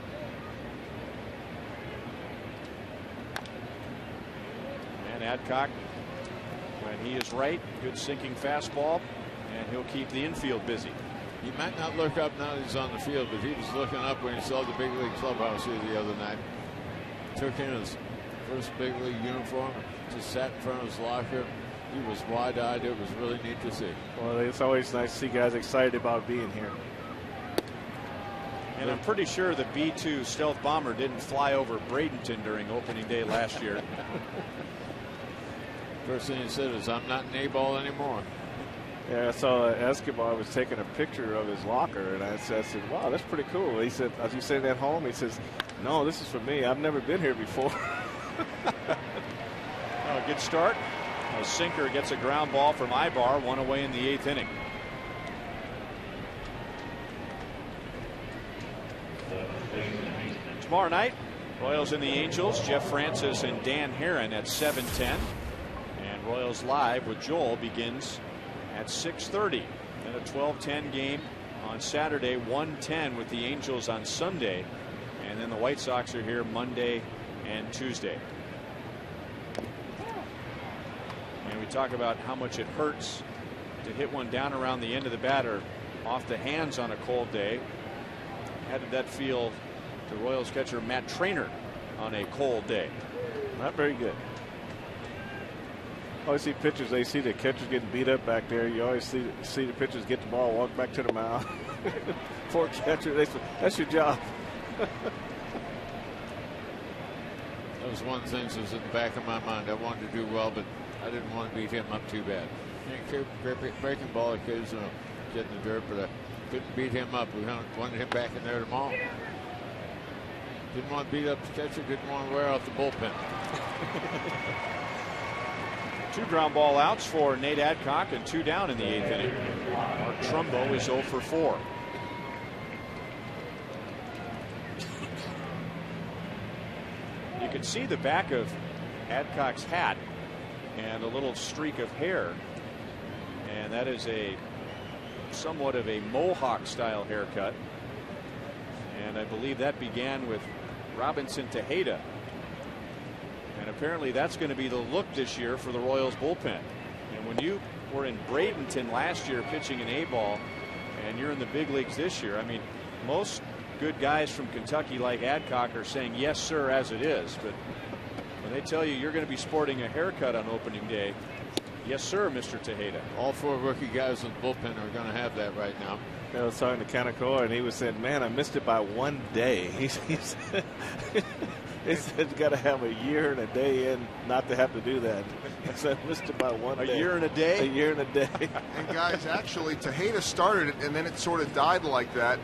And Adcock, when he is right, good sinking fastball, and he'll keep the infield busy. He might not look up now that he's on the field, but he was looking up when he saw the big league clubhouse here the other night. Took in his first big league uniform, just sat in front of his locker. He was wide-eyed. It was really neat to see. Well, it's always nice to see guys excited about being here. And I'm pretty sure the B-2 stealth bomber didn't fly over Bradenton during opening day last year. First thing he said is, I'm not an A-ball anymore. Yeah, I saw Escobar was taking a picture of his locker, and I said, wow, that's pretty cool. He said, as you sitting at home, he says, no, this is for me. I've never been here before. Oh, a good start. A sinker gets a ground ball from Ibar, 1 away in the 8th inning. Tomorrow night, Royals and the Angels, Jeff Francis and Dan Herron at 7:10. And Royals Live with Joel begins at 6:30. Then a 12:10 game on Saturday, 1:10 with the Angels on Sunday. And then the White Sox are here Monday and Tuesday. And we talk about how much it hurts to hit one down around the end of the batter off the hands on a cold day. How did that feel to Royals catcher Matt Traynor on a cold day? Not very good. Always see pitchers, they see the catchers getting beat up back there. You always see the pitchers get the ball, walk back to the mound. Poor catcher, that's your job. That was one of the things that was in the back of my mind. I wanted to do well, but I didn't want to beat him up too bad. Breaking ball occasionally, get in the dirt, but I couldn't beat him up. We wanted him back in there tomorrow. Didn't want to beat up the catcher, didn't want to wear out the bullpen. 2 ground ball outs for Nate Adcock and 2 down in the 8th inning. Mark Trumbo is 0 for 4. You can see the back of Adcock's hat and a little streak of hair, and that is a somewhat of a Mohawk style haircut, and I believe that began with Robinson Tejeda, and apparently that's going to be the look this year for the Royals bullpen. And when you were in Bradenton last year pitching an A-ball and you're in the big leagues this year, I mean, most good guys from Kentucky like Adcock are saying yes sir as it is, but when they tell you you're going to be sporting a haircut on opening day, yes sir, Mr. Tejeda. All 4 rookie guys in the bullpen are going to have that right now. I was talking to Kaneko, and he was saying, man, I missed it by 1 day. He said you got to have a year and a day in not to have to do that. I said, I missed it by 1 day. A year and a day? A year and a day. And guys, actually, Tejeda started it, and then it sort of died like that.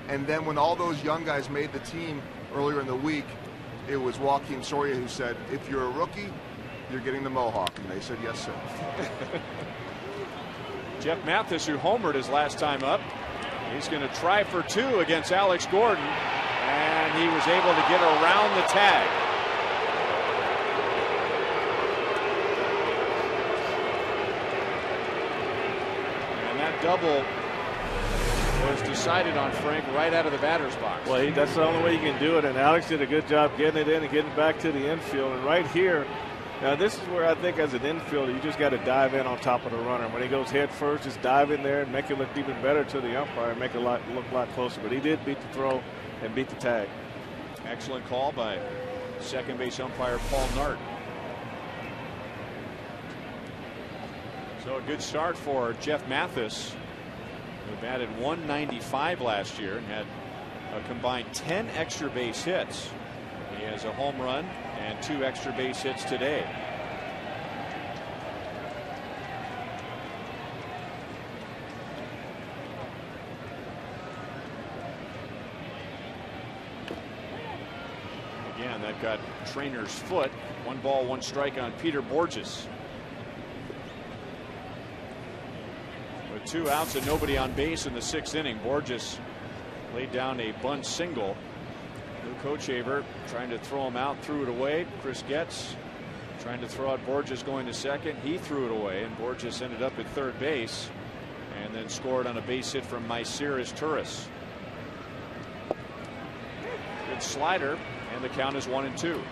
And then when all those young guys made the team earlier in the week, it was Joaquin Soria who said, if you're a rookie, you're getting the Mohawk. And they said, yes, sir. Jeff Mathis, who homered his last time up, He's going to try for two against Alex Gordon, and he was able to get around the tag. And that double was decided on Frank right out of the batter's box. Well, that's the only way you can do it, and Alex did a good job getting it in and getting back to the infield. And right here, now this is where I think as an infielder, you just got to dive in on top of the runner. When he goes head first, just dive in there and make it look even better to the umpire and make it look a lot closer. But he did beat the throw and beat the tag. Excellent call by second base umpire Paul Nart. So a good start for Jeff Mathis, who batted .195 last year and had a combined 10 extra base hits. He has a home run and 2 extra base hits today. Again, that got Trainer's foot. 1 ball, 1 strike on Peter Borges. With 2 outs and nobody on base in the 6th inning, Borges laid down a bunt single. Luke Hochevar trying to throw him out, threw it away. Chris Getz trying to throw out Borges going to second. He threw it away, and Borges ended up at third base and then scored on a base hit from Myceres Turris. Good slider, and the count is 1-2.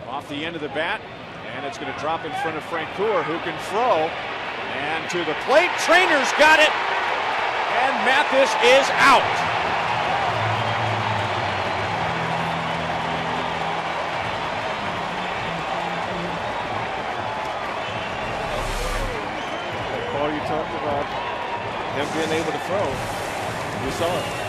Off the end of the bat, and it's going to drop in front of Frank Coeur, who can throw. And to the plate, Trainer's got it, and Mathis is out. Paul, you talked about him being able to throw. We saw it.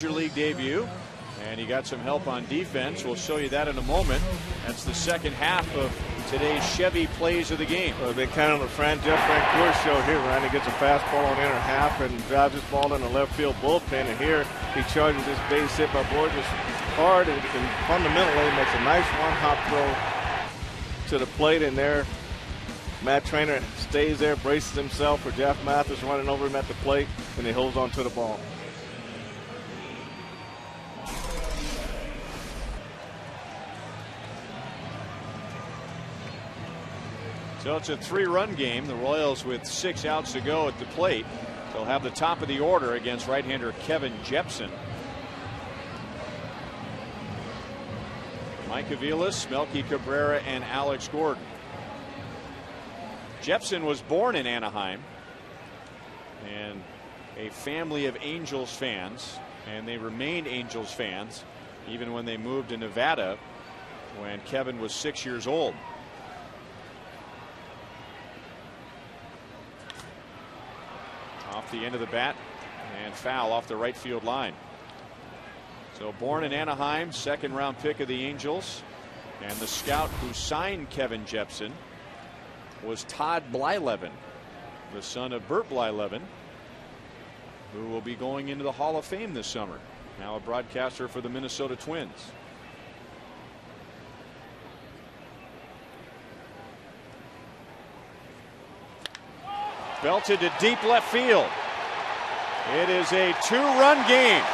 Major league debut, and he got some help on defense. We'll show you that in a moment. That's the second half of today's Chevy plays of the game. Well, they kind of the Jeff Frank Coeur show here, Ryan. He gets a fastball on inner half and drives his ball in the left field bullpen, and here he charges this base hit by Borges hard, and fundamentally makes a nice one-hop throw to the plate, and there Matt Trainer stays there, braces himself for Jeff Mathis running over him at the plate, and he holds on to the ball. So it's a 3-run game. The Royals with 6 outs to go at the plate. They'll have the top of the order against right-hander Kevin Jepson. Mike Aviles, Melky Cabrera, and Alex Gordon. Jepson was born in Anaheim and a family of Angels fans, and they remained Angels fans even when they moved to Nevada when Kevin was 6 years old. Off the end of the bat and foul off the right field line. So born in Anaheim, second round pick of the Angels, and the scout who signed Kevin Jepsen was Todd Blyleven, the son of Bert Blyleven, who will be going into the Hall of Fame this summer. Now a broadcaster for the Minnesota Twins. Belted to deep left field. It is a 2-run game.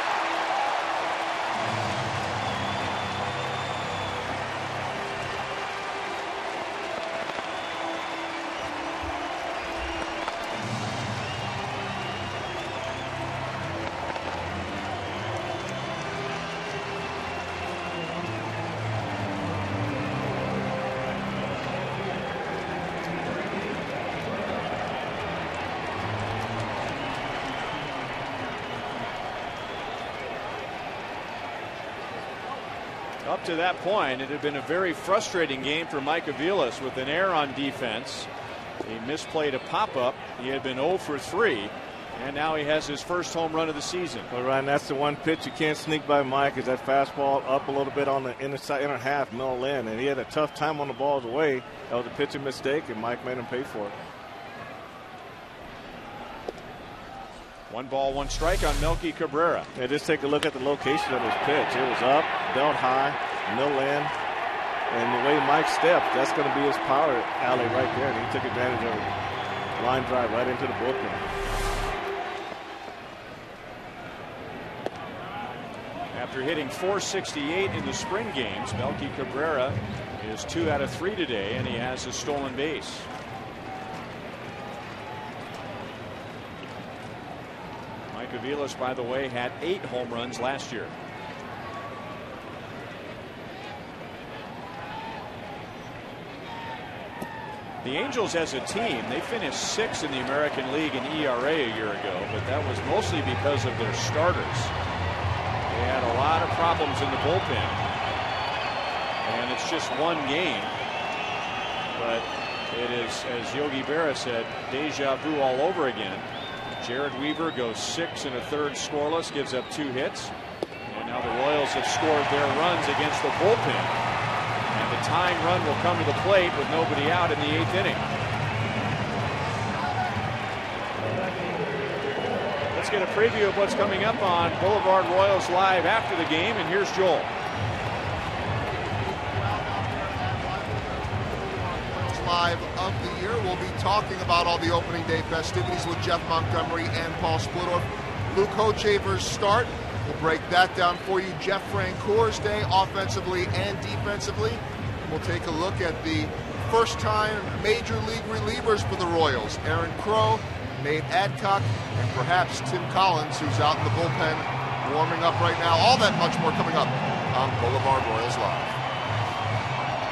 Up to that point, it had been a very frustrating game for Mike Aviles with an error on defense. He misplayed a pop-up. He had been 0 for 3, and now he has his first home run of the season. Well, Ryan, that's the one pitch you can't sneak by Mike, is that fastball up a little bit on the inner half, middle in, and he had a tough time on the balls away. That was a pitching mistake, and Mike made him pay for it. 1 ball, 1 strike on Melky Cabrera. Yeah, just take a look at the location of his pitch. It was up, belt high, middle in, and the way Mike stepped, that's going to be his power alley right there, and he took advantage of it. Line drive right into the bullpen. After hitting .468 in the spring games, Melky Cabrera is 2 out of 3 today, and he has a stolen base. Mike Aviles, by the way, had 8 home runs last year. The Angels as a team, they finished 6th in the American League in ERA a year ago, but that was mostly because of their starters. They had a lot of problems in the bullpen, and it's just 1 game, but it is, as Yogi Berra said, deja vu all over again. Jared Weaver goes 6 1/3 scoreless, gives up 2 hits, and now the Royals have scored their runs against the bullpen, and the tying run will come to the plate with nobody out in the 8th inning. Let's get a preview of what's coming up on Boulevard Royals Live after the game, and here's Joel. Live of the year. We'll be talking about all the opening day festivities with Jeff Montgomery and Paul Splittorff. Luke Hochevar's start. We'll break that down for you. Jeff Francoeur's day, offensively and defensively. We'll take a look at the first-time major league relievers for the Royals. Aaron Crow, Nate Adcock, and perhaps Tim Collins, who's out in the bullpen warming up right now. All that much more coming up on Boulevard Royals Live.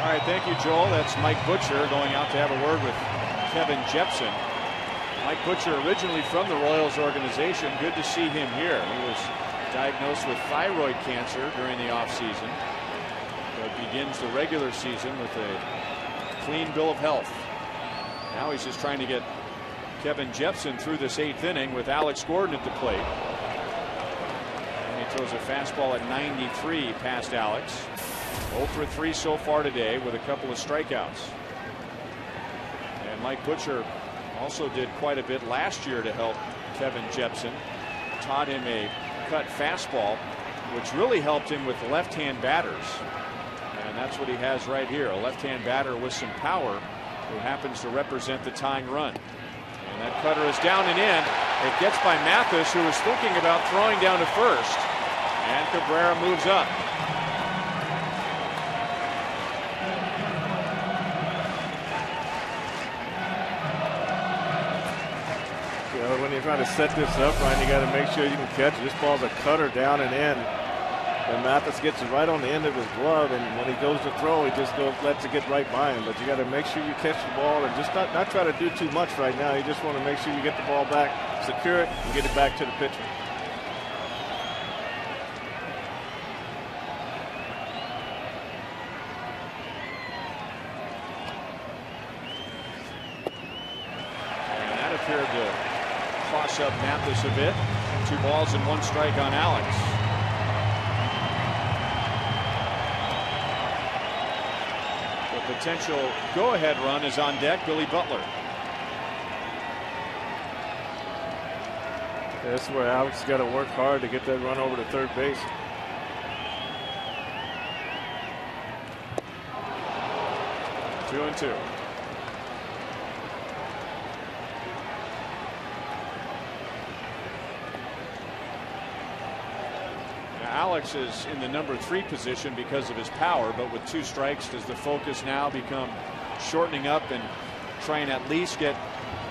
All right, thank you, Joel. That's Mike Butcher going out to have a word with Kevin Jepsen. Mike Butcher, originally from the Royals organization. Good to see him here. He was diagnosed with thyroid cancer during the offseason, but begins the regular season with a clean bill of health. Now he's just trying to get Kevin Jepsen through this 8th inning with Alex Gordon at the plate. And he throws a fastball at 93 past Alex. 0 for 3 so far today with a couple of strikeouts. And Mike Butcher also did quite a bit last year to help Kevin Jepsen. Taught him a cut fastball, which really helped him with left-hand batters. And that's what he has right here, a left-hand batter with some power who happens to represent the tying run. And that cutter is down and in. It gets by Mathis, who was thinking about throwing down to first. And Cabrera moves up. When you're trying to set this up, Ryan, you got to make sure you can catch it. This ball's a cutter down and in. And Mathis gets it right on the end of his glove, and when he goes to throw, he just lets it get right by him. But you got to make sure you catch the ball and just not try to do too much right now. You just want to make sure you get the ball back, secure it, and get it back to the pitcher. And that appeared to cross up Mathis a bit. 2 balls and 1 strike on Alex. Potential go-ahead run is on deck. Billy Butler. That's where Alex has got to work hard to get that run over to third base. Two and two. Alex is in the number 3 position because of his power, but with 2 strikes, does the focus now become shortening up and trying to at least get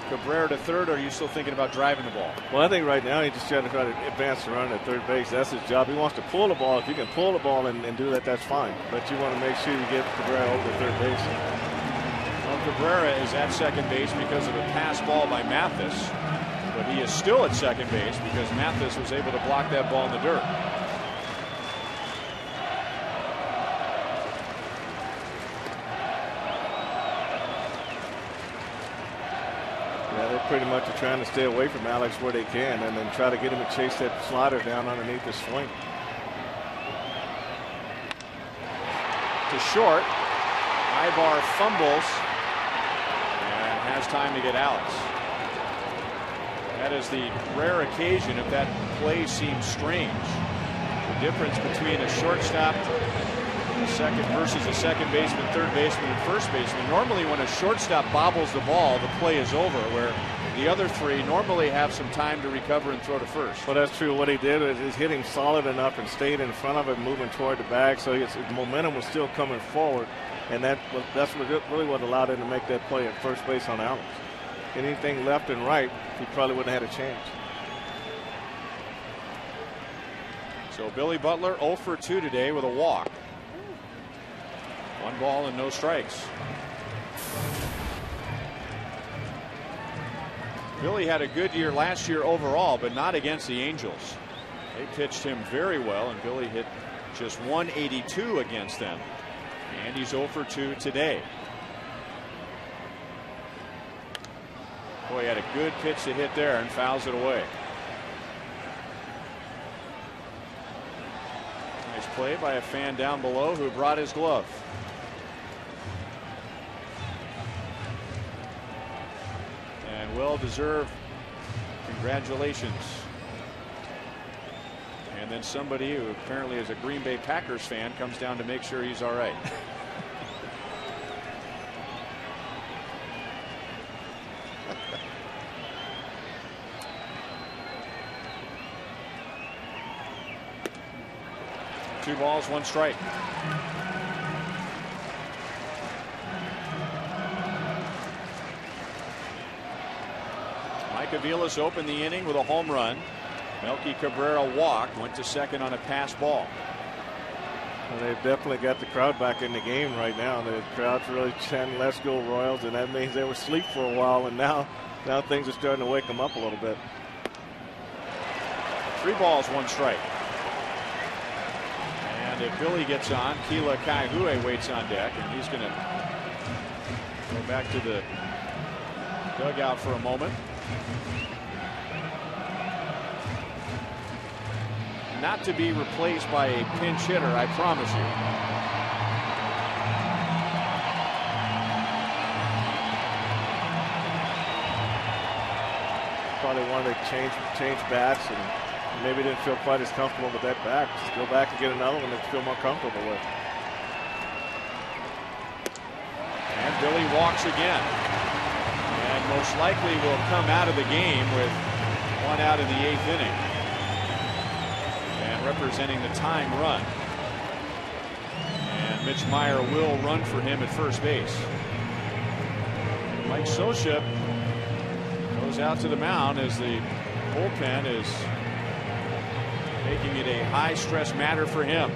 Cabrera to third, or are you still thinking about driving the ball? Well, I think right now he's just trying to advance the run at third base. That's his job. He wants to pull the ball. If you can pull the ball and do that, that's fine. But you want to make sure you get Cabrera over to third base. Well, Cabrera is at second base because of a pass ball by Mathis, but he is still at second base because Mathis was able to block that ball in the dirt. Pretty much are trying to stay away from Alex where they can and then try to get him to chase that slider down underneath the swing. To short. Ibar fumbles and has time to get Alex. That is the rare occasion if that play seems strange. The difference between a shortstop, a second versus a second baseman, third baseman, and first baseman. Normally when a shortstop bobbles the ball, the play is over, where the other 3 normally have some time to recover and throw to first. Well, that's true. What he did is hit him solid enough and stayed in front of him, moving toward the bag, so his momentum was still coming forward, and that's really what allowed him to make that play at first base on Alex. Anything left and right, he probably wouldn't have had a chance. So Billy Butler 0 for 2 today with a walk. 1 ball and no strikes. Billy had a good year last year overall, but not against the Angels. They pitched him very well, and Billy hit just 182 against them. And he's 0 for 2 today. Boy, he had a good pitch to hit there and fouls it away. Nice play by a fan down below who brought his glove. And well-deserved congratulations. And then somebody who apparently is a Green Bay Packers fan comes down to make sure he's all right. Two balls, 1 strike. Mike Aviles opened the inning with a home run. Melky Cabrera walked, went to second on a pass ball. Well, they've definitely got the crowd back in the game right now. The crowd's really chanting "Let's go Royals," and that means they were asleep for a while, and now things are starting to wake them up a little bit. 3 balls, 1 strike. And if Billy gets on, Keila Kaihue waits on deck, and he's going to go back to the dugout for a moment. Not to be replaced by a pinch hitter, I promise you. Probably wanted to change bats and maybe didn't feel quite as comfortable with that bat. Just go back and get another one that you feel more comfortable with. And Billy walks again. And most likely will come out of the game with 1 out in the 8th inning. And representing the tying run. And Mitch Meyer will run for him at first base. Mike Scioscia goes out to the mound as the bullpen is making it a high-stress matter for him.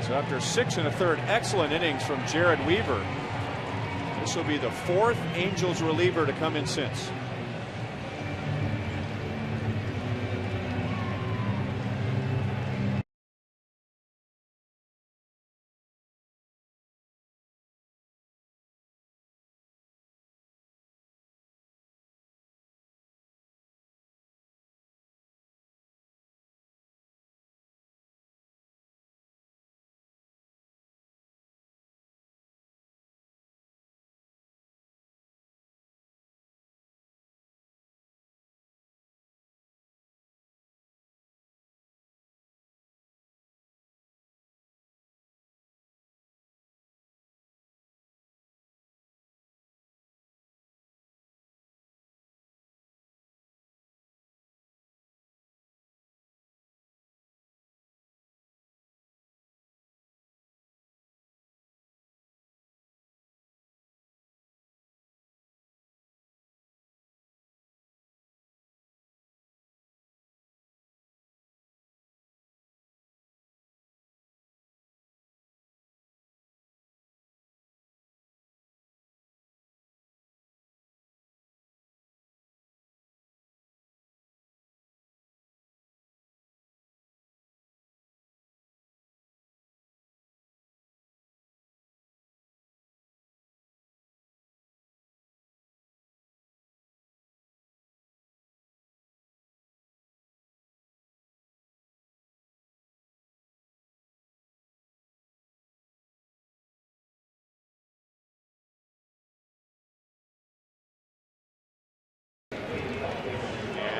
So after 6 1/3 excellent innings from Jared Weaver, this will be the 4th Angels reliever to come in since.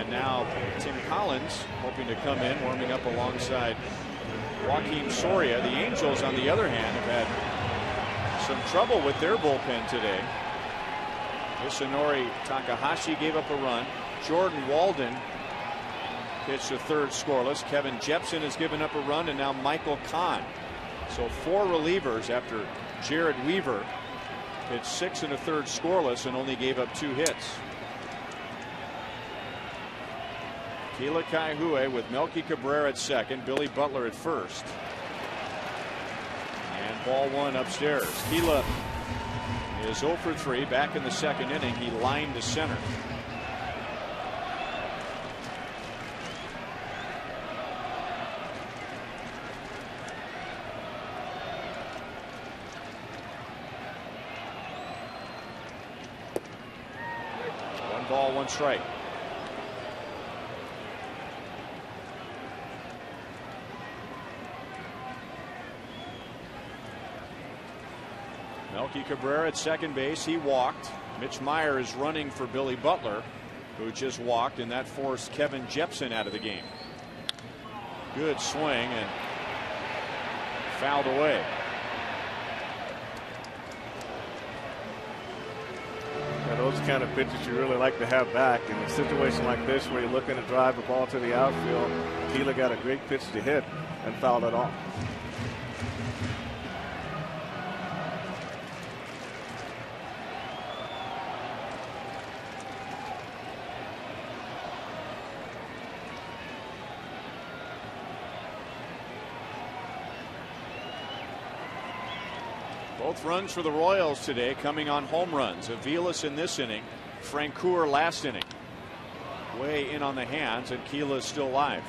Now Tim Collins hoping to come in, warming up alongside Joaquin Soria. The Angels, on the other hand, have had some trouble with their bullpen today. Isunori Takahashi gave up a run. Jordan Walden pitched to third scoreless. Kevin Jepson has given up a run, and now Michael Kahn. So 4 relievers after Jared Weaver pitched 6 1/3 scoreless and only gave up 2 hits. Keila Kaihue with Melky Cabrera at second, Billy Butler at first. And ball 1 upstairs. Keila is 0 for 3 back in the second inning. He lined to center. One ball, 1 strike. Melky Cabrera at second base. He walked. Mitch Meyer is running for Billy Butler, who just walked, and that forced Kevin Jepson out of the game. Good swing and fouled away. Yeah, those kind of pitches you really like to have back in a situation like this where you're looking to drive the ball to the outfield. Keila got a great pitch to hit and fouled it off. Both runs for the Royals today coming on home runs. Aviles in this inning, Francoeur last inning. Way in on the hands, and Keila is still live.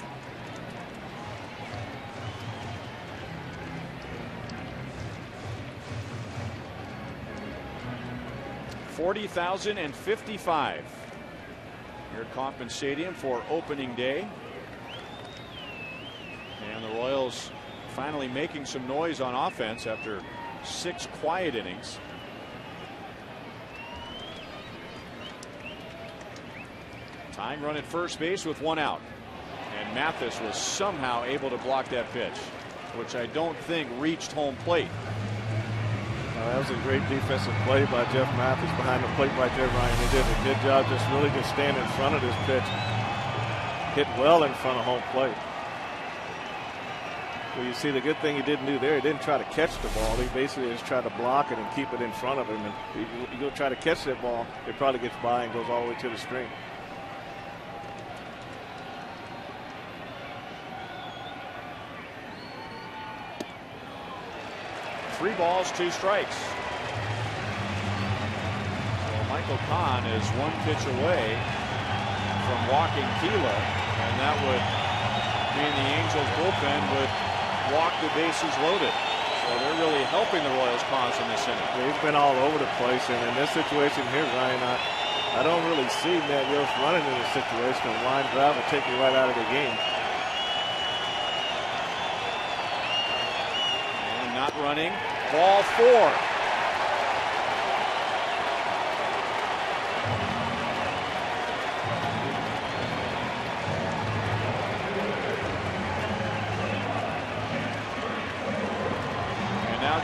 $40,055 here at Kauffman Stadium for opening day. And the Royals finally making some noise on offense after 6 quiet innings. Tying run at first base with 1 out. And Mathis was somehow able to block that pitch, which I don't think reached home plate. That was a great defensive play by Jeff Mathis behind the plate by Jed Ryan. He did a good job just really just standing in front of this pitch. Hit well in front of home plate. Well, you see the good thing he didn't do there, he didn't try to catch the ball. He basically just tried to block it and keep it in front of him. And you go try to catch that ball, it probably gets by and goes all the way to the string. 3 balls, 2 strikes. Well, Michael Kahn is 1 pitch away from walking Keela, and that would mean the Angels bullpen would walk the bases loaded. So they're really helping the Royals' cause in this inning. He's been all over the place, and in this situation here, Ryan, I don't really see Matt Yost running in this situation. A line drive will take you right out of the game. And not running. Ball 4.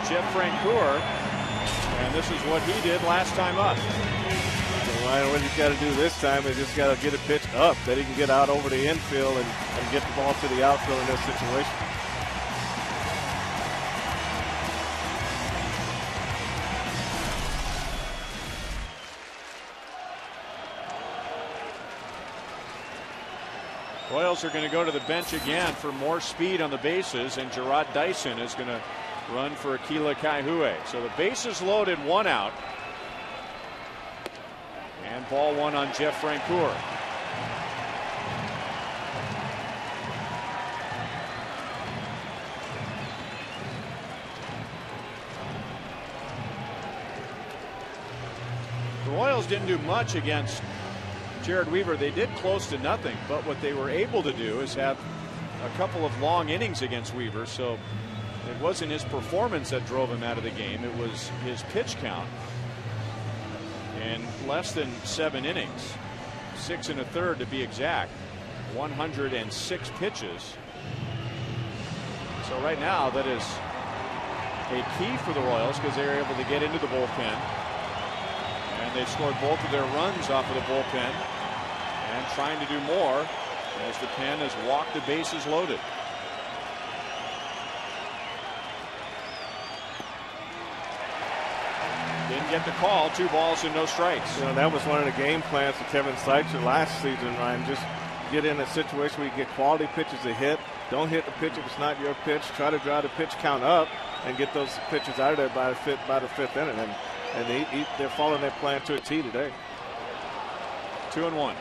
Jeff Francoeur, and this is what he did last time up. So Ryan, what he's got to do this time is just got to get a pitch up that he can get out over the infield and get the ball to the outfield in this situation. Royals are going to go to the bench again for more speed on the bases, and Gerard Dyson is going to run for Keila Kaihue. So the bases loaded, 1 out. And ball 1 on Jeff Francoeur. The Royals didn't do much against Jared Weaver. They did close to nothing, but what they were able to do is have a couple of long innings against Weaver. So it wasn't his performance that drove him out of the game. It was his pitch count. In less than 7 innings, 6 1/3 to be exact, 106 pitches. So right now that is a key for the Royals because they were able to get into the bullpen. And they scored both of their runs off of the bullpen. And trying to do more as the pen has walked the bases loaded. Didn't get the call. 2 balls and no strikes. You know, that was one of the game plans for Kevin Seitzer last season, Ryan. Just get in a situation where you get quality pitches to hit. Don't hit the pitch if it's not your pitch. Try to drive the pitch count up and get those pitches out of there by the 5th inning. And they're following their plan to a T today. 2-1.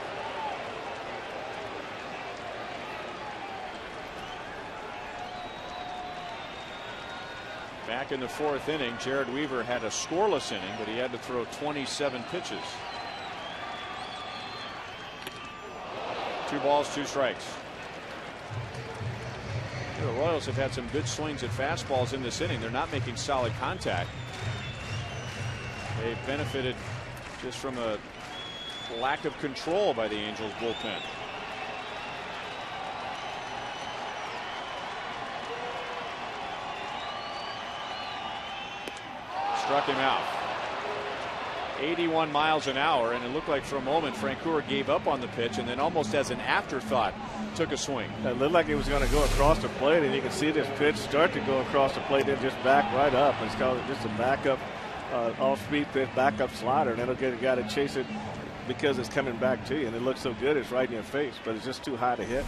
Back in the 4th inning, Jared Weaver had a scoreless inning, but he had to throw 27 pitches. 2 balls, 2 strikes. The Royals have had some good swings at fastballs in this inning. They're not making solid contact. They've benefited just from a lack of control by the Angels bullpen. Struck him out. 81 miles an hour, and it looked like for a moment Francoeur gave up on the pitch and then almost as an afterthought took a swing. It looked like it was going to go across the plate, and you can see this pitch start to go across the plate and just back right up. It's called just a backup off-speed pitch, backup slider, and it'll get a guy to chase it because it's coming back to you, and it looks so good it's right in your face, but it's just too high to hit.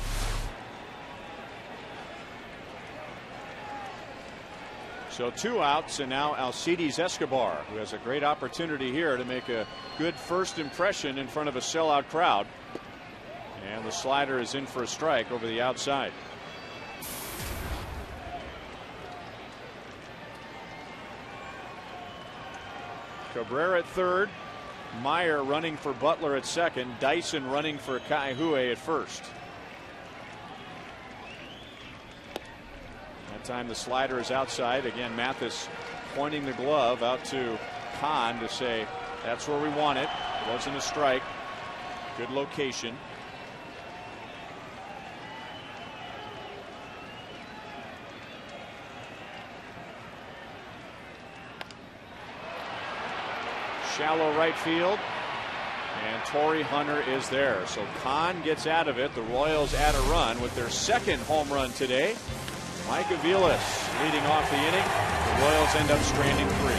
So 2 outs, and now Alcides Escobar, who has a great opportunity here to make a good first impression in front of a sellout crowd. And the slider is in for a strike over the outside. Cabrera at 3rd, Meyer running for Butler at 2nd, Dyson running for Kaihue at 1st. That time the slider is outside. Again, Mathis pointing the glove out to Kahn to say that's where we want it. It wasn't a strike. Good location. Shallow right field, and Torrey Hunter is there. So Kahn gets out of it. The Royals add a run with their 2nd home run today. Mike Aviles leading off the inning. The Royals end up stranding 3.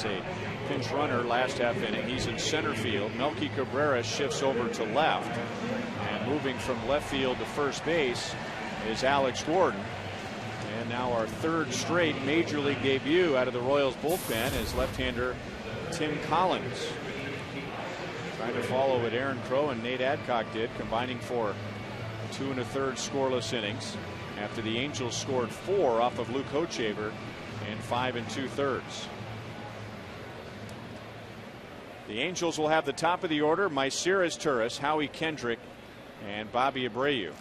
That's a pinch runner last half inning. He's in center field. Melky Cabrera shifts over to left. And moving from left field to first base is Alex Gordon. And now our third straight major league debut out of the Royals bullpen is left-hander Tim Collins. Trying to follow what Aaron Crow and Nate Adcock did, combining for 2 1/3 scoreless innings after the Angels scored 4 off of Luke Hochevar in 5 2/3. The Angels will have the top of the order: Myceres Turris, Howie Kendrick, and Bobby Abreu.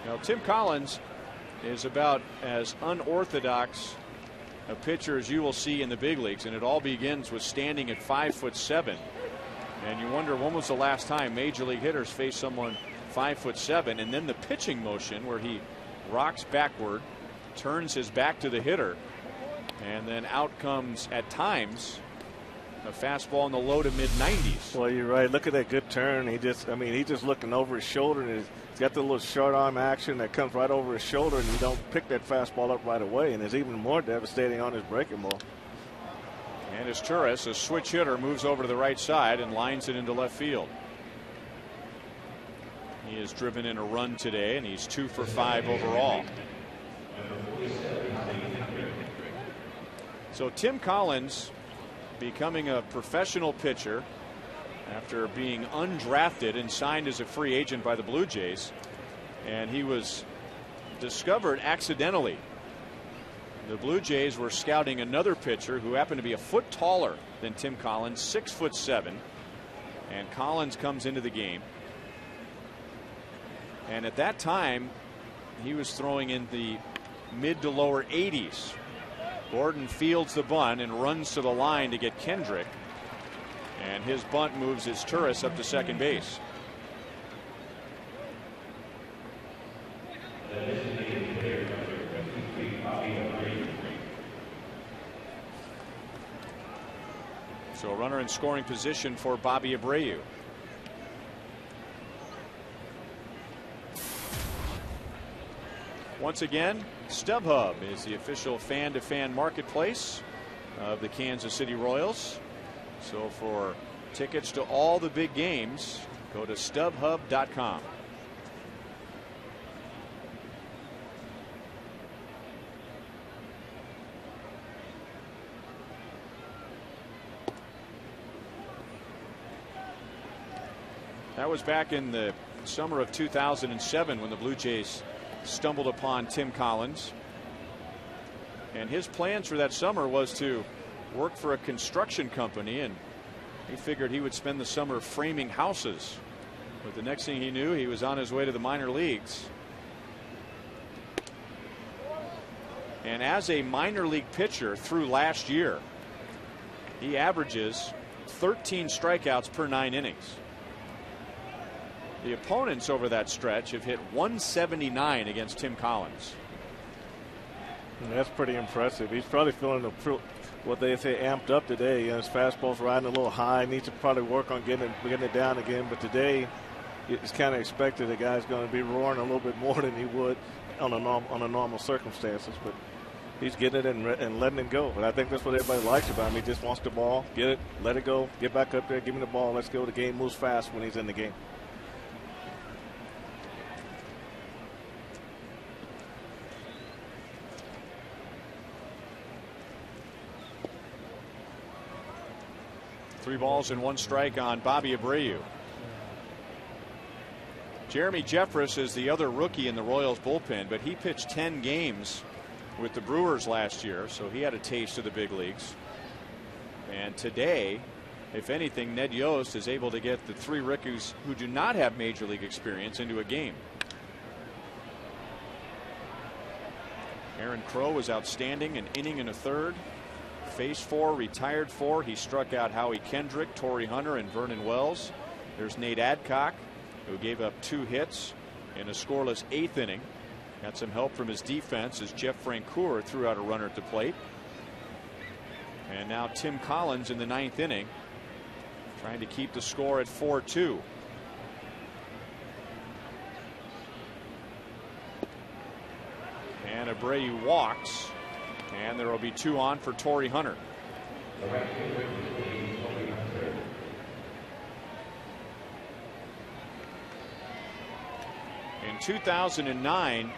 Now, Tim Collins is about as unorthodox a pitcher as you will see in the big leagues, and it all begins with standing at 5'7". And you wonder, when was the last time major league hitters faced someone 5'7"? And then the pitching motion where he rocks backward, turns his back to the hitter, and then out comes at times a fastball in the low to mid 90s. Well, you're right. Look at that good turn. He's just looking over his shoulder, and he's got the little short arm action that comes right over his shoulder, and you don't pick that fastball up right away. And it's even more devastating on his breaking ball. And as Turris, a switch hitter, moves over to the right side and lines it into left field. He has driven in a run today, and he's 2 for 5 overall. So Tim Collins becoming a professional pitcher after being undrafted and signed as a free agent by the Blue Jays, and he was discovered accidentally. The Blue Jays were scouting another pitcher who happened to be a foot taller than Tim Collins, 6'7", and Collins comes into the game, and at that time he was throwing in the mid to lower 80s. Gordon fields the bunt and runs to the line to get Kendrick, and his bunt moves his Turris up to second base. So a runner in scoring position for Bobby Abreu. Once again, StubHub is the official fan-to-fan marketplace of the Kansas City Royals. So for tickets to all the big games, go to StubHub.com. That was back in the summer of 2007 when the Blue Jays stumbled upon Tim Collins, and his plans for that summer was to work for a construction company, and he figured he would spend the summer framing houses. But the next thing he knew, he was on his way to the minor leagues. And as a minor league pitcher through last year, he averages 13 strikeouts per 9 innings. The opponents over that stretch have hit 179 against Tim Collins. And that's pretty impressive. He's probably feeling what they say amped up today. You know, his fastball's riding a little high. Needs to probably work on getting it down again. But today, it's kind of expected the guy's going to be roaring a little bit more than he would on a normal circumstances. But he's getting it and letting it go. But I think that's what everybody likes about him. He just wants the ball, get it, let it go, get back up there, give me the ball, let's go. The game moves fast when he's in the game. Three balls and 1 strike on Bobby Abreu. Jeremy Jeffress is the other rookie in the Royals bullpen, but he pitched 10 games with the Brewers last year, so he had a taste of the big leagues. And today, if anything, Ned Yost is able to get the 3 rookies who do not have major league experience into a game. Aaron Crow was outstanding, an inning and a third. Faced 4, retired 4. He struck out Howie Kendrick, Torrey Hunter, and Vernon Wells. There's Nate Adcock, who gave up 2 hits in a scoreless 8th inning. Got some help from his defense as Jeff Francoeur threw out a runner at the plate. And now Tim Collins in the 9th inning, trying to keep the score at 4-2. And Abreu walks, and there will be 2 on for Torrey Hunter. In 2009,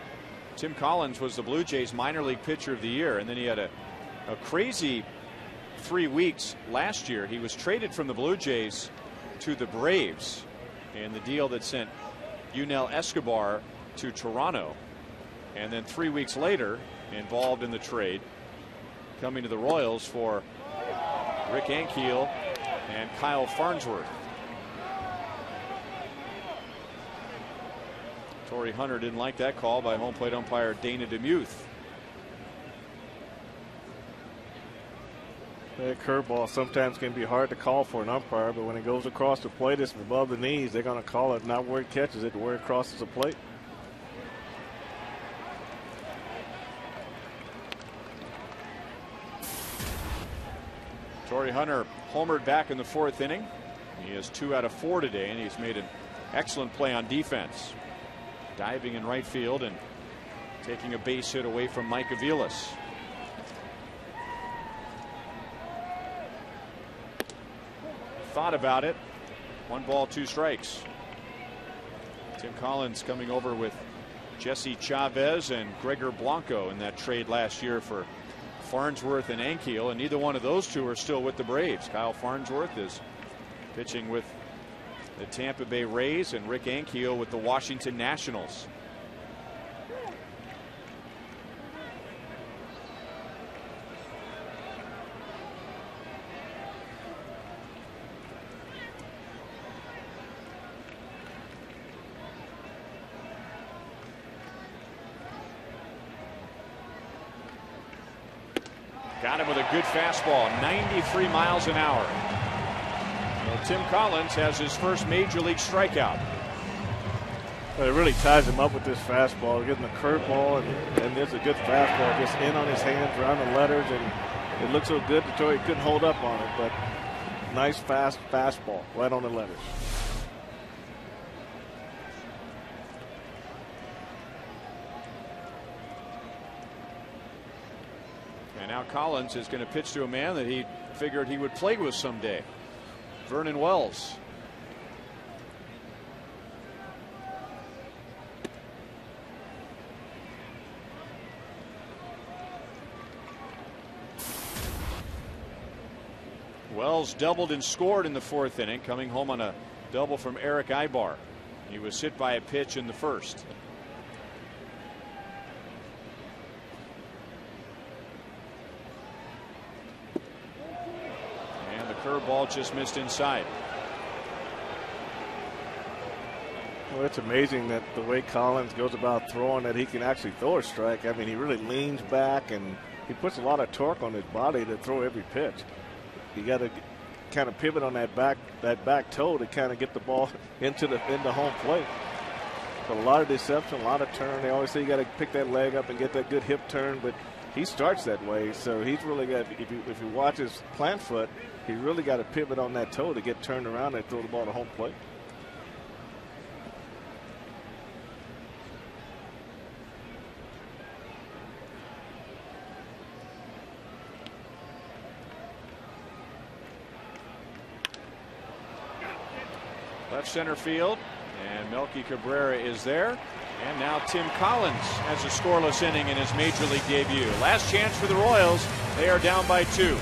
Tim Collins was the Blue Jays minor league pitcher of the year, and then he had a crazy 3 weeks last year. He was traded from the Blue Jays to the Braves in the deal that sent Yunel Escobar to Toronto, and then 3 weeks later involved in the trade, coming to the Royals for Rick Ankiel and Kyle Farnsworth. Torrey Hunter didn't like that call by home plate umpire Dana DeMuth. That curveball sometimes can be hard to call for an umpire, but when it goes across the plate, it's above the knees. They're going to call it not where it catches it, where it crosses the plate. Torrey Hunter homered back in the 4th inning. He has 2 out of 4 today, and he's made an excellent play on defense, diving in right field and taking a base hit away from Mike Aviles. Thought about it. 1 ball, 2 strikes. Tim Collins coming over with Jesse Chavez and Gregor Blanco in that trade last year for Farnsworth and Ankiel, and neither one of those 2 are still with the Braves. Kyle Farnsworth is pitching with the Tampa Bay Rays, and Rick Ankiel with the Washington Nationals. Got him with a good fastball, 93 miles an hour. Well, Tim Collins has his first major league strikeout. But it really ties him up with this fastball, getting the curveball, and there's a good fastball just in on his hands, around the letters, and it looked so good that Torrey couldn't hold up on it, but nice fast fastball right on the letters. And now Collins is going to pitch to a man that he figured he would play with someday, Vernon Wells. Wells doubled and scored in the 4th inning, coming home on a double from Eric Ibar. He was hit by a pitch in the 1st. And the curveball just missed inside. Well, it's amazing that the way Collins goes about throwing that he can actually throw a strike. I mean, he really leans back and he puts a lot of torque on his body to throw every pitch. You got to kind of pivot on that back toe to kind of get the ball into home plate. So a lot of deception, a lot of turn. They always say you got to pick that leg up and get that good hip turn, but he starts that way. So he's really got, if you watch his plant foot, he really got to pivot on that toe to get turned around and throw the ball to home plate. Left center field, and Melky Cabrera is there. And now Tim Collins has a scoreless inning in his major league debut. Last chance for the Royals. They are down by 2.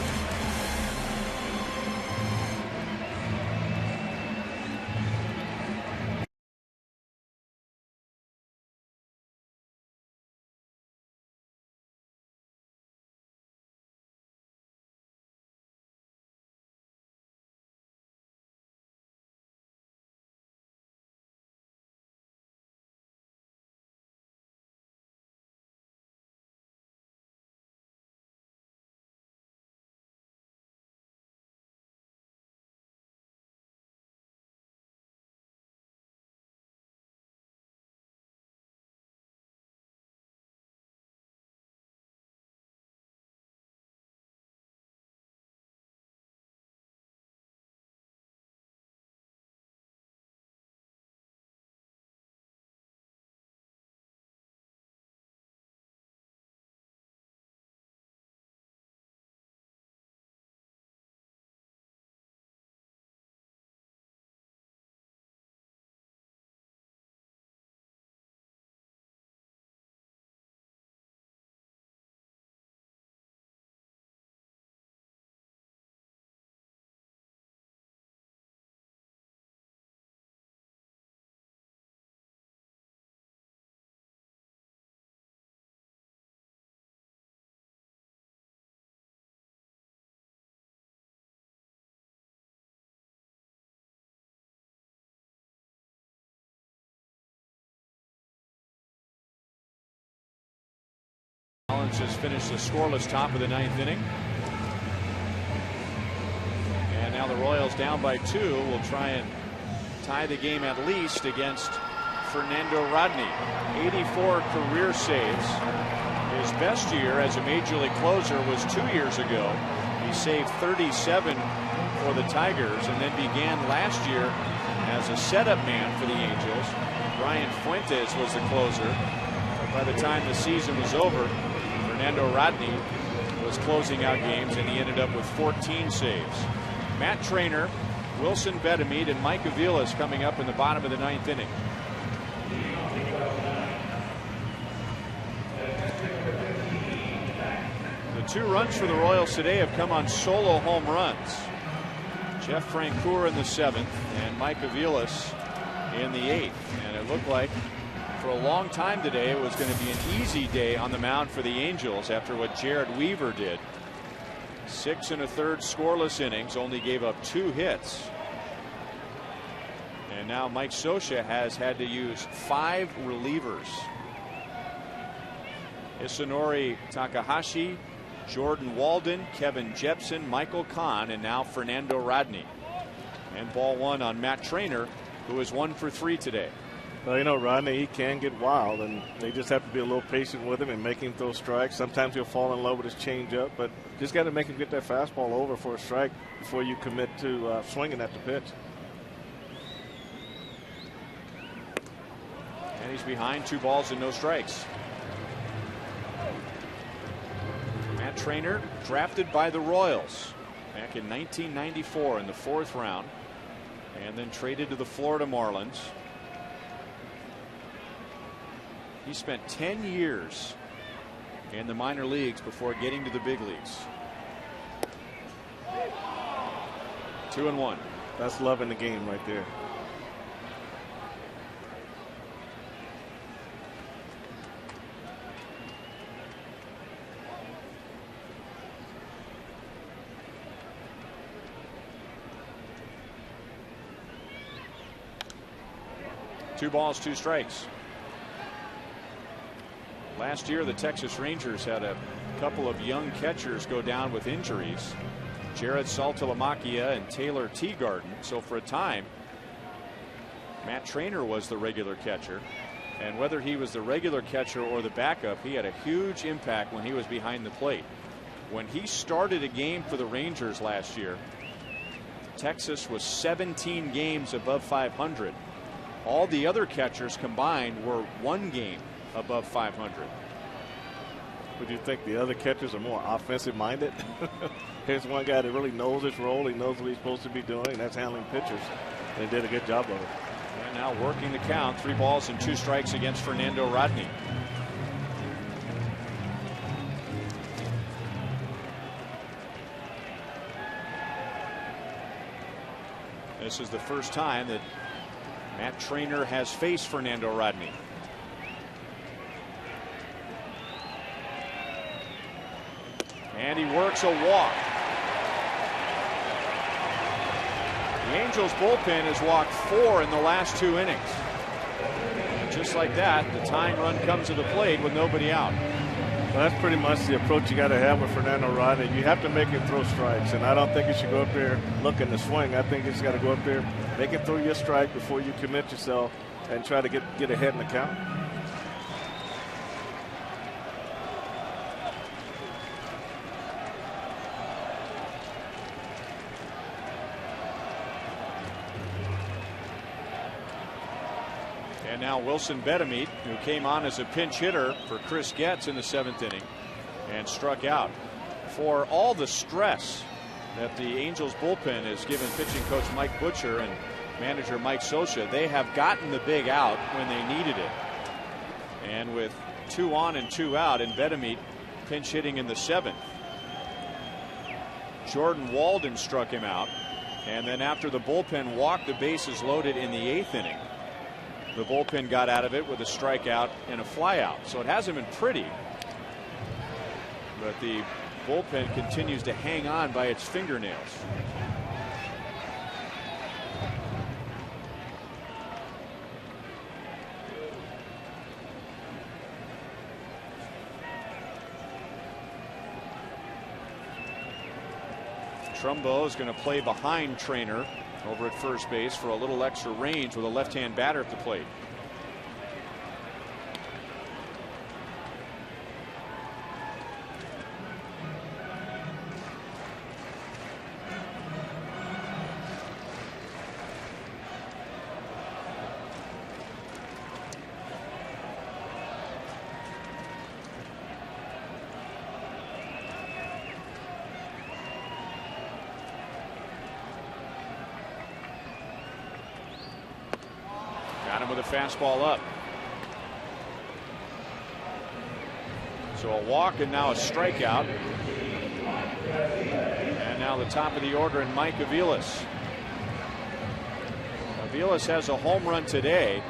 Collins has finished the scoreless top of the 9th inning. And now the Royals down by 2 will try and tie the game at least against Fernando Rodney. 84 career saves. His best year as a major league closer was 2 years ago. He saved 37 for the Tigers and then began last year as a setup man for the Angels. Brian Fuentes was the closer. But by the time the season was over, Fernando Rodney was closing out games, and he ended up with 14 saves. Matt Trainer, Wilson Betemit, and Mike Aviles coming up in the bottom of the 9th inning. The 2 runs for the Royals today have come on solo home runs. Jeff Francoeur in the 7th and Mike Aviles in the 8th. And it looked like for a long time today it was going to be an easy day on the mound for the Angels after what Jared Weaver did. 6 1/3 scoreless innings, only gave up 2 hits. And now Mike Scioscia has had to use 5 relievers. Isunori Takahashi, Jordan Walden, Kevin Jepson, Michael Kahn, and now Fernando Rodney. And ball 1 on Matt Trainer, who is 1 for 3 today. Well, you know, Rodney, he can get wild, and they just have to be a little patient with him and make him throw strikes. Sometimes he'll fall in love with his changeup, but just got to make him get that fastball over for a strike before you commit to swinging at the pitch. And he's behind 2 balls and no strikes. Matt Trainer, drafted by the Royals back in 1994 in the 4th round, and then traded to the Florida Marlins. He spent 10 years in the minor leagues before getting to the big leagues. 2-1. That's loving the game right there. Two balls, 2 strikes. Last year, the Texas Rangers had a couple of young catchers go down with injuries. Jared Saltalamacchia and Taylor Teagarden. So for a time, Matt Trainer was the regular catcher. And whether he was the regular catcher or the backup, he had a huge impact when he was behind the plate. When he started a game for the Rangers last year, Texas was 17 games above 500. All the other catchers combined were 1 game above 500. Would you think the other catchers are more offensive minded? Here's one guy that really knows his role. He knows what he's supposed to be doing, and that's handling pitchers. They did a good job of it. And now working the count, 3 balls and 2 strikes against Fernando Rodney. This is the first time that Matt Trainer has faced Fernando Rodney. And he works a walk. The Angels bullpen has walked 4 in the last 2 innings. And just like that, the tying run comes to the plate with nobody out. Well, that's pretty much the approach you got to have with Fernando Rodney. You have to make him throw strikes, and I don't think you should go up there looking to swing. I think you just got to go up there, make him throw your strike before you commit yourself and try to get ahead in the count. And now Wilson Betemit, who came on as a pinch hitter for Chris Getz in the 7th inning and struck out. For all the stress that the Angels bullpen has given pitching coach Mike Butcher and manager Mike Scioscia, they have gotten the big out when they needed it. And with 2 on and 2 out, and Betemit pinch hitting in the 7th. Jordan Walden struck him out, and then after the bullpen walked the bases loaded in the 8th inning, the bullpen got out of it with a strikeout and a flyout. So it hasn't been pretty, but the bullpen continues to hang on by its fingernails. Trumbo is going to play behind Trainer over at first base for a little extra range with a left-hand batter at the plate. Got him with a fastball up. So a walk and now a strikeout. And now the top of the order in Mike Aviles. Aviles has a home run today.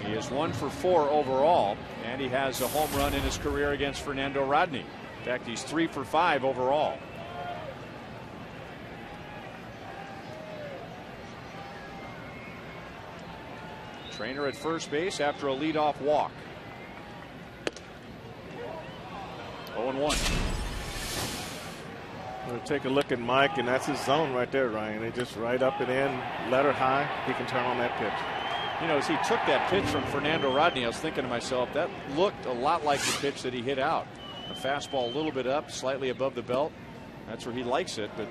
He is 1 for 4 overall, and he has a home run in his career against Fernando Rodney. In fact, he's 3 for 5 overall. Trainer at first base after a leadoff walk. 0-1. We'll take a look at Mike, and that's his zone right there, Ryan. They just right up and in, letter high. He can turn on that pitch. You know, as he took that pitch from Fernando Rodney, I was thinking to myself, that looked a lot like the pitch that he hit out. A fastball a little bit up, slightly above the belt. That's where he likes it, but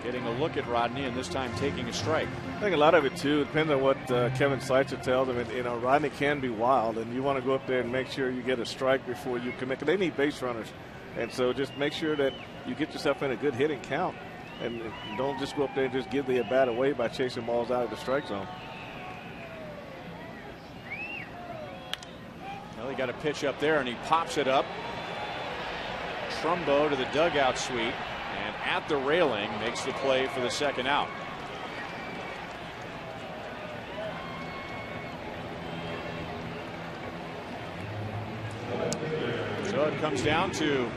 getting a look at Rodney and this time taking a strike. I think a lot of it, too, depends on what Kevin Seitzer tells him. You know, Rodney can be wild, and you want to go up there and make sure you get a strike before you commit. They need base runners, and so just make sure that you get yourself in a good hitting count, and don't just go up there and just give the at-bat away by chasing balls out of the strike zone. Well, he got a pitch up there, and he pops it up. Trumbo to the dugout suite, and at the railing makes the play for the second out. So it comes down to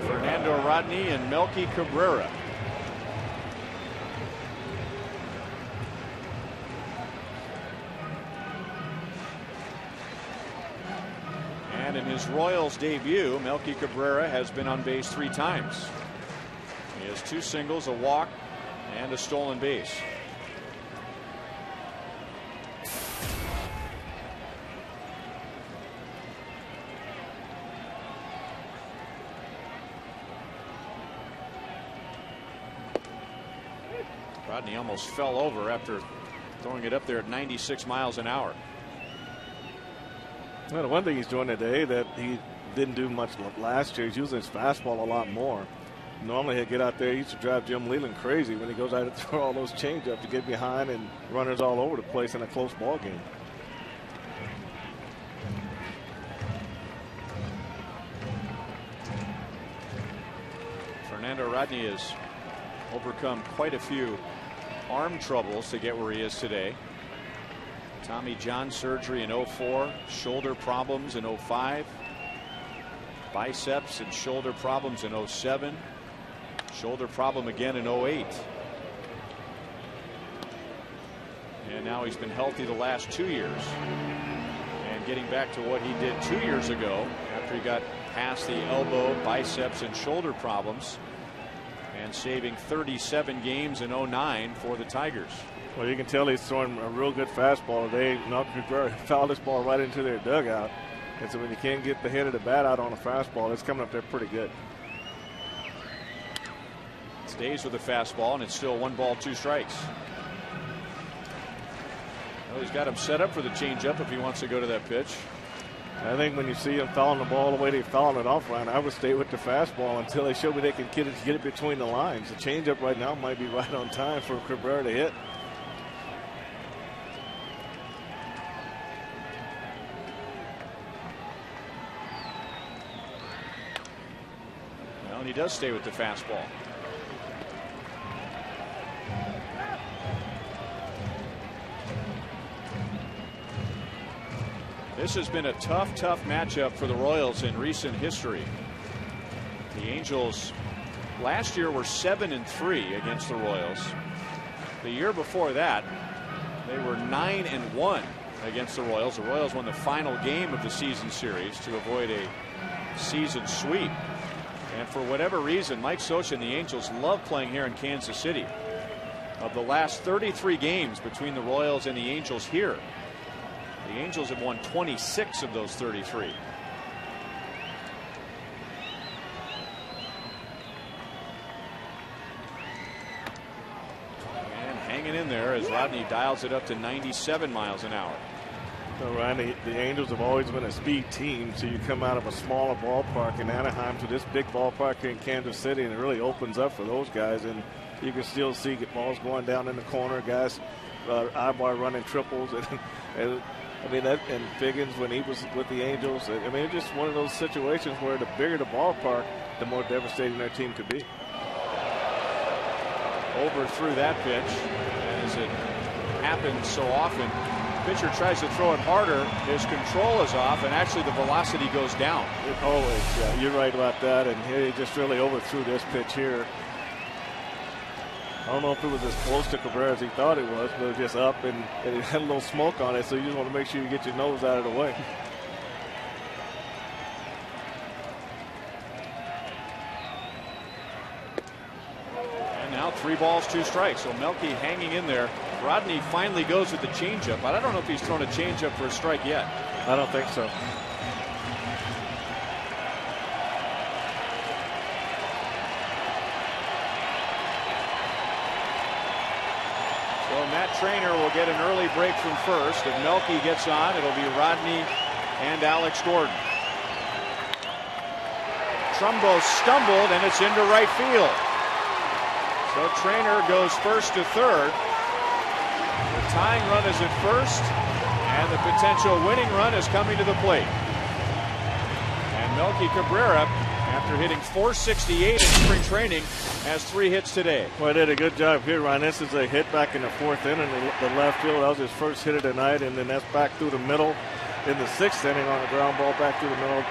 Fernando Rodney and Melky Cabrera. And in his Royals debut, Melky Cabrera has been on base 3 times. He has 2 singles, a walk, and a stolen base. Rodney almost fell over after throwing it up there at 96 miles an hour. Well, the one thing he's doing today that he didn't do much last year, he's using his fastball a lot more. Normally he'd get out there, he used to drive Jim Leland crazy when he goes out to throw all those changeups to get behind and runners all over the place in a close ball game. Fernando Rodney has overcome quite a few arm troubles to get where he is today. Tommy John surgery in 04, shoulder problems in 05, biceps and shoulder problems in 07, shoulder problem again in 08. And now he's been healthy the last 2 years. And getting back to what he did 2 years ago after he got past the elbow, biceps, and shoulder problems, and saving 37 games in 09 for the Tigers. Well, you can tell he's throwing a real good fastball today. Melky Cabrera fouled this ball right into their dugout. And so when you can't get the head of the bat out on a fastball, it's coming up there pretty good. Stays with the fastball, and it's still 1 ball, 2 strikes. Well, he's got him set up for the changeup if he wants to go to that pitch. I think when you see him fouling the ball the way they're fouling it off, Ryan, I would stay with the fastball until they show me they can get it between the lines. The changeup right now might be right on time for Cabrera to hit. Well, and he does stay with the fastball. This has been a tough matchup for the Royals in recent history. The Angels last year were 7-3 against the Royals. The year before that, they were 9-1 against the Royals. The Royals won the final game of the season series to avoid a season sweep. And for whatever reason, Mike Scioscia and the Angels love playing here in Kansas City. Of the last 33 games between the Royals and the Angels here, the Angels have won 26 of those 33. And hanging in there as Rodney dials it up to 97 miles an hour. So, Ryan, the Angels have always been a speed team, so you come out of a smaller ballpark in Anaheim to this big ballpark here in Kansas City, and it really opens up for those guys. And you can still see balls going down in the corner, guys, Ibar running triples, and I mean that. And Figgins when he was with the Angels, I mean, it's just one of those situations where the bigger the ballpark, the more devastating their team could be. Overthrew that pitch, as it happens so often. Pitcher tries to throw it harder, his control is off, and actually the velocity goes down. Always, yeah, you're right about that, and he just really overthrew this pitch here. I don't know if it was as close to Cabrera as he thought it was, but it was just up, and it had a little smoke on it, so you just want to make sure you get your nose out of the way. And now 3 balls, 2 strikes, so Melky hanging in there. Rodney finally goes with the changeup, but I don't know if he's thrown a changeup for a strike yet. I don't think so. So Matt Trainer will get an early break from first. If Melky gets on, it'll be Rodney and Alex Gordon. Trumbo stumbled, and it's into right field. So Trainer goes first to third. The tying run is at first, and the potential winning run is coming to the plate. And Melky Cabrera, after hitting .468 in spring training, has 3 hits today. Well, did a good job here, Ryan. This is a hit back in the 4th inning, the left field. That was his first hit of the night, and then that's back through the middle in the 6th inning on a ground ball back through the middle.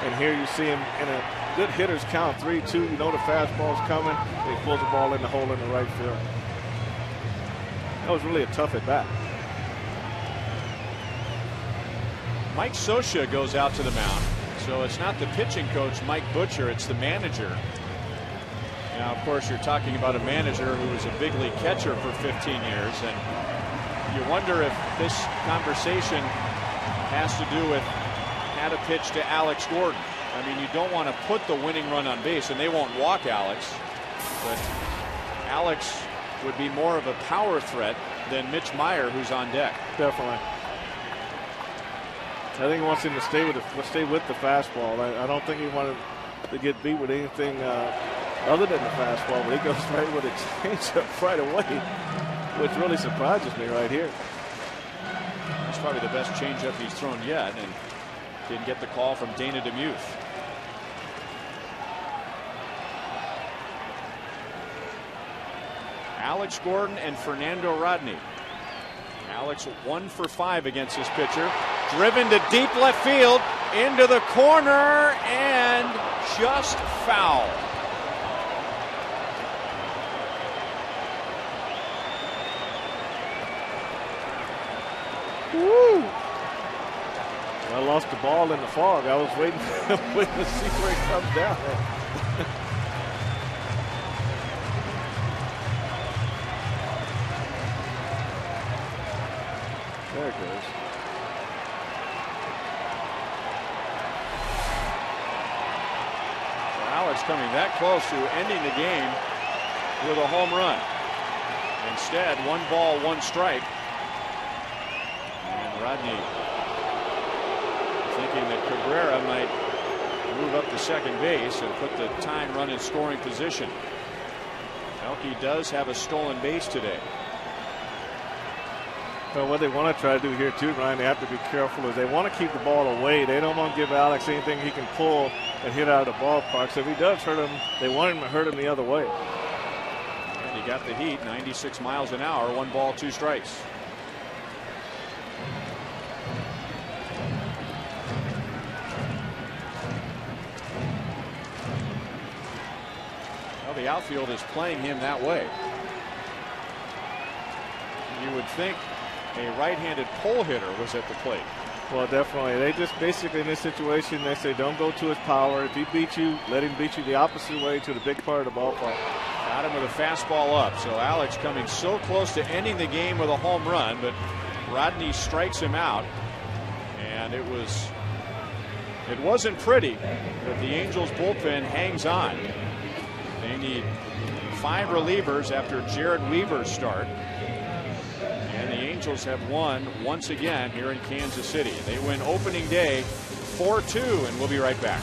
And here you see him in a good hitter's count, 3-2. You know the fastball's coming, and he pulls the ball in the hole in the right field. That was really a tough at bat. Mike Scioscia goes out to the mound. So it's not the pitching coach, Mike Butcher, it's the manager. Now, of course, you're talking about a manager who was a big league catcher for 15 years. And you wonder if this conversation has to do with how to pitch to Alex Gordon. I mean, you don't want to put the winning run on base, and they won't walk Alex. But Alex would be more of a power threat than Mitch Meyer, who's on deck. Definitely. I think he wants him to stay with the fastball. I don't think he wanted to get beat with anything other than the fastball, but he goes right with a changeup right away, which really surprises me right here. That's probably the best changeup he's thrown yet, and didn't get the call from Dana DeMuth. Alex Gordon and Fernando Rodney. Alex 1 for 5 against his pitcher. Driven to deep left field, into the corner, and just foul. Woo! I lost the ball in the fog. I was waiting to see where it comes down. There it goes. So Alex coming that close to ending the game with a home run. Instead, 1 ball, 1 strike. And Rodney thinking that Cabrera might move up to second base and put the tying run in scoring position. Melky does have a stolen base today. Well, what they want to try to do here too, Ryan, they have to be careful, is they want to keep the ball away. They don't want to give Alex anything he can pull and hit out of the ballpark. So if he does hurt him, they want him to hurt him the other way. And he got the heat, 96 miles an hour, 1 ball, 2 strikes. Well, the outfield is playing him that way. You would think a right-handed pull hitter was at the plate. Well, definitely. They just basically in this situation, they say don't go to his power. If he beats you, let him beat you the opposite way to the big part of the ballpark. Got him with a fastball up. So Alex coming so close to ending the game with a home run, but Rodney strikes him out. And it wasn't pretty, but the Angels bullpen hangs on. They need 5 relievers after Jared Weaver's start. And the Angels have won once again here in Kansas City. They win opening day 4-2, and we'll be right back.